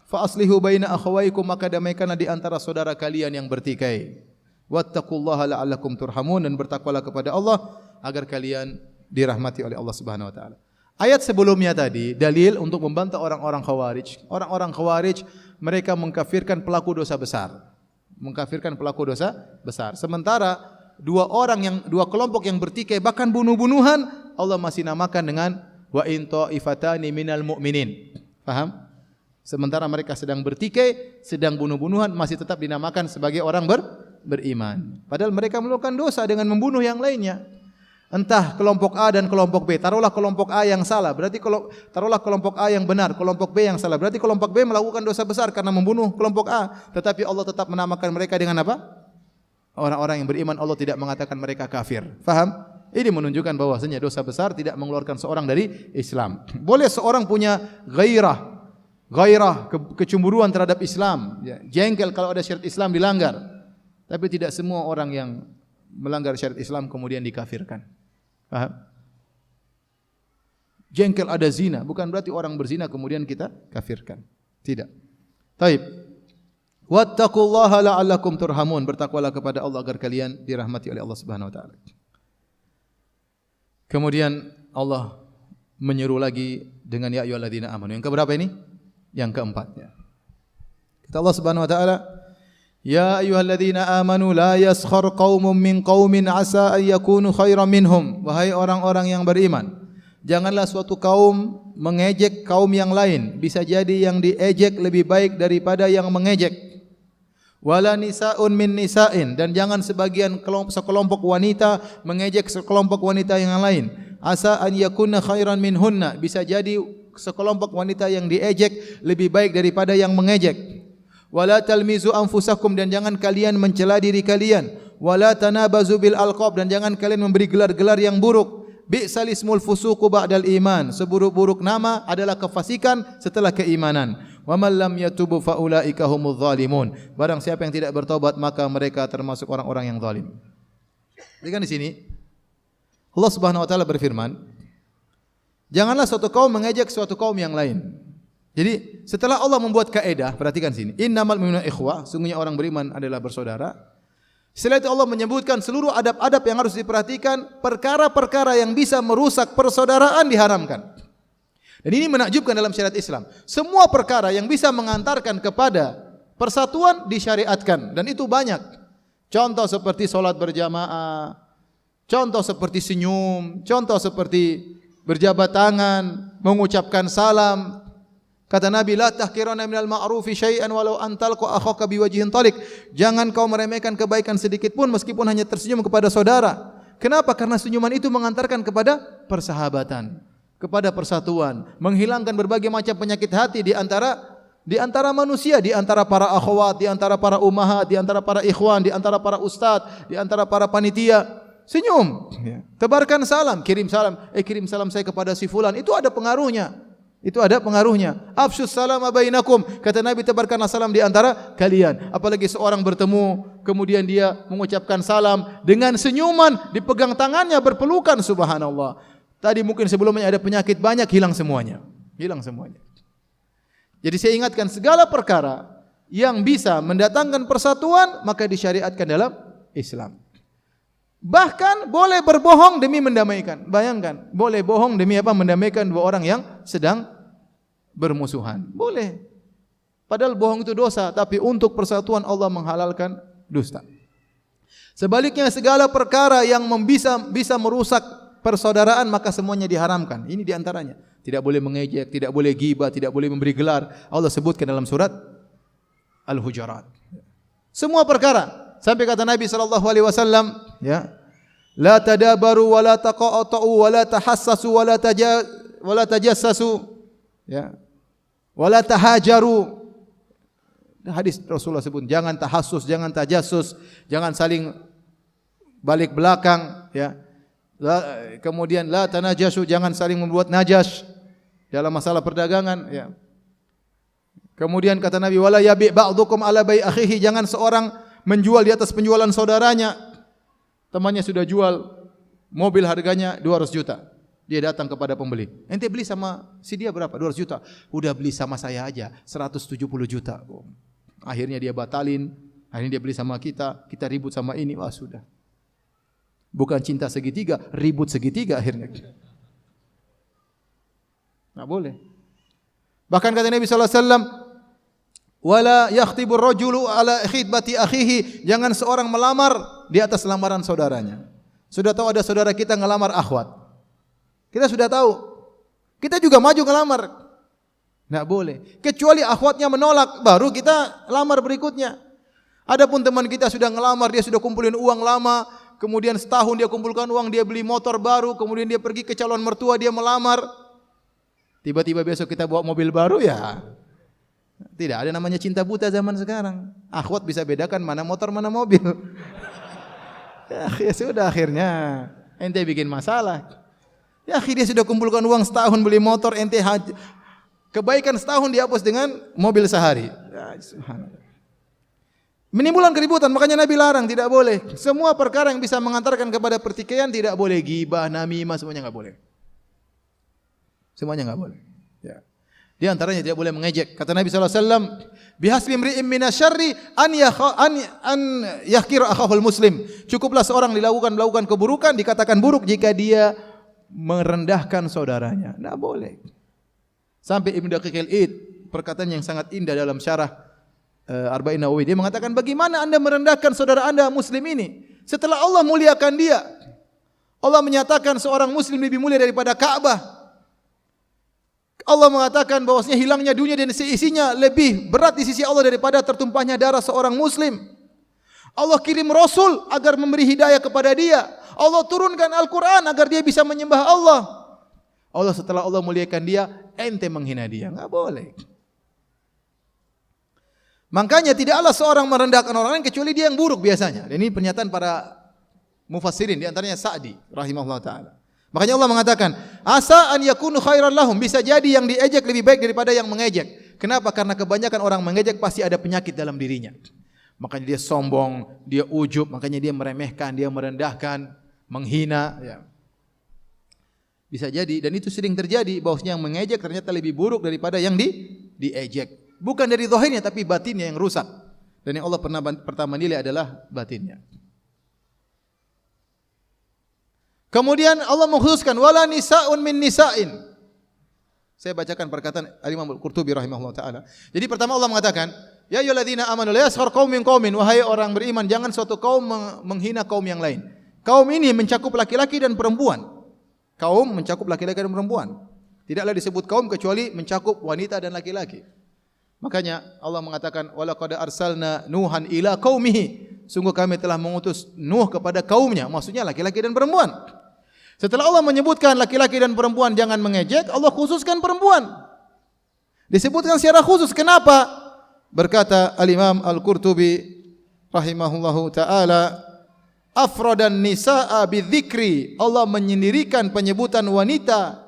Fa aslihu baina akhawaykum, maka damaikanlah di antara saudara kalian yang bertikai. Wattaqullaha la'allakum turhamun, dan bertakwalah kepada Allah agar kalian dirahmati oleh Allah Subhanahu wa taala. Ayat sebelumnya tadi dalil untuk membantah orang-orang Khawarij. Orang-orang Khawarij mereka mengkafirkan pelaku dosa besar. Mengkafirkan pelaku dosa besar. Sementara dua kelompok yang bertikai bahkan bunuh-bunuhan Allah masih namakan dengan wa in ta'ifatani minal mu'minin. Paham? Sementara mereka sedang bertikai, sedang bunuh-bunuhan masih tetap dinamakan sebagai orang beriman. Padahal mereka melakukan dosa dengan membunuh yang lainnya. Entah kelompok A dan kelompok B, taruhlah kelompok A yang salah, berarti taruhlah kelompok A yang benar, kelompok B yang salah, berarti kelompok B melakukan dosa besar karena membunuh kelompok A. Tetapi Allah tetap menamakan mereka dengan apa? Orang-orang yang beriman. Allah tidak mengatakan mereka kafir. Faham? Ini menunjukkan bahwasanya dosa besar tidak mengeluarkan seorang dari Islam. Boleh seorang punya gairah, kecemburuan terhadap Islam, ya, jengkel kalau ada syariat Islam dilanggar. Tapi tidak semua orang yang melanggar syariat Islam kemudian dikafirkan. Faham? Jengkel ada zina, bukan berarti orang berzina kemudian kita kafirkan. Tidak. Taib. Wattaqullaha la'allakum turhamun. Bertakwalah kepada Allah agar kalian dirahmati oleh Allah Subhanahu wa taala. Kemudian Allah menyeru lagi dengan ya ayyuhalladzina amanu. Yang keberapa ini? Yang keempat, ya. Kata Allah Subhanahu wa taala, ya ayyuhalladzina amanu la yaskhar qaumun min qaumin asa an yakunu khairan minhum. Wahai orang-orang yang beriman, janganlah suatu kaum mengejek kaum yang lain, bisa jadi yang diejek lebih baik daripada yang mengejek. Wala nisaun min nisain, dan jangan sekelompok wanita mengejek sekelompok wanita yang lain. Asa an yakunna khairan minhunna, bisa jadi sekelompok wanita yang diejek lebih baik daripada yang mengejek. Wala talmizu anfusakum, dan jangan kalian mencela diri kalian. Wala tanabazu bil alqab, dan jangan kalian memberi gelar-gelar yang buruk. Bi'sal ismul fusuqu ba'dal iman, seburuk-buruk nama adalah kefasikan setelah keimanan. Wa man lam yatubu fa ulaika humuz zalimun, barang siapa yang tidak bertaubat maka mereka termasuk orang-orang yang zalim. Lihat di sini Allah Subhanahu wa taala berfirman, janganlah suatu kaum mengejek suatu kaum yang lain. Jadi setelah Allah membuat kaedah, perhatikan sini, innamal mu'minuna ikhwah, sungguhnya orang beriman adalah bersaudara. Setelah itu Allah menyebutkan seluruh adab-adab yang harus diperhatikan, perkara-perkara yang bisa merusak persaudaraan diharamkan. Dan ini menakjubkan dalam syariat Islam. Semua perkara yang bisa mengantarkan kepada persatuan disyariatkan, dan itu banyak. Contoh seperti solat berjamaah, contoh seperti senyum, contoh seperti berjabat tangan, mengucapkan salam. Kata Nabi, la tahkirana minal ma'rufi syai'an walau antalqa akhaka biwajhin talik. Jangan kau meremehkan kebaikan sedikit pun meskipun hanya tersenyum kepada saudara. Kenapa? Karena senyuman itu mengantarkan kepada persahabatan, kepada persatuan, menghilangkan berbagai macam penyakit hati di antara manusia, di antara para akhwat, di antara para ummahat, di antara para ikhwan, di antara para ustaz, di antara para panitia. Senyum, tebarkan salam, kirim salam saya kepada si fulan, itu ada pengaruhnya. Itu ada pengaruhnya. Afsyus salama bainakum, kata Nabi, tebarkanlah salam di antara kalian. Apalagi seorang bertemu kemudian dia mengucapkan salam dengan senyuman, dipegang tangannya, berpelukan, subhanallah. Tadi mungkin sebelumnya ada penyakit banyak, hilang semuanya. Hilang semuanya. Jadi saya ingatkan, segala perkara yang bisa mendatangkan persatuan maka disyariatkan dalam Islam. Bahkan boleh berbohong demi mendamaikan. Bayangkan, boleh bohong demi apa? Mendamaikan dua orang yang sedang bermusuhan. Boleh. Padahal bohong itu dosa, tapi untuk persatuan Allah menghalalkan dusta. Sebaliknya segala perkara yang bisa merusak persaudaraan maka semuanya diharamkan. Ini diantaranya. Tidak boleh mengejek, tidak boleh ghibah, tidak boleh memberi gelar. Allah sebutkan dalam surat Al-Hujurat. Semua perkara. Sampai kata Nabi SAW, ya, la tadabaru wa la taqa'atu wa la tahassasu wa la tajassasu, ya, wa la tahajaru. Hadis Rasulullah sebut, jangan tahassus, jangan tajassus, jangan saling balik belakang, ya. Kemudian la tanajasu, jangan saling membuat najas dalam masalah perdagangan, ya. Kemudian kata Nabi, wala yabi' ba'dukum ala bai' akhihi, jangan seorang menjual di atas penjualan saudaranya. Temannya sudah jual mobil harganya 200 juta. Dia datang kepada pembeli. Ente beli sama si dia berapa? 200 juta. Udah beli sama saya aja 170 juta. Akhirnya dia batalin. Akhirnya dia beli sama kita. Kita ribut sama ini. Wah sudah. Bukan cinta segitiga, ribut segitiga akhirnya. Nggak boleh. Bahkan kata Nabi SAW, wala yakhtibur rajulu ala khitbati akhihi, jangan seorang melamar di atas lamaran saudaranya. Sudah tahu ada saudara kita ngelamar akhwat. Kita sudah tahu. Kita juga maju ngelamar. Enggak boleh. Kecuali akhwatnya menolak, baru kita lamar berikutnya. Adapun teman kita sudah ngelamar, dia sudah kumpulin uang lama, kemudian setahun dia kumpulkan uang, dia beli motor baru, kemudian dia pergi ke calon mertua, dia melamar. Tiba-tiba besok kita bawa mobil baru, ya tidak ada namanya cinta buta zaman sekarang. Akhwat bisa bedakan mana motor mana mobil. Ya sudah akhirnya ente bikin masalah. Ya akhirnya sudah kumpulkan uang setahun beli motor, ente kebaikan setahun dihapus dengan mobil sehari. Ya, subhanallah. Menimbulkan keributan, makanya Nabi larang, tidak boleh. Semua perkara yang bisa mengantarkan kepada pertikaian tidak boleh, ghibah, namimah, semuanya enggak boleh. Semuanya enggak boleh. Ya. Di antaranya tidak boleh mengejek. Kata Nabi SAW, bihasbi imri'in minasyarri an yahkira akhahul muslim. Cukuplah seorang melakukan keburukan, dikatakan buruk jika dia merendahkan saudaranya. Tidak boleh. Sampai Ibnu Daqiq al-Id, perkataan yang sangat indah dalam syarah Arba'in Nawawi, dia mengatakan, bagaimana anda merendahkan saudara anda muslim ini setelah Allah muliakan dia? Allah menyatakan seorang muslim lebih mulia daripada Ka'bah. Allah mengatakan bahwasanya hilangnya dunia dan seisinya lebih berat di sisi Allah daripada tertumpahnya darah seorang muslim. Allah kirim Rasul agar memberi hidayah kepada dia. Allah turunkan Al-Quran agar dia bisa menyembah Allah. Allah setelah Allah muliakan dia, ente menghina dia. Enggak boleh. Makanya tidaklah seorang merendahkan orang lain kecuali dia yang buruk biasanya. Dan ini pernyataan para mufassirin, di antaranya Sa'di rahimahullah ta'ala. Makanya Allah mengatakan, asa an yakunu khairan lahum, bisa jadi yang diejek lebih baik daripada yang mengejek. Kenapa? Karena kebanyakan orang mengejek pasti ada penyakit dalam dirinya. Makanya dia sombong, dia ujub, makanya dia meremehkan, dia merendahkan, menghina, ya. Bisa jadi, dan itu sering terjadi, bahwasanya yang mengejek ternyata lebih buruk daripada yang diejek. Bukan dari zahirnya tapi batinnya yang rusak. Dan yang Allah pertama nilai adalah batinnya. Kemudian Allah mengkhususkan wala nisa'un min nisa'in. Saya bacakan perkataan Imam Al-Qurtubi rahimahullah taala. Jadi pertama Allah mengatakan, ya ayyuhalladzina amanu la yaskhar qaumin min qaumin, wahai orang beriman jangan suatu kaum menghina kaum yang lain. Kaum ini mencakup laki-laki dan perempuan. Kaum mencakup laki-laki dan perempuan. Tidaklah disebut kaum kecuali mencakup wanita dan laki-laki. Makanya Allah mengatakan walaqad arsalna nuhan ila qaumihi. Sungguh kami telah mengutus Nuh kepada kaumnya, maksudnya laki-laki dan perempuan. Setelah Allah menyebutkan laki-laki dan perempuan jangan mengejek, Allah khususkan perempuan. Disebutkan secara khusus. Kenapa? Berkata Al-Imam Al-Qurtubi rahimahullahu taala, afradan nisaa bidzikri. Allah menyendirikan penyebutan wanita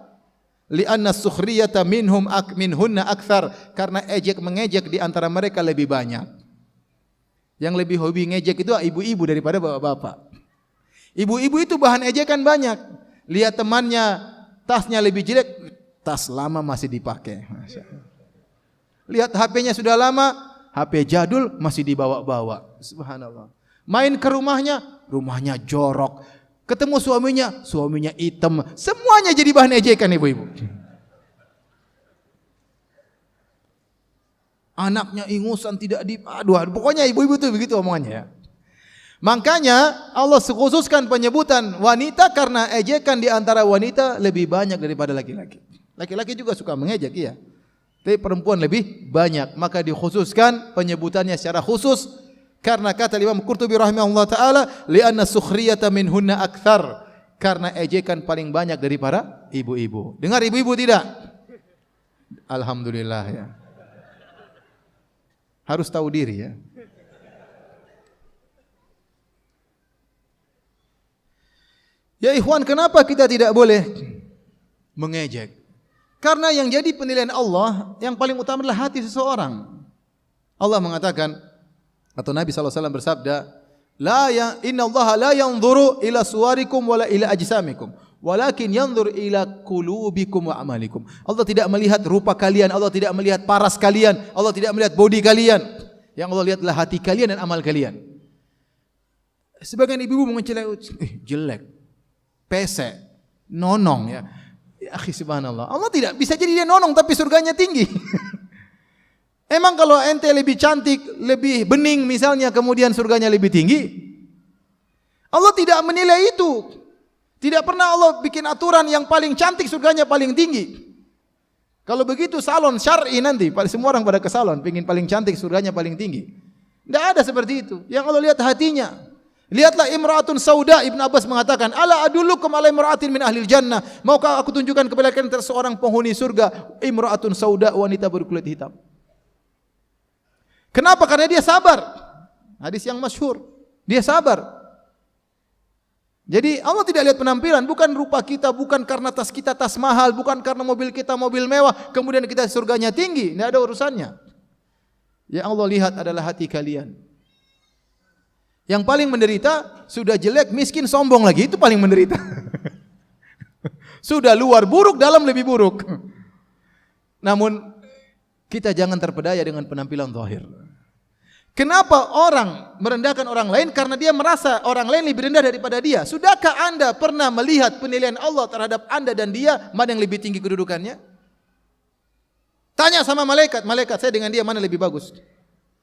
li'anna sukhriyata minhunna akthar, karena ejek mengejek di antara mereka lebih banyak. Yang lebih hobi ngejek itu ibu-ibu daripada bapak-bapak. Ibu-ibu itu bahan ejekan banyak. Lihat temannya tasnya lebih jelek, tas lama masih dipakai. Lihat HP-nya sudah lama, HP jadul masih dibawa-bawa. Subhanallah. Main ke rumahnya, rumahnya jorok. Ketemu suaminya hitam. Semuanya jadi bahan ejekan ibu-ibu. Anaknya ingusan, tidak aduh, pokoknya ibu-ibu itu begitu omongannya ya. Makanya Allah khususkan penyebutan wanita karena ejekan di antara wanita lebih banyak daripada laki-laki. Laki-laki juga suka mengejek, iya. Tapi perempuan lebih banyak, maka dikhususkan penyebutannya secara khusus karena kata Imam Qurtubi rahimahullah taala, li'anna sukhriyata minhunna akthar, karena ejekan paling banyak daripada ibu-ibu. Dengar ibu-ibu tidak? Alhamdulillah ya. Harus tahu diri ya. Ya ikhwan, kenapa kita tidak boleh mengejek? Karena yang jadi penilaian Allah yang paling utama adalah hati seseorang. Allah mengatakan, atau Nabi SAW bersabda, Inna Allah la yanzuru ila suwarikum wala ila ajsamikum, walakin yanzur ila qulubikum wa amalikum. Allah tidak melihat rupa kalian, Allah tidak melihat paras kalian, Allah tidak melihat body kalian. Yang Allah lihat adalah hati kalian dan amal kalian. Sebagian ibu-ibu mencelah, jelek, pesek, nonong ya. Ya akhi subhanallah. Allah tidak bisa jadi dia nonong tapi surganya tinggi. Emang kalau ente lebih cantik, lebih bening misalnya, kemudian surganya lebih tinggi? Allah tidak menilai itu. Tidak pernah Allah bikin aturan yang paling cantik surganya paling tinggi. Kalau begitu salon syar'i nanti, semua orang pada ke salon, pengin paling cantik surganya paling tinggi. Tidak ada seperti itu. Yang Allah lihat hatinya. Lihatlah imra'atun sauda, Ibn Abbas mengatakan, ala adullukum ala imra'atin min ahlil jannah. Maukah aku tunjukkan kepada kalian seorang penghuni surga, imra'atun sauda, wanita berkulit hitam. Kenapa? Karena dia sabar. Hadis yang masyhur. Dia sabar. Jadi Allah tidak lihat penampilan, bukan rupa kita, bukan karena tas kita tas mahal, bukan karena mobil kita mobil mewah, kemudian kita surganya tinggi. Tidak ada urusannya. Yang Allah lihat adalah hati kalian. Yang paling menderita, sudah jelek, miskin, sombong lagi. Itu paling menderita. Sudah luar buruk, dalam lebih buruk. Namun, kita jangan terpedaya dengan penampilan zahir. Kenapa orang merendahkan orang lain? Karena dia merasa orang lain lebih rendah daripada dia. Sudahkah anda pernah melihat penilaian Allah terhadap anda dan dia, mana yang lebih tinggi kedudukannya? Tanya sama malaikat, malaikat saya dengan dia mana lebih bagus?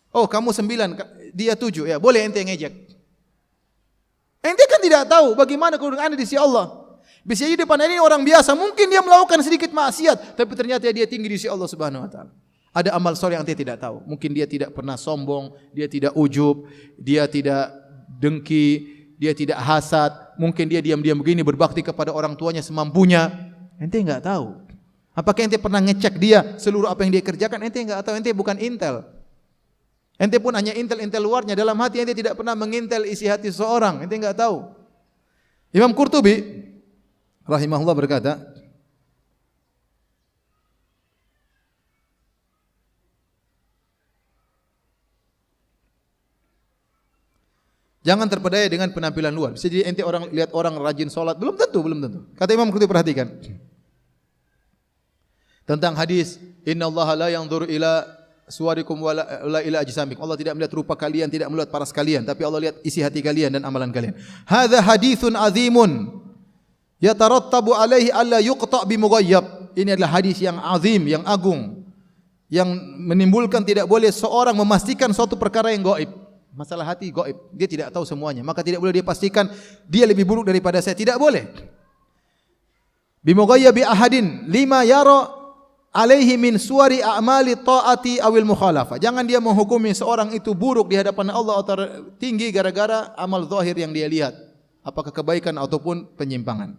Oh kamu 9, dia 7, ya boleh ente ngejek. Ente kan tidak tahu bagaimana kedudukan anda di sisi Allah. Bisa jadi depan ini orang biasa, mungkin dia melakukan sedikit maksiat, tapi ternyata dia tinggi di sisi Allah Subhanahu Wa Taala. Ada amal soleh yang ente tidak tahu. Mungkin dia tidak pernah sombong, dia tidak ujub, dia tidak dengki, dia tidak hasad. Mungkin dia diam-diam begini berbakti kepada orang tuanya semampunya. Ente enggak tahu. Apakah ente pernah ngecek dia seluruh apa yang dia kerjakan? Ente enggak tahu. Ente bukan intel. Ente pun hanya intel-intel luarnya, dalam hati ente tidak pernah mengintel isi hati seorang. Ente enggak tahu. Imam Qurtubi rahimahullah berkata, jangan terpedaya dengan penampilan luar. Bisa jadi ente orang lihat orang rajin solat, belum tentu. Kata Imam Qurtubi, perhatikan tentang hadis, Inna Allah la yanzuru ila suwarikum wala ila ajsamikum. Allah tidak melihat rupa kalian, tidak melihat paras kalian, tapi Allah lihat isi hati kalian dan amalan kalian. Hadza haditsun azimun yatarattabu alaihi alla yuqta bi mughayyab. Ini adalah hadis yang azim, yang agung, yang menimbulkan tidak boleh seorang memastikan suatu perkara yang gaib. Masalah hati gaib, dia tidak tahu semuanya, maka tidak boleh dia pastikan dia lebih buruk daripada saya, tidak boleh. Bi mughayyabi ahadin lima yara alaihi min suwari a'mali ta'ati awil mukhalafah. Jangan dia menghukumi seorang itu buruk di hadapan Allah atau tinggi gara-gara amal zahir yang dia lihat, apakah kebaikan ataupun penyimpangan.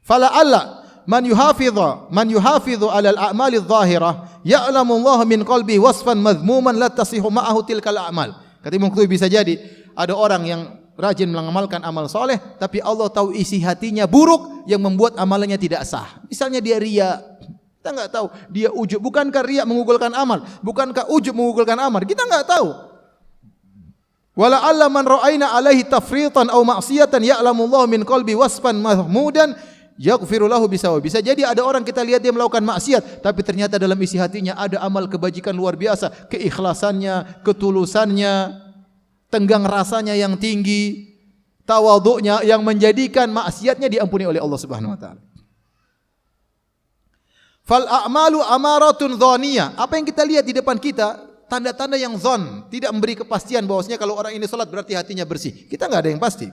Fala alla man yuhafidhu ala al-a'mali adh-dhahirah ya'lamu Allah min qalbi wasfan madhmuman la tasihu ma'ahu tilkal a'mal. Kata Imam Qurtubi, bisa jadi ada orang yang rajin mengamalkan amal soleh, tapi Allah tahu isi hatinya buruk yang membuat amalannya tidak sah. Misalnya dia riya, kita enggak tahu. Dia ujub, bukankah riya menggugurkan amal? Bukankah ujub menggugurkan amal? Kita enggak tahu. Wala alla man ra'aina alaihi tafritan aw ma'siyatan ya'lamu Allah min qalbi wasfan mahmudan yaghfiru lahu bisawa. Bisa jadi ada orang kita lihat dia melakukan maksiat, tapi ternyata dalam isi hatinya ada amal kebajikan luar biasa, keikhlasannya, ketulusannya, tenggang rasanya yang tinggi, tawadhu'nya yang menjadikan maksiatnya diampuni oleh Allah Subhanahu wa taala. Fal a'malu amaratun dhaniyah. Apa yang kita lihat di depan kita tanda-tanda yang zon, tidak memberi kepastian bahwasanya kalau orang ini salat berarti hatinya bersih. Kita enggak ada yang pasti.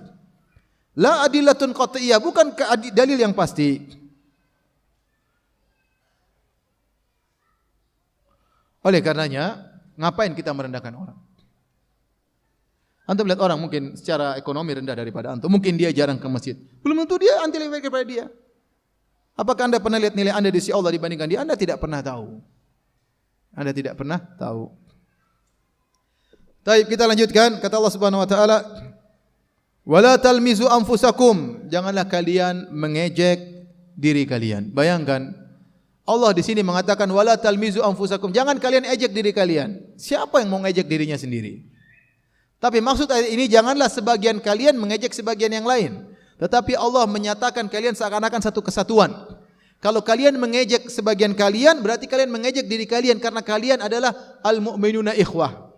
La adillatun qat'iyah, bukan dalil yang pasti. Oleh karenanya, ngapain kita merendahkan orang? Antum lihat orang mungkin secara ekonomi rendah daripada antum, mungkin dia jarang ke masjid. Belum tentu dia anti lebih baik daripada dia. Apakah Anda pernah lihat nilai Anda di sisi Allah dibandingkan dia? Anda tidak pernah tahu. Anda tidak pernah tahu. Baik, kita lanjutkan. Kata Allah Subhanahu wa taala, "Wala talmizu anfusakum." Janganlah kalian mengejek diri kalian. Bayangkan Allah di sini mengatakan wala talmizu anfusakum. Jangan kalian ejek diri kalian. Siapa yang mau ngejek dirinya sendiri? Tapi maksud ayat ini, janganlah sebagian kalian mengejek sebagian yang lain. Tetapi Allah menyatakan kalian seakan-akan satu kesatuan. Kalau kalian mengejek sebagian kalian, berarti kalian mengejek diri kalian, karena kalian adalah al-mu'minuna ikhwah.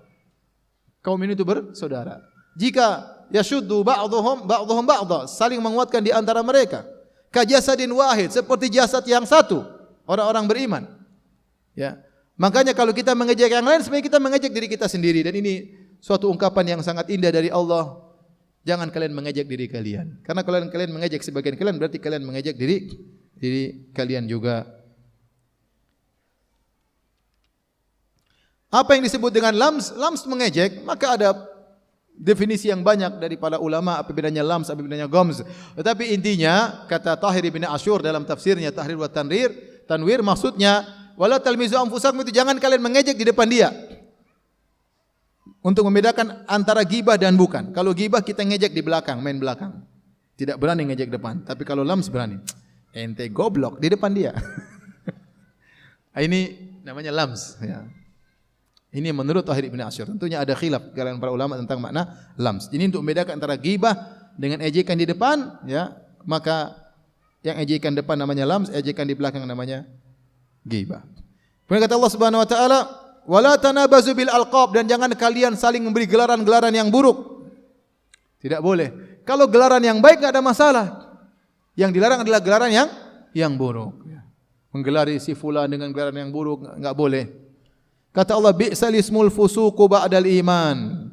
Kaum ini itu bersaudara. Jika yashuddu ba'dhum ba'dha, saling menguatkan di antara mereka. Kajasadin wahid, seperti jasad yang satu, orang-orang beriman. Ya. Makanya kalau kita mengejek yang lain, sebenarnya kita mengejek diri kita sendiri, dan ini suatu ungkapan yang sangat indah dari Allah. Jangan kalian mengejek diri kalian. Karena kalau kalian mengejek sebagian kalian, berarti kalian mengejek diri kalian juga. Apa yang disebut dengan lams? Lams mengejek, maka ada definisi yang banyak dari para ulama, apa bedanya lams, apa bedanya gomz. Tetapi intinya, kata Tahir bin Ashur dalam tafsirnya Tahrir wa Tanwir, maksudnya wala talmizu anfusakum, itu jangan kalian mengejek di depan dia. Untuk membedakan antara gibah dan bukan. Kalau gibah kita ngejek di belakang, main belakang. Tidak berani ngejek depan. Tapi kalau lams berani. Ente goblok di depan dia. Ini namanya lams. Ya. Ini menurut Tahir bin Ashur. Tentunya ada khilaf kalangan para ulama tentang makna lams. Ini untuk membedakan antara gibah dengan ejekan di depan. Ya, maka yang ejekan depan namanya lams, ejekan di belakang namanya gibah. Kemudian kata Allah Subhanahu Wa Taala, wala tanabazu bil alqab, dan jangan kalian saling memberi gelaran-gelaran yang buruk. Tidak boleh. Kalau gelaran yang baik enggak ada masalah. Yang dilarang adalah gelaran yang buruk. Menggelari si fulan dengan gelaran yang buruk enggak boleh. Kata Allah, bi'sal ismul fusuqu ba'dal iman.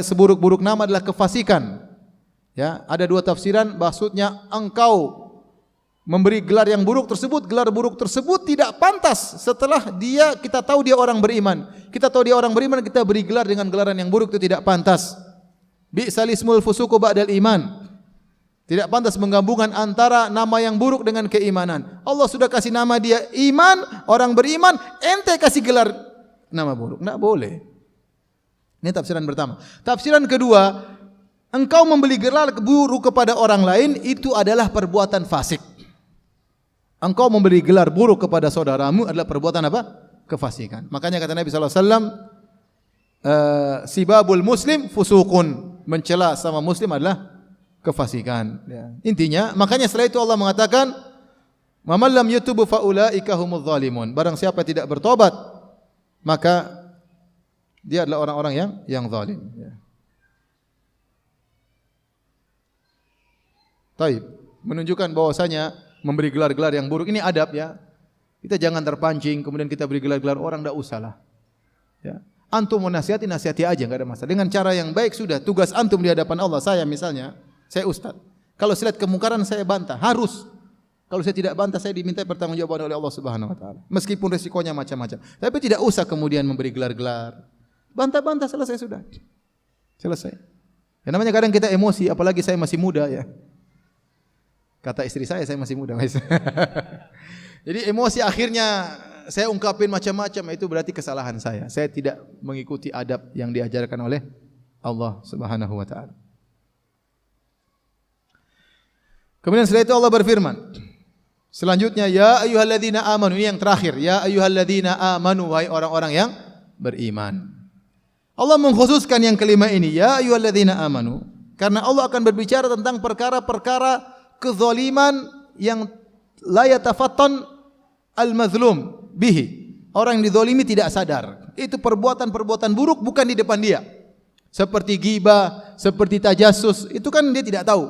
Seburuk-buruk nama adalah kefasikan. Ya, ada dua tafsiran, maksudnya engkau memberi gelar yang buruk tersebut, gelar buruk tersebut tidak pantas setelah kita tahu dia orang beriman. Kita tahu dia orang beriman, kita beri gelar dengan gelaran yang buruk, itu tidak pantas. Bi'sal ismul fusuqu ba'dal iman. Tidak pantas menggabungkan antara nama yang buruk dengan keimanan. Allah sudah kasih nama dia iman, orang beriman, ente kasih gelar nama buruk. Tidak boleh. Ini tafsiran pertama. Tafsiran kedua, engkau membeli gelar buruk kepada orang lain, itu adalah perbuatan fasik. Engkau memberi gelar buruk kepada saudaramu adalah perbuatan apa? Kefasikan. Makanya kata Nabi SAW, sibabul muslim fusuqun, mencela sama muslim adalah kefasikan. Ya. Intinya, makanya setelah itu Allah mengatakan, "Man lam yatubu fa ulaika humudz zalimun." Barang siapa tidak bertobat, maka dia adalah orang-orang yang zalim. Ya. Taib, menunjukkan bahwasanya memberi gelar-gelar yang buruk ini adab, ya. Kita jangan terpancing kemudian kita beri gelar-gelar orang, tidak usahlah. Ya. Antum mau nasihati aja, enggak ada masalah. Dengan cara yang baik sudah. Tugas antum di hadapan Allah, saya misalnya, saya ustaz. Kalau saya lihat kemungkaran saya bantah, harus. Kalau saya tidak bantah, saya diminta pertanggungjawaban oleh Allah Subhanahu Wa Taala. Meskipun resikonya macam-macam. Tapi tidak usah kemudian memberi gelar-gelar. Bantah-bantah, selesai sudah. Selesai. Yang namanya kadang kita emosi, apalagi saya masih muda, ya. Kata istri saya masih muda. Jadi emosi akhirnya saya ungkapin macam-macam, itu berarti kesalahan saya. Saya tidak mengikuti adab yang diajarkan oleh Allah Subhanahu Wa Taala. Kemudian setelah itu Allah berfirman. Selanjutnya, ya ayyuhalladzina amanu, ini yang terakhir. Ya ayyuhalladzina amanu, wahai orang-orang yang beriman. Allah mengkhususkan yang kelima ini, ya ayyuhalladzina amanu, karena Allah akan berbicara tentang perkara-perkara kezaliman yang la yatafattan al-mazlum bihi. Orang yang dizalimi tidak sadar. Itu perbuatan-perbuatan buruk bukan di depan dia. Seperti ghibah, seperti tajassus, itu kan dia tidak tahu.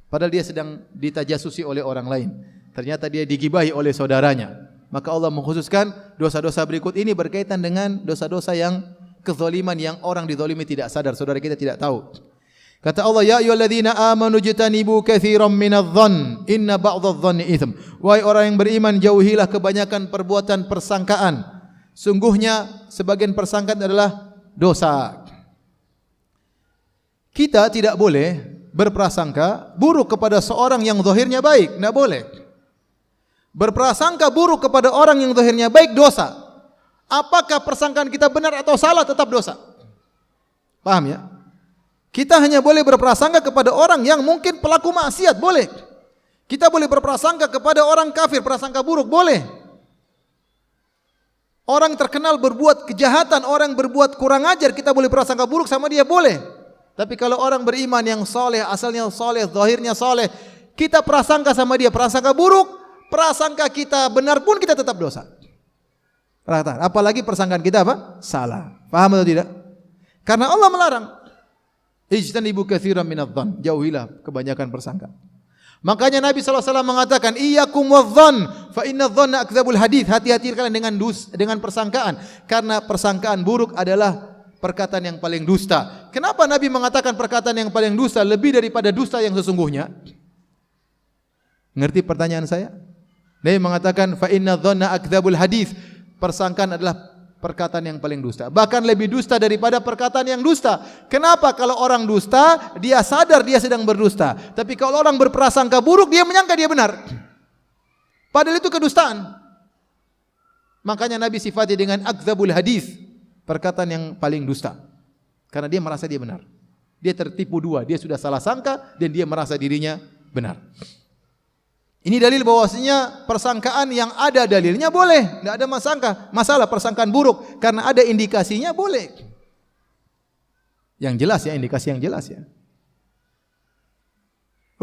Padahal dia sedang ditajasusi oleh orang lain. Ternyata dia digibahi oleh saudaranya. Maka Allah mengkhususkan dosa-dosa berikut ini berkaitan dengan dosa-dosa yang kezaliman yang orang dizalimi tidak sadar, saudara kita tidak tahu. Kata Allah, ya ayyuhalladzina amanu jtanibu katsiran minadh-dhann inna ba'dadh-dhanni itsm. Wahai orang yang beriman, jauhilah kebanyakan perbuatan persangkaan. Sungguhnya sebagian persangkaan adalah dosa. Kita tidak boleh berprasangka buruk kepada seorang yang zahirnya baik, tidak boleh. Berprasangka buruk kepada orang yang zahirnya baik dosa. Apakah persangkaan kita benar atau salah tetap dosa. Paham ya? Kita hanya boleh berprasangka kepada orang yang mungkin pelaku maksiat, boleh. Kita boleh berprasangka kepada orang kafir, prasangka buruk, boleh. Orang terkenal berbuat kejahatan, orang berbuat kurang ajar, kita boleh prasangka buruk sama dia, boleh. Tapi kalau orang beriman yang soleh, asalnya soleh, zahirnya soleh, kita prasangka sama dia, prasangka buruk, prasangka kita benar pun kita tetap dosa. Apalagi persangkaan kita apa? Salah. Paham atau tidak? Karena Allah melarang. Ijtanibu katsiran minadh-dhann, jauhilah kebanyakan persangka. Makanya Nabi SAW mengatakan, iyyakum wadh-dhann fa inadh-dhanna akdzabul hadits. Hati-hati kalian dengan persangkaan, karena persangkaan buruk adalah perkataan yang paling dusta. Kenapa Nabi mengatakan perkataan yang paling dusta lebih daripada dusta yang sesungguhnya? Ngerti pertanyaan saya? Nabi mengatakan fa inadh-dhanna akdzabul hadits. Persangkaan adalah perkataan yang paling dusta. Bahkan lebih dusta daripada perkataan yang dusta. Kenapa? Kalau orang dusta, dia sadar dia sedang berdusta. Tapi kalau orang berprasangka buruk, dia menyangka dia benar. Padahal itu kedustaan. Makanya Nabi sifati dengan akdzabul hadits, perkataan yang paling dusta. Karena dia merasa dia benar. Dia tertipu dua, dia sudah salah sangka dan dia merasa dirinya benar. Ini dalil bahwasanya persangkaan yang ada dalilnya boleh, tidak ada masalah persangkaan buruk karena ada indikasinya boleh. Yang jelas ya, indikasi yang jelas ya.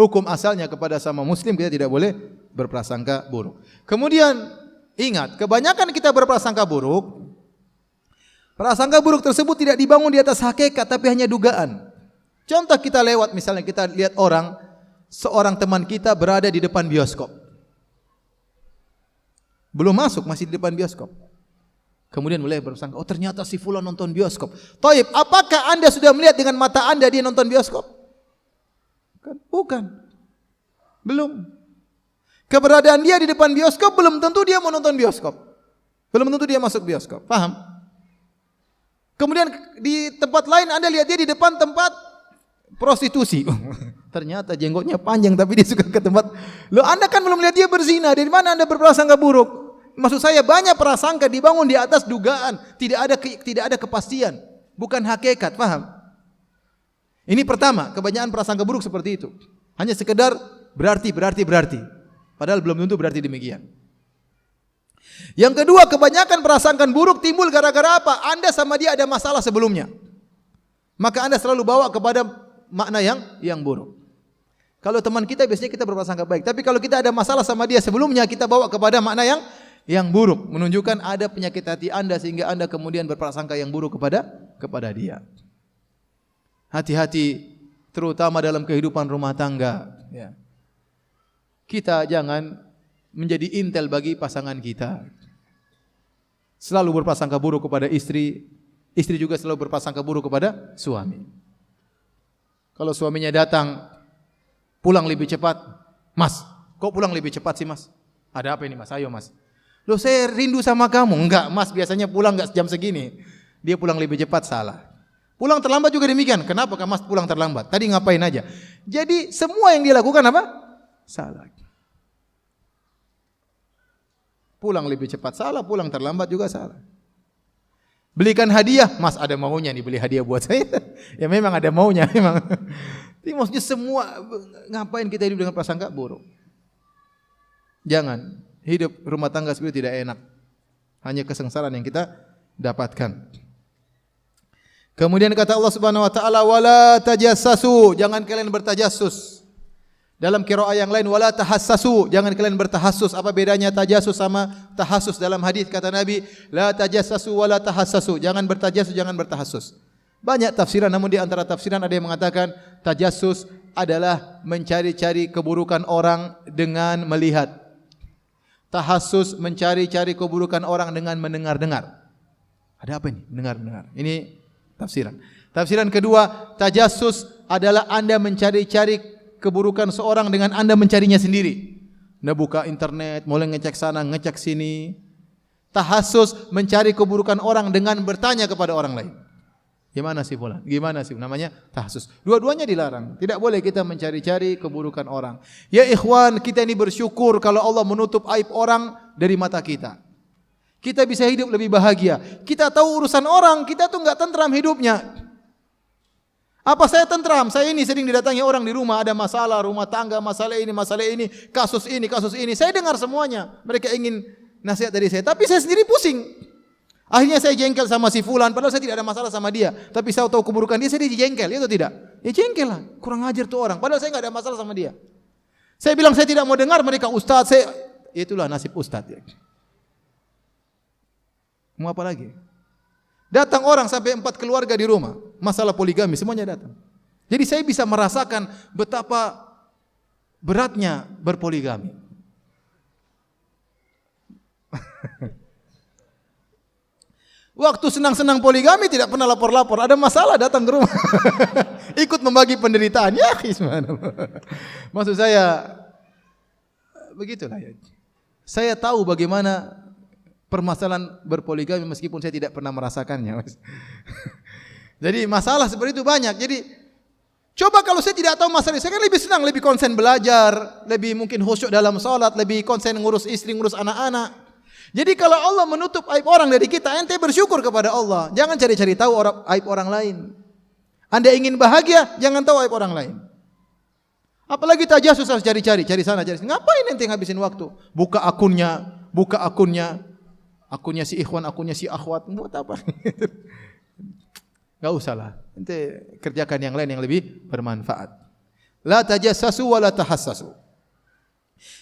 Hukum asalnya kepada sama muslim kita tidak boleh berprasangka buruk. Kemudian ingat, kebanyakan kita berprasangka buruk, prasangka buruk tersebut tidak dibangun di atas hakikat tapi hanya dugaan. Contoh kita lewat, misalnya kita lihat seorang teman kita berada di depan bioskop. Belum masuk, masih di depan bioskop. Kemudian mulai bersangka, oh ternyata si fulan nonton bioskop. Taib, apakah anda sudah melihat dengan mata anda dia nonton bioskop? Bukan. Belum. Keberadaan dia di depan bioskop belum tentu dia mau nonton bioskop. Belum tentu dia masuk bioskop. Paham? Kemudian di tempat lain anda lihat dia di depan tempat prostitusi. Ternyata jenggotnya panjang tapi dia suka ke tempat. Loh, anda kan belum lihat dia berzina. Dari mana anda berprasangka buruk? Maksud saya banyak prasangka dibangun di atas dugaan, tidak ada kepastian, bukan hakikat. Paham? Ini pertama, kebanyakan prasangka buruk seperti itu. Hanya sekedar berarti. Padahal belum tentu berarti demikian. Yang kedua, kebanyakan prasangka buruk timbul gara-gara apa? Anda sama dia ada masalah sebelumnya. Maka anda selalu bawa kepada makna yang buruk. Kalau teman kita biasanya kita berprasangka baik, tapi kalau kita ada masalah sama dia sebelumnya, kita bawa kepada makna yang buruk, menunjukkan ada penyakit hati anda sehingga anda kemudian berprasangka yang buruk kepada dia. Hati-hati, terutama dalam kehidupan rumah tangga. Ya. Kita jangan menjadi intel bagi pasangan kita. Selalu berprasangka buruk kepada istri, istri juga selalu berprasangka buruk kepada suami. Kalau suaminya datang, pulang lebih cepat. Mas, kok pulang lebih cepat sih mas? Ada apa ini mas? Ayo mas. Loh saya rindu sama kamu. Enggak mas, biasanya pulang enggak jam segini. Dia pulang lebih cepat, salah. Pulang terlambat juga demikian. Kenapa mas pulang terlambat? Tadi ngapain aja? Jadi semua yang dia lakukan apa? Salah. Pulang lebih cepat salah, pulang terlambat juga salah. Belikan hadiah, mas ada maunya nih beli hadiah buat saya. Ya memang ada maunya memang. Tapi maksudnya semua, ngapain kita hidup dengan prasangka buruk? Jangan, hidup rumah tangga seperti tidak enak. Hanya kesengsaraan yang kita dapatkan. Kemudian kata Allah Subhanahu wa taala, wala tajassasu, jangan kalian bertajassus. Dalam qiraah yang lain, wala tahassasu, jangan kalian bertahassus. Apa bedanya tajassus sama tahassus dalam hadis? Kata Nabi, la tajassasu wala tahassasu, jangan bertajassus, jangan bertahassus. Banyak tafsiran, namun di antara tafsiran ada yang mengatakan tajassus adalah mencari-cari keburukan orang dengan melihat. tahassus, mencari-cari keburukan orang dengan mendengar-dengar. Ada apa ini? Mendengar-dengar. Ini tafsiran. Tafsiran kedua, tajassus adalah Anda mencari-cari keburukan seorang dengan Anda mencarinya sendiri. Anda buka internet, mulai ngecek sana, ngecek sini. Tahassus, mencari keburukan orang dengan bertanya kepada orang lain. Gimana sih fulan? Gimana sih? Namanya tahassus. Dua-duanya dilarang. Tidak boleh kita mencari-cari keburukan orang. Ya ikhwan, kita ini bersyukur kalau Allah menutup aib orang dari mata kita. Kita bisa hidup lebih bahagia. Kita tahu urusan orang, kita tuh enggak tentram hidupnya. Apa saya tentram? Saya ini sering didatangi orang di rumah, ada masalah rumah tangga, masalah ini, kasus ini. Saya dengar semuanya. Mereka ingin nasihat dari saya, tapi saya sendiri pusing. Akhirnya saya jengkel sama si fulan, padahal saya tidak ada masalah sama dia. Tapi saya tahu keburukan dia, saya jengkel, itu tidak? Ya jengkel lah, kurang ajar tuh orang. Padahal saya tidak ada masalah sama dia. Saya bilang saya tidak mau dengar mereka ustaz, itulah nasib ustaz. Ya. Mau apa lagi? Datang orang sampai 4 keluarga di rumah, masalah poligami, semuanya datang. Jadi saya bisa merasakan betapa beratnya berpoligami. Waktu senang-senang poligami tidak pernah lapor-lapor. Ada masalah datang ke rumah. Ikut membagi penderitaan. Ya, maksud saya begitulah ya. Saya tahu bagaimana permasalahan berpoligami meskipun saya tidak pernah merasakannya. Jadi masalah seperti itu banyak. Jadi coba kalau saya tidak tahu masalah, saya kan lebih senang, lebih konsen belajar, lebih mungkin khusyuk dalam salat, lebih konsen ngurus istri, ngurus anak-anak. Jadi kalau Allah menutup aib orang dari kita, ente bersyukur kepada Allah. Jangan cari-cari tahu aib orang lain. Anda ingin bahagia, jangan tahu aib orang lain. Apalagi tajassus harus cari-cari, cari sana, cari sini. Ngapain ente ngabisin waktu? Buka akunnya si ikhwan, akunnya si akhwat. Buat apa? Enggak usahlah. Ente kerjakan yang lain yang lebih bermanfaat. La tajassasu wa la tahassasu.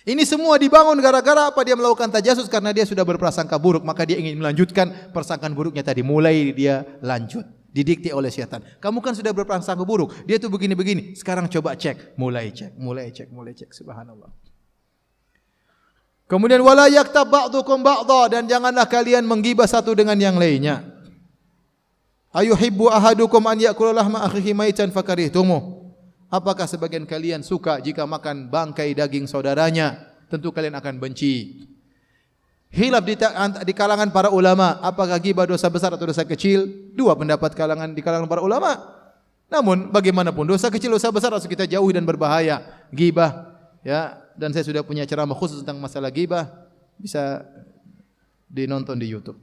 Ini semua dibangun gara-gara apa? Dia melakukan tajassus karena dia sudah berprasangka buruk, maka dia ingin melanjutkan persangkaan buruknya tadi. Mulai dia lanjut, didikte oleh syaitan. Kamu kan sudah berprasangka buruk, dia tu begini-begini. Sekarang coba cek, mulai cek. Subhanallah. Kemudian wala yaktab ba'dukum ba'dha, dan janganlah kalian menggibah satu dengan yang lainnya. Ayuhibbu ahadukum an ya'kula lahma akhihi maitan fakarihtumuh. Apakah sebagian kalian suka jika makan bangkai daging saudaranya? Tentu kalian akan benci. Khilaf di kalangan para ulama, apakah ghibah dosa besar atau dosa kecil? Dua pendapat di kalangan para ulama. Namun bagaimanapun dosa kecil dosa besar harus kita jauhi dan berbahaya. Ghibah, ya, dan saya sudah punya ceramah khusus tentang masalah ghibah, bisa dinonton di YouTube.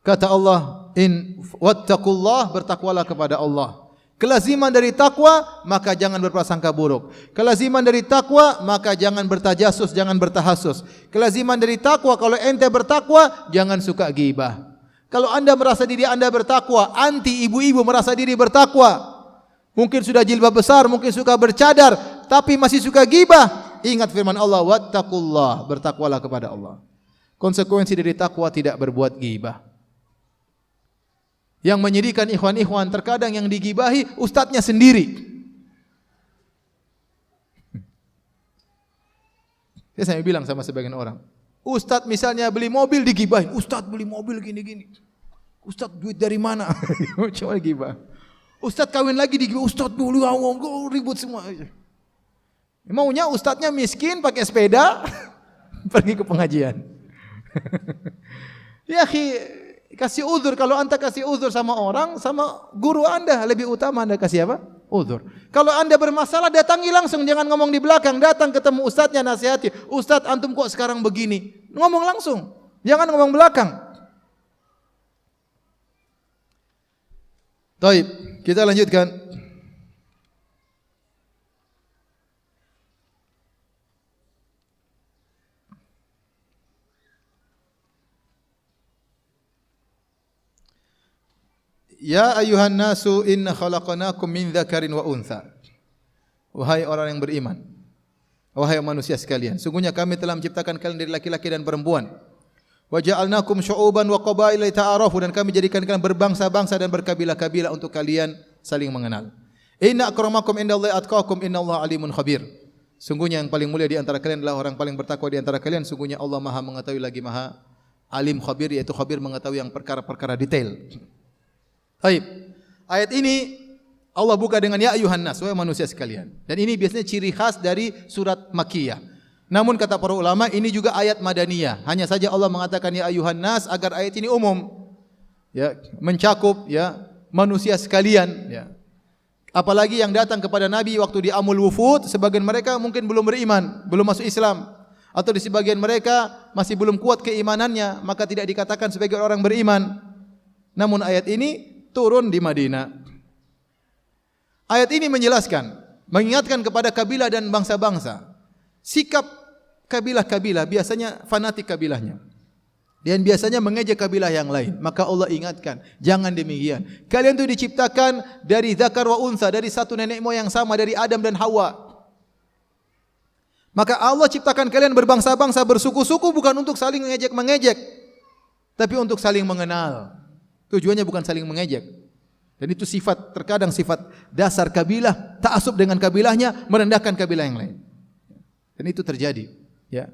Kata Allah, in wattaqullah, bertakwalah kepada Allah. Kelaziman dari takwa, maka jangan berprasangka buruk. Kelaziman dari takwa, maka jangan bertajassus, jangan bertahassus. Kelaziman dari takwa, kalau ente bertakwa, jangan suka ghibah. Kalau anda merasa diri anda bertakwa, anti ibu-ibu merasa diri bertakwa, mungkin sudah jilbab besar, mungkin suka bercadar, tapi masih suka ghibah, ingat firman Allah, wattaqullah, bertakwalah kepada Allah. Konsekuensi dari takwa tidak berbuat ghibah. Yang menyedihkan ikhwan-ikhwan, terkadang yang digibahi ustadznya sendiri. Saya bilang sama sebagian orang, ustadz misalnya beli mobil digibahin, ustadz beli mobil gini-gini. Ustadz duit dari mana? Cuma gibah. Ustadz kawin lagi digibah, ustadz dulu ribut semua. Maunya ustadznya miskin pakai sepeda pergi ke pengajian. Ya akhi, kasih uzur. Kalau anda kasih uzur sama orang, sama guru anda, lebih utama anda kasih apa? Uzur. Kalau anda bermasalah, datangi langsung, jangan ngomong di belakang. Datang ketemu ustadznya, nasihati. Ustadz, antum kok sekarang begini? Ngomong langsung, jangan ngomong belakang. Baik, kita lanjutkan. Ya ayuhan nasu inna khalaqnakum min dzakarin wa untha. Wahai orang yang beriman, wahai manusia sekalian, sungguhnya kami telah menciptakan kalian dari laki-laki dan perempuan. Wa ja'alnakum syu'uban wa qabaila lita'arafu, dan kami jadikan kalian berbangsa-bangsa dan berkabilah-kabilah untuk kalian saling mengenal. Inna akramakum indallahi atqakum innallaha alimun khabir. Sungguhnya yang paling mulia di antara kalian adalah orang paling bertakwa di antara kalian. Sungguhnya Allah Maha mengetahui lagi Maha alim khabir, yaitu khabir mengetahui yang perkara-perkara detail. Baik. Ayat ini Allah buka dengan ya ayuhan nas, wahai manusia sekalian. Dan ini biasanya ciri khas dari surat Makkiyah. Namun kata para ulama ini juga ayat madaniyah. Hanya saja Allah mengatakan ya ayuhan nas agar ayat ini umum. Ya, mencakup ya manusia sekalian, ya. Apalagi yang datang kepada Nabi waktu di Amul Wufud, sebagian mereka mungkin belum beriman, belum masuk Islam, atau di sebagian mereka masih belum kuat keimanannya, maka tidak dikatakan sebagai orang beriman. Namun ayat ini turun di Madinah. Ayat ini menjelaskan, mengingatkan kepada kabilah dan bangsa-bangsa. Sikap kabilah-kabilah biasanya fanatik kabilahnya. Dan biasanya mengejek kabilah yang lain. Maka Allah ingatkan, jangan demikian. Kalian itu diciptakan dari zakar wa unsa, dari satu nenek moyang sama, dari Adam dan Hawa. Maka Allah ciptakan kalian berbangsa-bangsa, bersuku-suku bukan untuk saling mengejek-mengejek, tapi untuk saling mengenal. Tujuannya bukan saling mengejek. Dan itu sifat, terkadang sifat dasar kabilah, ta'assub dengan kabilahnya, merendahkan kabilah yang lain. Dan itu terjadi. Ya.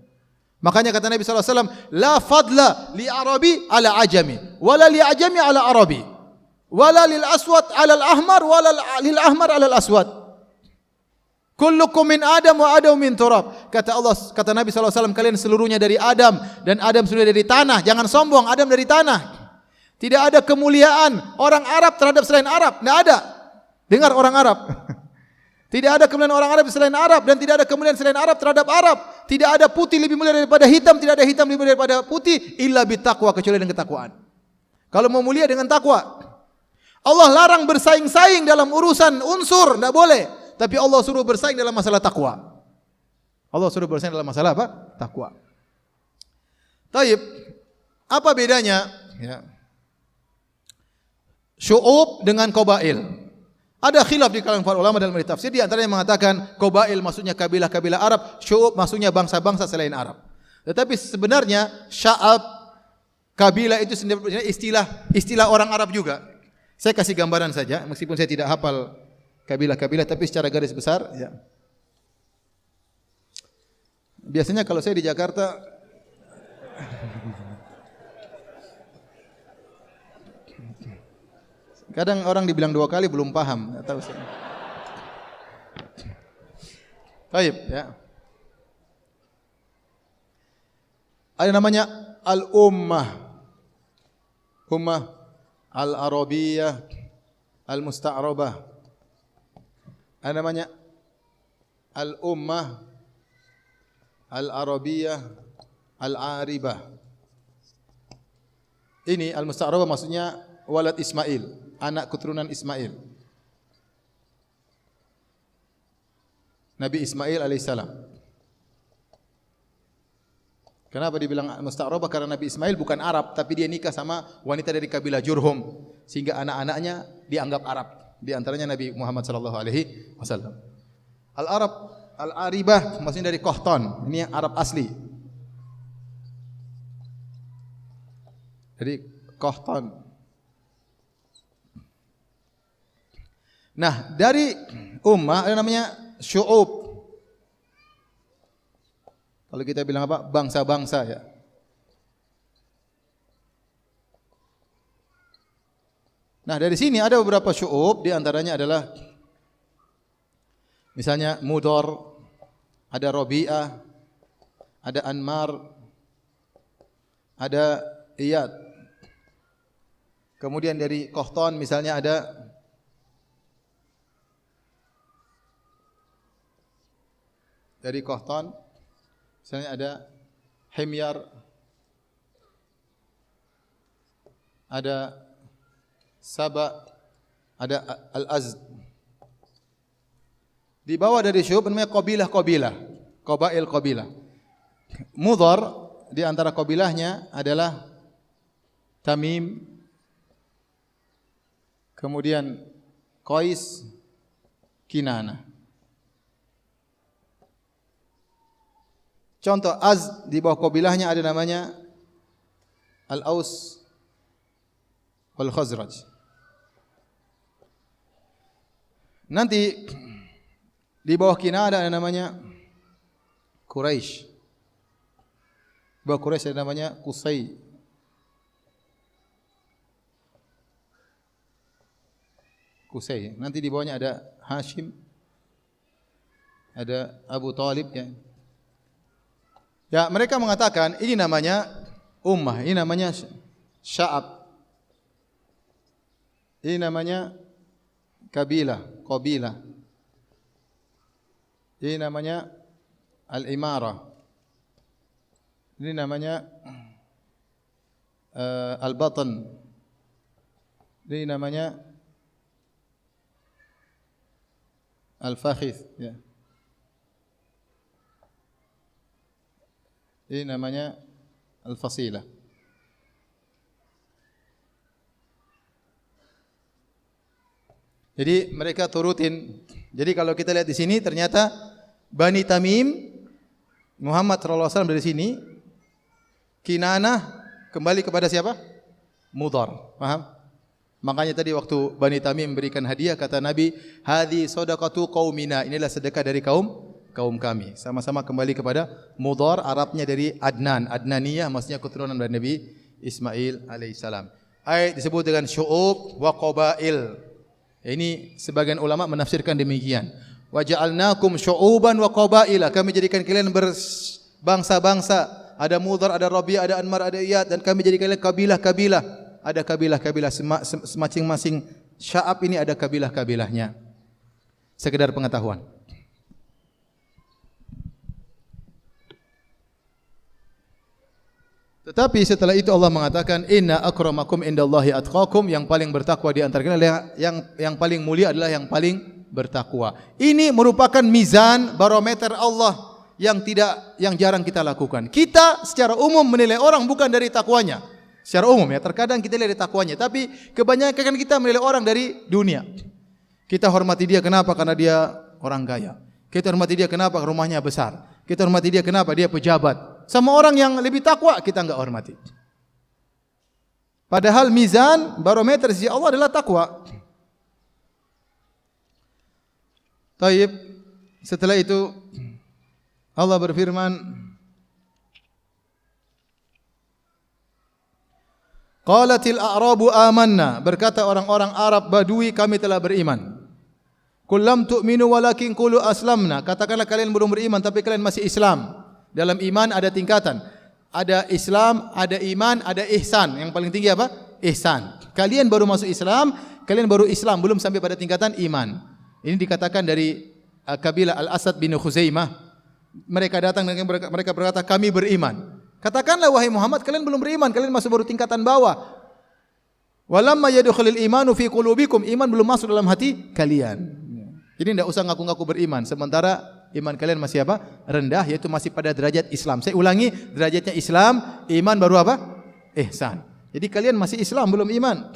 Makanya kata Nabi SAW, la fadla li Arabi ala ajami, wala li ajami ala Arabi, wala lil aswad ala al-ahmar, wala lil ahmar ala al-aswad. Kullukum min Adam wa Adam min turab. Kata Allah, kata Nabi SAW, kalian seluruhnya dari Adam, dan Adam seluruhnya dari tanah. Jangan sombong, Adam dari tanah. Tidak ada kemuliaan orang Arab terhadap selain Arab. Tidak ada. Dengar orang Arab. Tidak ada kemuliaan orang Arab selain Arab, dan tidak ada kemuliaan selain Arab terhadap Arab. Tidak ada putih lebih mulia daripada hitam, tidak ada hitam lebih mulia daripada putih, illa bittaqwa, kecuali dengan ketakwaan. Kalau mau mulia dengan takwa. Allah larang bersaing-saing dalam urusan unsur, tidak boleh. Tapi Allah suruh bersaing dalam masalah takwa. Allah suruh bersaing dalam masalah apa? Takwa. Taib, apa bedanya? Ya. Syu'ub dengan qabail. Ada khilaf di kalangan para ulama dalam tafsir. Di antaranya mengatakan qabail maksudnya kabilah-kabilah Arab, syu'ub maksudnya bangsa-bangsa selain Arab. Tetapi sebenarnya sya'ab, kabilah itu sebenarnya istilah orang Arab juga. Saya kasih gambaran saja, meskipun saya tidak hafal kabilah-kabilah, tapi secara garis besar, ya. Biasanya kalau saya di Jakarta, kadang orang dibilang 2 kali belum paham, tak tahu saya. Baik, ya. Ada namanya al-ummah, ummah al-arabiyah, al-musta'rabah. Ada namanya al-ummah al-arabiyah al-aribah. Ini al-musta'rabah maksudnya walad Ismail, anak keturunan Ismail. Nabi Ismail alaihissalam. Kenapa dibilang musta'rabah? Karena Nabi Ismail bukan Arab, tapi dia nikah sama wanita dari kabilah Jurhum, sehingga anak-anaknya dianggap Arab. Di antaranya Nabi Muhammad sallallahu alaihi wasallam. Al-Arab al-aribah maksudnya dari Qahtan. Ini yang Arab asli. Dari Qahtan. Nah, dari ummah ada namanya syu'ub. Kalau kita bilang apa? Bangsa-bangsa, ya. Nah, dari sini ada beberapa syu'ub, di antaranya adalah misalnya Mudor, ada Rabi'ah, ada Anmar, ada Iyad. Kemudian dari Qahtan misalnya ada dari Qahtan misalnya ada Himyar, ada Saba, ada Al-Azd. Di bawah dari syu'ub namanya qabilah-qabilah, qabail-qabilah. Mudhar di antara qabilahnya adalah Tamim, kemudian Qais, Kinana. Contoh Az di bawah qabilahnya ada namanya Al-Aus wal Khazraj. Nanti di bawah Kinana ada namanya Quraisy. Bawah Quraisy ada namanya Qusay. Qusay. Nanti di bawahnya ada Hashim, ada Abu Talib ya. Ya, mereka mengatakan ini namanya ummah, ini namanya sya'ab. Ini namanya kabilah, qabilah. Ini namanya al-imarah. Ini namanya al-batan. Ini namanya al-fakhith ya. Ini namanya al-fasilah. Jadi mereka turutin. Jadi kalau kita lihat di sini ternyata Bani Tamim, Muhammad sallallahu alaihi wasallam dari sini, Kinanah kembali kepada siapa? Mudhar. Paham? Makanya tadi waktu Bani Tamim memberikan hadiah kata Nabi, "Hadhi shadaqatu qaumina." Inilah sedekah dari kaum kami. Sama-sama kembali kepada Mudhar, Arabnya dari Adnan, Adnaniyah maksudnya keturunan dari Nabi Ismail alaihissalam. Ayat disebut dengan syu'ub wa qabail. Ini sebagian ulama menafsirkan demikian. Wa ja'alnakum syu'uban wa qabaila. Kami jadikan kalian berbangsa-bangsa. Ada Mudhar, ada Rabi', ada Anmar, ada Iyad, dan kami jadikan kalian kabilah-kabilah. Ada kabilah-kabilah masing-masing sya'ab ini ada kabilah-kabilahnya. Sekedar pengetahuan. Tetapi setelah itu Allah mengatakan inna akramakum indallahi atqakum, yang paling bertakwa di antara kalian yang paling mulia adalah yang paling bertakwa. Ini merupakan mizan barometer Allah yang jarang kita lakukan. Kita secara umum menilai orang bukan dari takwanya. Secara umum ya, terkadang kita lihat dari takwanya, tapi kebanyakan kita menilai orang dari dunia. Kita hormati dia kenapa? Karena dia orang kaya. Kita hormati dia kenapa? Rumahnya besar. Kita hormati dia kenapa? Dia pejabat. Sama orang yang lebih takwa kita enggak hormati. Padahal mizan barometer sisi Allah adalah takwa. Taib. Setelah itu Allah berfirman, qalatil a'rabu amanna, berkata orang-orang Arab Badui, kami telah beriman. Qul lam tu'minu walakin qulu aslamna, katakanlah kalian belum beriman tapi kalian masih Islam. Dalam iman ada tingkatan. Ada Islam, ada iman, ada ihsan. Yang paling tinggi apa? Ihsan. Kalian baru masuk Islam, kalian baru Islam, belum sampai pada tingkatan iman. Ini dikatakan dari kabilah Al-Asad bin Khuzaimah. Mereka datang dan mereka berkata, kami beriman. Katakanlah wahai Muhammad, kalian belum beriman, kalian masih baru tingkatan bawah. Walamma yadkhulul imanu fi qulubikum, iman belum masuk dalam hati kalian. Jadi tidak usah ngaku-ngaku beriman, sementara iman kalian masih apa? Rendah, yaitu masih pada derajat Islam. Saya ulangi, derajatnya Islam, iman baru apa? Ihsan. Jadi kalian masih Islam, belum iman.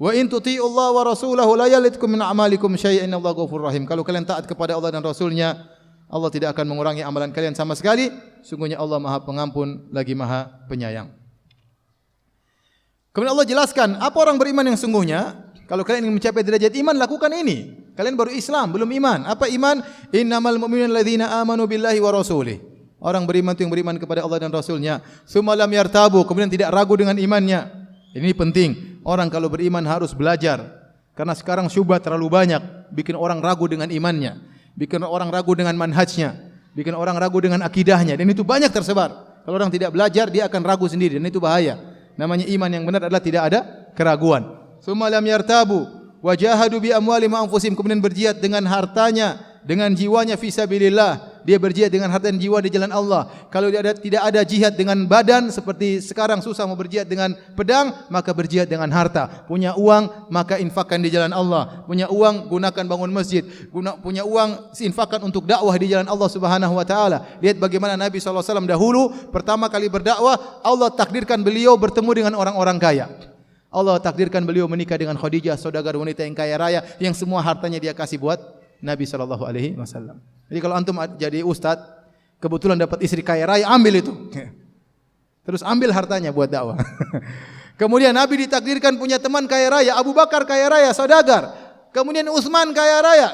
Wa in tuti'ullaha wa rasulahu la yalitkum min a'malikum syai'an, innallaha ghafurur rahim. Kalau kalian taat kepada Allah dan Rasulnya, Allah tidak akan mengurangi amalan kalian sama sekali. Sungguhnya Allah Maha Pengampun lagi Maha Penyayang. Kemudian Allah jelaskan apa orang beriman yang sungguhnya. Kalau kalian ingin mencapai derajat iman, lakukan ini. Kalian baru Islam, belum iman. Apa iman? Innamal mu'minuna alladzina amanu billahi wa rasulih. Orang beriman itu yang beriman kepada Allah dan Rasulnya. Tsumma lam yartabu, kemudian tidak ragu dengan imannya. Ini penting. Orang kalau beriman harus belajar. Karena sekarang syubhat terlalu banyak, bikin orang ragu dengan imannya, bikin orang ragu dengan manhajnya, bikin orang ragu dengan akidahnya, dan itu banyak tersebar. Kalau orang tidak belajar, dia akan ragu sendiri, dan itu bahaya. Namanya iman yang benar adalah tidak ada keraguan. Tsumma lam yartabu wa jahadu bi amwalihim wa anfusihim, kemudian berjihad dengan hartanya, dengan jiwanya fi sabilillah. Dia berjihad dengan harta dan jiwa di jalan Allah. Kalau tidak ada jihad dengan badan, seperti sekarang susah mau berjihad dengan pedang, maka berjihad dengan harta. Punya uang, maka infakkan di jalan Allah. Punya uang, gunakan bangun masjid. Punya uang, infakkan untuk dakwah di jalan Allah Subhanahu wa taala. Lihat bagaimana Nabi sallallahu alaihi wasallam dahulu pertama kali berdakwah, Allah takdirkan beliau bertemu dengan orang-orang kaya. Allah takdirkan beliau menikah dengan Khadijah, saudagar wanita yang kaya raya, yang semua hartanya dia kasih buat Nabi sallallahu alaihi wasallam. Jadi kalau antum jadi ustaz, kebetulan dapat istri kaya raya, ambil itu. Terus ambil hartanya buat dakwah. Kemudian Nabi ditakdirkan punya teman kaya raya, Abu Bakar kaya raya, saudagar. Kemudian Utsman kaya raya.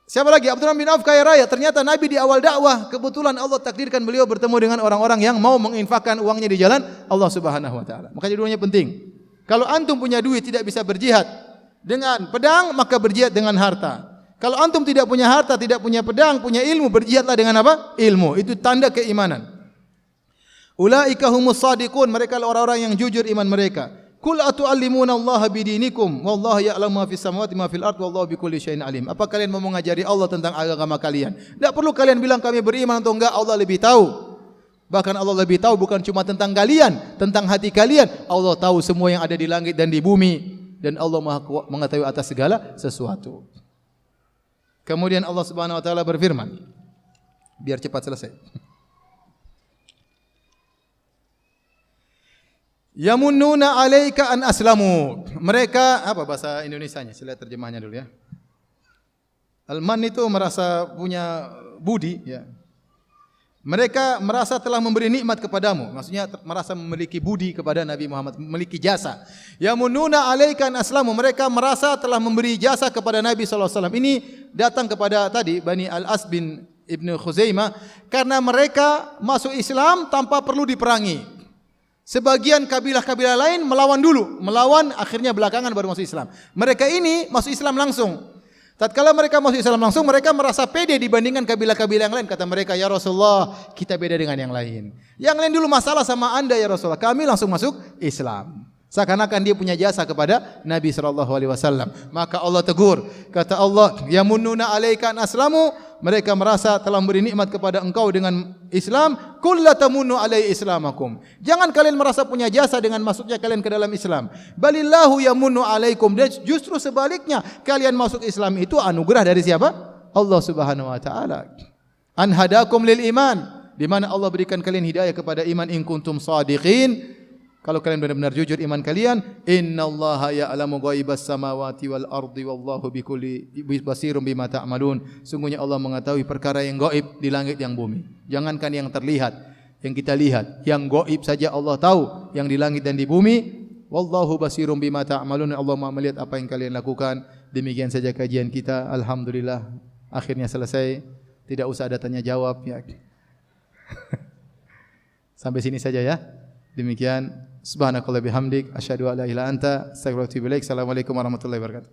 Siapa lagi? Abdurrahman bin Auf kaya raya. Ternyata Nabi di awal dakwah kebetulan Allah takdirkan beliau bertemu dengan orang-orang yang mau menginfakkan uangnya di jalan Allah Subhanahu wa taala. Makanya dua-duanya penting. Kalau antum punya duit tidak bisa berjihad dengan pedang, maka berjihad dengan harta. Kalau antum tidak punya harta, tidak punya pedang, punya ilmu, berjihadlah dengan apa? Ilmu. Itu tanda keimanan. Ulaika humus shadiqun, mereka adalah orang-orang yang jujur iman mereka. Kul atu'allimuna Allah bidinikum wallahu ya'lamu ma fis samawati ma fil ardi wallahu bikulli syai'in alim. Apa kalian mau mengajari Allah tentang agama kalian? Tidak perlu kalian bilang kami beriman atau enggak, Allah lebih tahu. Bahkan Allah lebih tahu bukan cuma tentang kalian, tentang hati kalian. Allah tahu semua yang ada di langit dan di bumi, dan Allah Maha mengetahui atas segala sesuatu. Kemudian Allah Subhanahu wa taala berfirman, biar cepat selesai. Yamunnuna 'alaika an aslamu. Mereka, apa bahasa Indonesianya? Saya lihat terjemahnya dulu ya. Al-man itu merasa punya budi ya. Mereka merasa telah memberi nikmat kepadamu. Maksudnya merasa memiliki budi kepada Nabi Muhammad, memiliki jasa. Yamunnuna 'alaika an aslamu. Mereka merasa telah memberi jasa kepada Nabi sallallahu alaihi wasallam. Ini datang kepada tadi Bani Al-As bin Ibnu Khuzaimah karena mereka masuk Islam tanpa perlu diperangi. Sebagian kabilah-kabilah lain melawan dulu, melawan akhirnya belakangan baru masuk Islam. Mereka ini masuk Islam langsung. Tatkala mereka masuk Islam langsung, mereka merasa pede dibandingkan kabilah-kabilah yang lain. Kata mereka, ya Rasulullah, kita beda dengan yang lain. Yang lain dulu masalah sama anda ya Rasulullah, kami langsung masuk Islam. Seakan-akan dia punya jasa kepada Nabi SAW. Maka Allah tegur. Kata Allah, yamunnuna 'alaika an aslamu. Mereka merasa telah memberi nikmat kepada engkau dengan Islam. Qul la tamunnu 'alai islamakum. Jangan kalian merasa punya jasa dengan masuknya kalian ke dalam Islam. Balillahu yamunnu 'alaikum. Dan justru sebaliknya, kalian masuk Islam itu anugerah dari siapa? Allah Subhanahu wa taala. An hadakum lil iman. Di mana Allah berikan kalian hidayah kepada iman in kuntum shadiqin. Kalau kalian benar-benar jujur iman kalian, innallaha ya'lamu ghaibas samawati wal ardi wallahu bikulli basirum bima ta'malun. Sungguhnya Allah mengetahui perkara yang gaib di langit yang bumi. Jangankan yang terlihat, yang kita lihat, yang gaib saja Allah tahu, yang di langit dan di bumi. Wallahu basirum bima ta'malun. Allah Maha melihat apa yang kalian lakukan. Demikian saja kajian kita. Alhamdulillah akhirnya selesai. Tidak usah ada tanya jawab ya. Sampai sini saja ya. Demikian. Subhanakallah bihamdik, asyhadu an la ilaha illa anta, astaghfiruka wa atubu ilaik. Assalamualaikum warahmatullahi wabarakatuh.